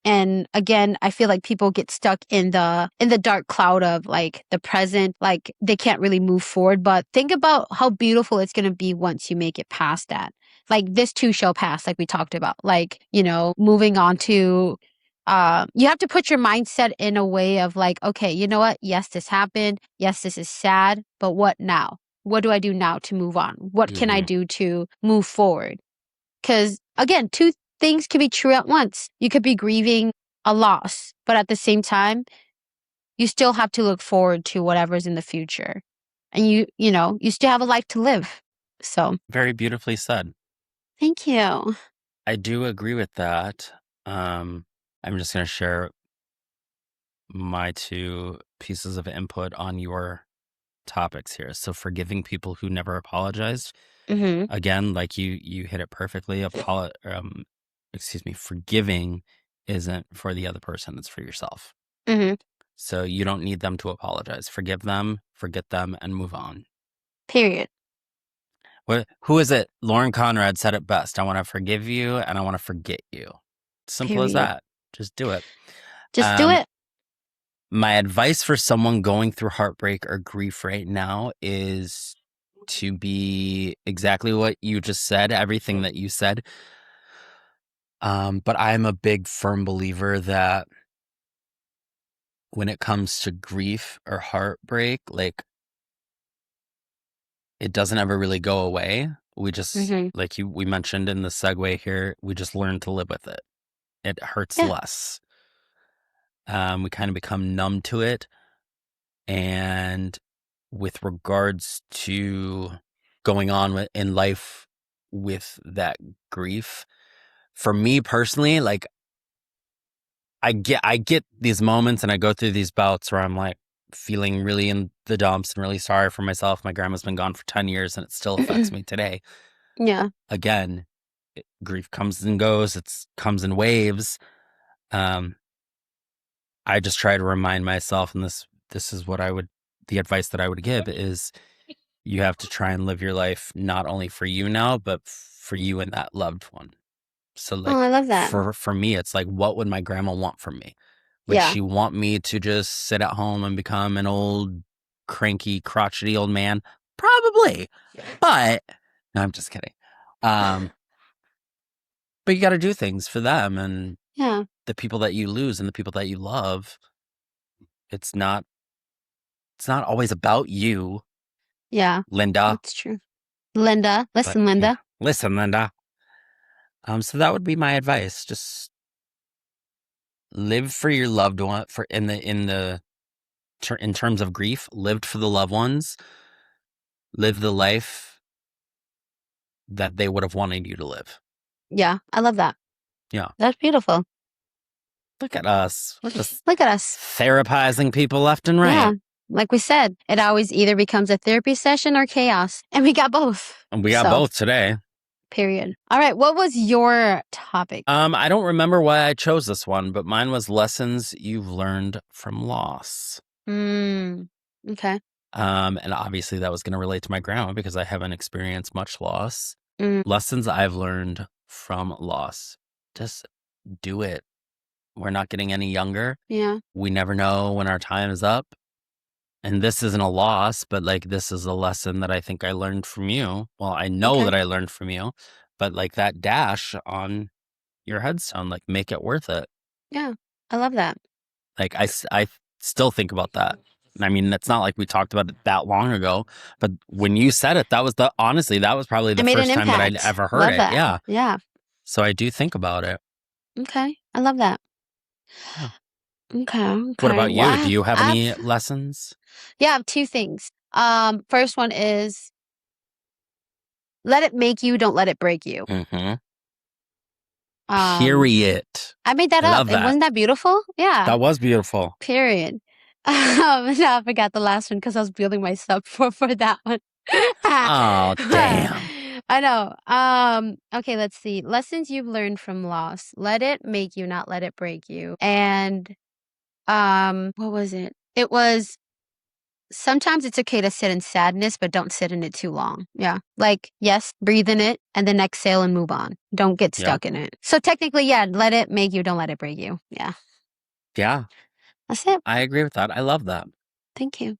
and again, I feel like people get stuck in the dark cloud of like the present, like they can't really move forward, but think about how beautiful it's going to be once you make it past that. Like this too shall pass, like we talked about. Like, you know, moving on to you have to put your mindset in a way of like, okay, you know what? Yes, this happened. Yes, this is sad, but what now? What do I do now to move on? What can I Mm-hmm. do to move forward? Because again, two things can be true at once. You could be grieving a loss, but at the same time, you still have to look forward to whatever's in the future. And you know, you still have a life to live. So, Very beautifully said. thank you. I do agree with that. I'm just going to share my two pieces of input on your topics here. So forgiving people who never apologized. Mm-hmm. Again, like you hit it perfectly. Forgiving isn't for the other person, it's for yourself. Mm-hmm. So you don't need them to apologize. Forgive them, forget them, and move on. Period. Who is it? Lauren Conrad said it best. I want to forgive you and I want to forget you. Simple as Period. that. Just do it. Just do Um, it. my advice for someone going through heartbreak or grief right now is to be exactly what you just said, everything that you said. But I'm a big, firm believer that when it comes to grief or heartbreak, like it doesn't ever really go away. We just, Mm-hmm. we mentioned in the segue here, we just learn to live with it. It hurts Yeah. less. We kind of become numb to it. And with regards to going on in life with that grief, for me personally, like I get these moments and I go through these bouts where I'm like feeling really in the dumps and really sorry for myself. My grandma's been gone for 10 years and it still affects me today. Yeah. Again, grief comes and goes. It comes in waves. Um, I just try to remind myself, and this is what the advice that I would give is you have to try and live your life not only for you now, but for you and that loved one. So Oh, I like love that. for me, it's like, what would my grandma want from me? Would Yeah. she want me to just sit at home and become an old, cranky, crotchety old man? Probably. But no, I'm just kidding. But you got to do things for them and Yeah. the people that you lose and the people that you love. It's not always about you, Yeah. Linda. That's true. Linda. But Listen, yeah, Linda. listen, Linda. So that would be my advice. Just live for your loved one for in terms of grief, lived for the loved ones, live the life that they would have wanted you to live. Yeah. I love that. Yeah. That's beautiful. Look at us. We're just Look at us. therapizing people left and right. Yeah. Like we said, it always either becomes a therapy session or chaos. And we got both. And we got So, both today. period. All right. What was your topic? I don't remember why I chose this one, but mine was lessons you've learned from loss. Okay. And obviously that was going to relate to my grandma because I haven't experienced much loss. Mm. Lessons I've learned from loss. Just do it. We're not getting any younger. Yeah. We never know when our time is up. And this isn't a loss, but like this is a lesson that I think I learned from you. Well, I know Okay. that I learned from you, but like that dash on your headstone, like make it worth it. Yeah. I love that. Like I still think about that. I mean, it's not like we talked about it that long ago, but when you said it, honestly, that was probably the It made first an time that I'd impact. ever heard Love it. that. Yeah. Yeah. So I do think about it. Okay. I love that. Yeah. Okay. What Okay. about you? Well, Do you have any lessons? yeah, I have two things. First one is let it make you, don't let it break you. Mm-hmm. Um, Period. I made that I up. love that. Wasn't that beautiful? Yeah. That was beautiful. Period. No, I forgot the last one because I was building myself for that one. Oh, damn. I know. Okay, let's see. Lessons you've learned from loss. Let it make you, not let it break you. And what was it? It was sometimes it's okay to sit in sadness, but don't sit in it too long. Yeah. Like, yes, breathe in it and then exhale and move on. Don't get Yep. stuck in it. So technically, yeah, let it make you, don't let it break you. Yeah. Yeah. That's it. I agree with that. I love that. Thank you.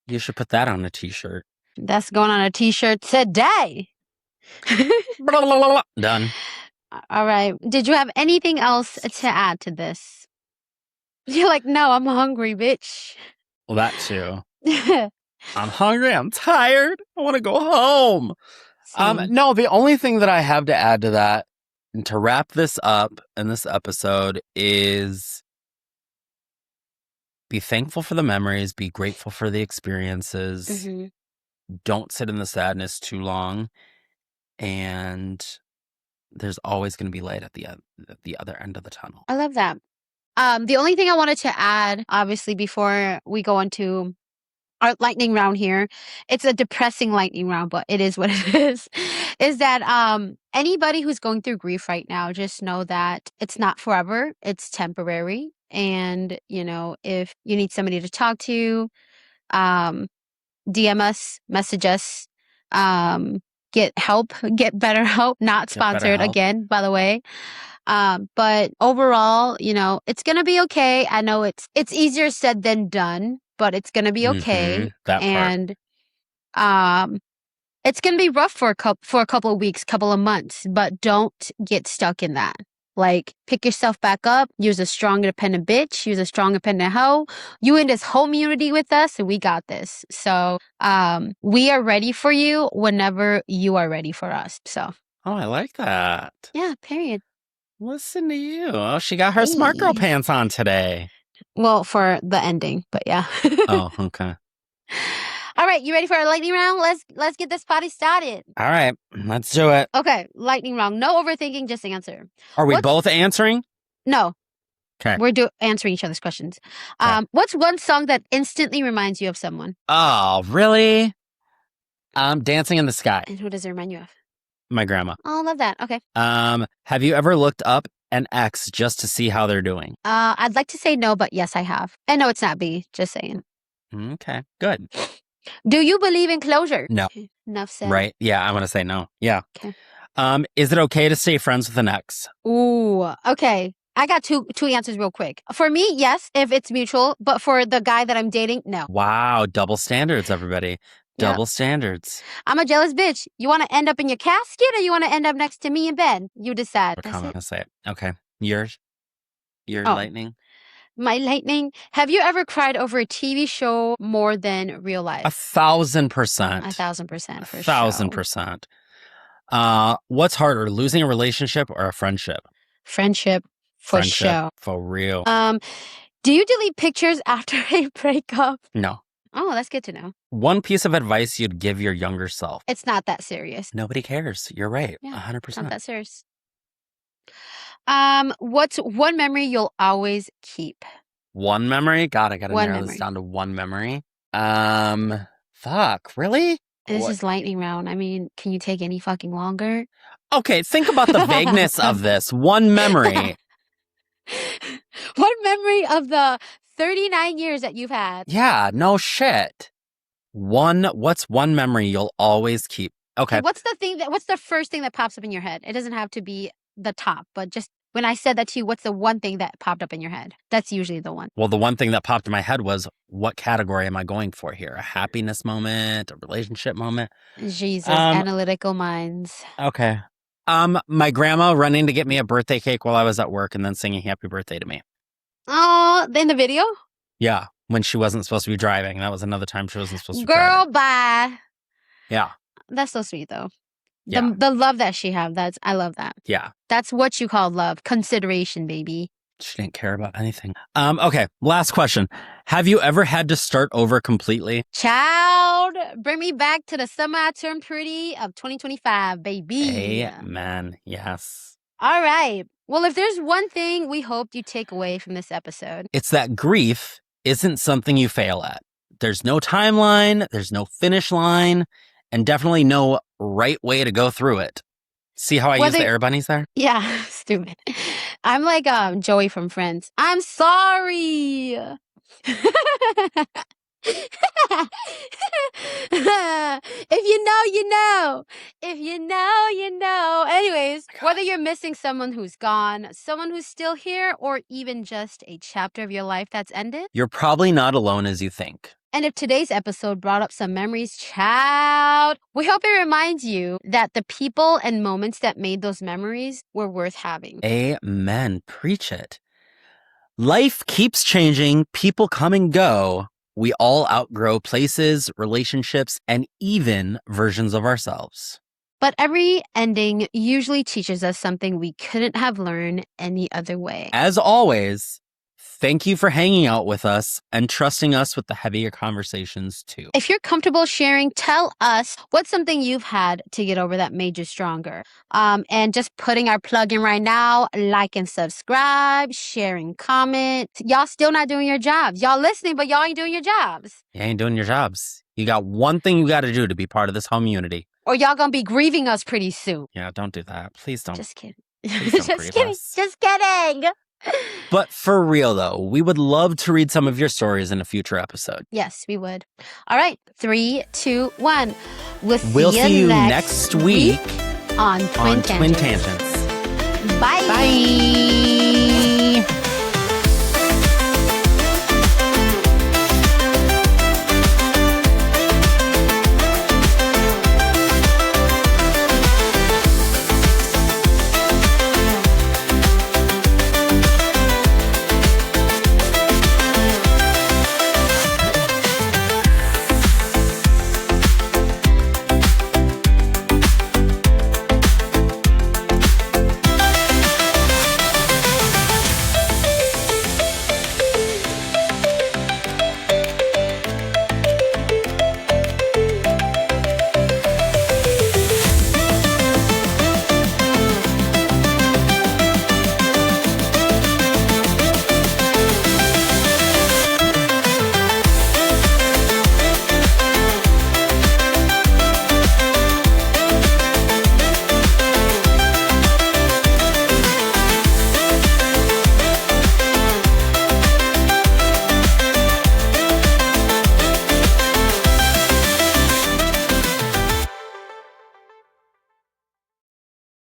You should put that on a t-shirt. That's going on a t-shirt today. Done. All right. Did you have anything else to add to this? You're like, no, I'm hungry, bitch. Well, that too. I'm hungry. I'm tired. I want to go home. Same. No, the only thing that I have to add to that and to wrap this up in this episode is be thankful for the memories, be grateful for the experiences. Mhm. Don't sit in the sadness too long. And there's always going to be light at the other end of the tunnel. I love that. The only thing I wanted to add, obviously, before we go into our lightning round here, it's a depressing lightning round, but it is what it is that anybody who's going through grief right now, just know that it's not forever, it's temporary. And, you know, if you need somebody to talk to, DM us, message us, get help, get better help, not Get better sponsored help. again, by the way. But overall, you know, it's gonna be okay. I know it's easier said than done, but it's gonna be okay. That part. And it's gonna be rough for a couple of weeks, couple of months, but don't get stuck in that. Like, pick yourself back up, use a strong, independent bitch, use a strong, independent hoe. You in this whole community with us, and we got this. So we are ready for you whenever you are ready for us. So Oh, I like that. yeah, period. Listen to you. Oh, she got her smart girl Hey. pants on today. Well, for the ending, but yeah. Oh, okay. All right, you ready for our lightning round? Let's get this party started. All right, let's do it. Okay, lightning round. No overthinking, just answer. Are we both answering? No. Okay. We're answering each other's questions. Okay. What's one song that instantly reminds you of someone? Oh, really? Dancing in the Sky. And who does it remind you of? My grandma. Oh, I love that. Okay. Have you ever looked up an ex just to see how they're doing? I'd like to say no, but yes, I have. And no, it's not B. Just saying. Okay, good. Do you believe in closure? No. Enough said. Right? Yeah, I want to say no. Yeah. Okay. Is it okay to stay friends with an ex? Ooh, okay. I got two answers real quick. For me, yes, if it's mutual. But for the guy that I'm dating, no. Wow, double standards, everybody. Double standards. I'm a jealous bitch. You want to end up in your casket or you want to end up next to me in bed? You decide. I'm going to say it. Okay. Yours? Your Oh. lightning? My lightning. Have you ever cried over a TV show more than real life? 1,000%. 1,000% for 1,000%. What's harder, losing a relationship or a friendship? Friendship for sure. For real. Do you delete pictures after a breakup? No. Oh, that's good to know. One piece of advice you'd give your younger self. It's not that serious. Nobody cares. You're right. Yeah, 100%. It's not that serious. What's one memory you'll always keep? One memory? God, I gotta narrow this down to one memory. Fuck, really? This is lightning round. I mean, can you take any fucking longer? Okay, think about the vagueness of this. One memory. One memory of the 39 years that you've had. Yeah, no shit. What's one memory you'll always keep? Okay. What's the first thing that pops up in your head? It doesn't have to be the top, but just when I said that to you, what's the one thing that popped up in your head? That's usually the one. Well, the one thing that popped in my head was, what category am I going for here? A happiness moment, a relationship moment? Jesus, analytical minds. Okay. My grandma running to get me a birthday cake while I was at work and then singing happy birthday to me. Oh, in the video? Yeah, when she wasn't supposed to be driving. That was another time she wasn't supposed to be Girl, driving. bye. Yeah. That's so sweet, though. Yeah. The love that she had, I love that. Yeah. That's what you call love. Consideration, baby. She didn't care about anything. Okay, last question. Have you ever had to start over completely? Child, bring me back to the summer I turned pretty of 2025, baby. Amen. Yes. All right. Well, if there's one thing we hope you take away from this episode, it's that grief isn't something you fail at. There's no timeline, there's no finish line, and definitely no right way to go through it. See how I use the air bunnies there? Yeah, stupid. I'm like Joey from Friends. I'm sorry. If you know, you know. If you know, you know. Anyways, whether you're missing someone who's gone, someone who's still here, or even just a chapter of your life that's ended, you're probably not alone as you think. And if today's episode brought up some memories, child, we hope it reminds you that the people and moments that made those memories were worth having. Amen. Preach it. Life keeps changing. People come and go. We all outgrow places, relationships, and even versions of ourselves. But every ending usually teaches us something we couldn't have learned any other way. As always, thank you for hanging out with us and trusting us with the heavier conversations too. If you're comfortable sharing, tell us what's something you've had to get over that made you stronger. And just putting our plug in right now, like and subscribe, sharing, comment. Y'all still not doing your jobs. Y'all listening, but y'all ain't doing your jobs. You ain't doing your jobs. You got one thing you got to do to be part of this community. Or y'all gonna be grieving us pretty soon. Yeah, don't do that. Please don't. Just kidding. Just kidding. Us. Just kidding. But for real, though, we would love to read some of your stories in a future episode. Yes, we would. All right. 3, 2, 1. We'll see you next week on Twin Tangents. Bye. Bye.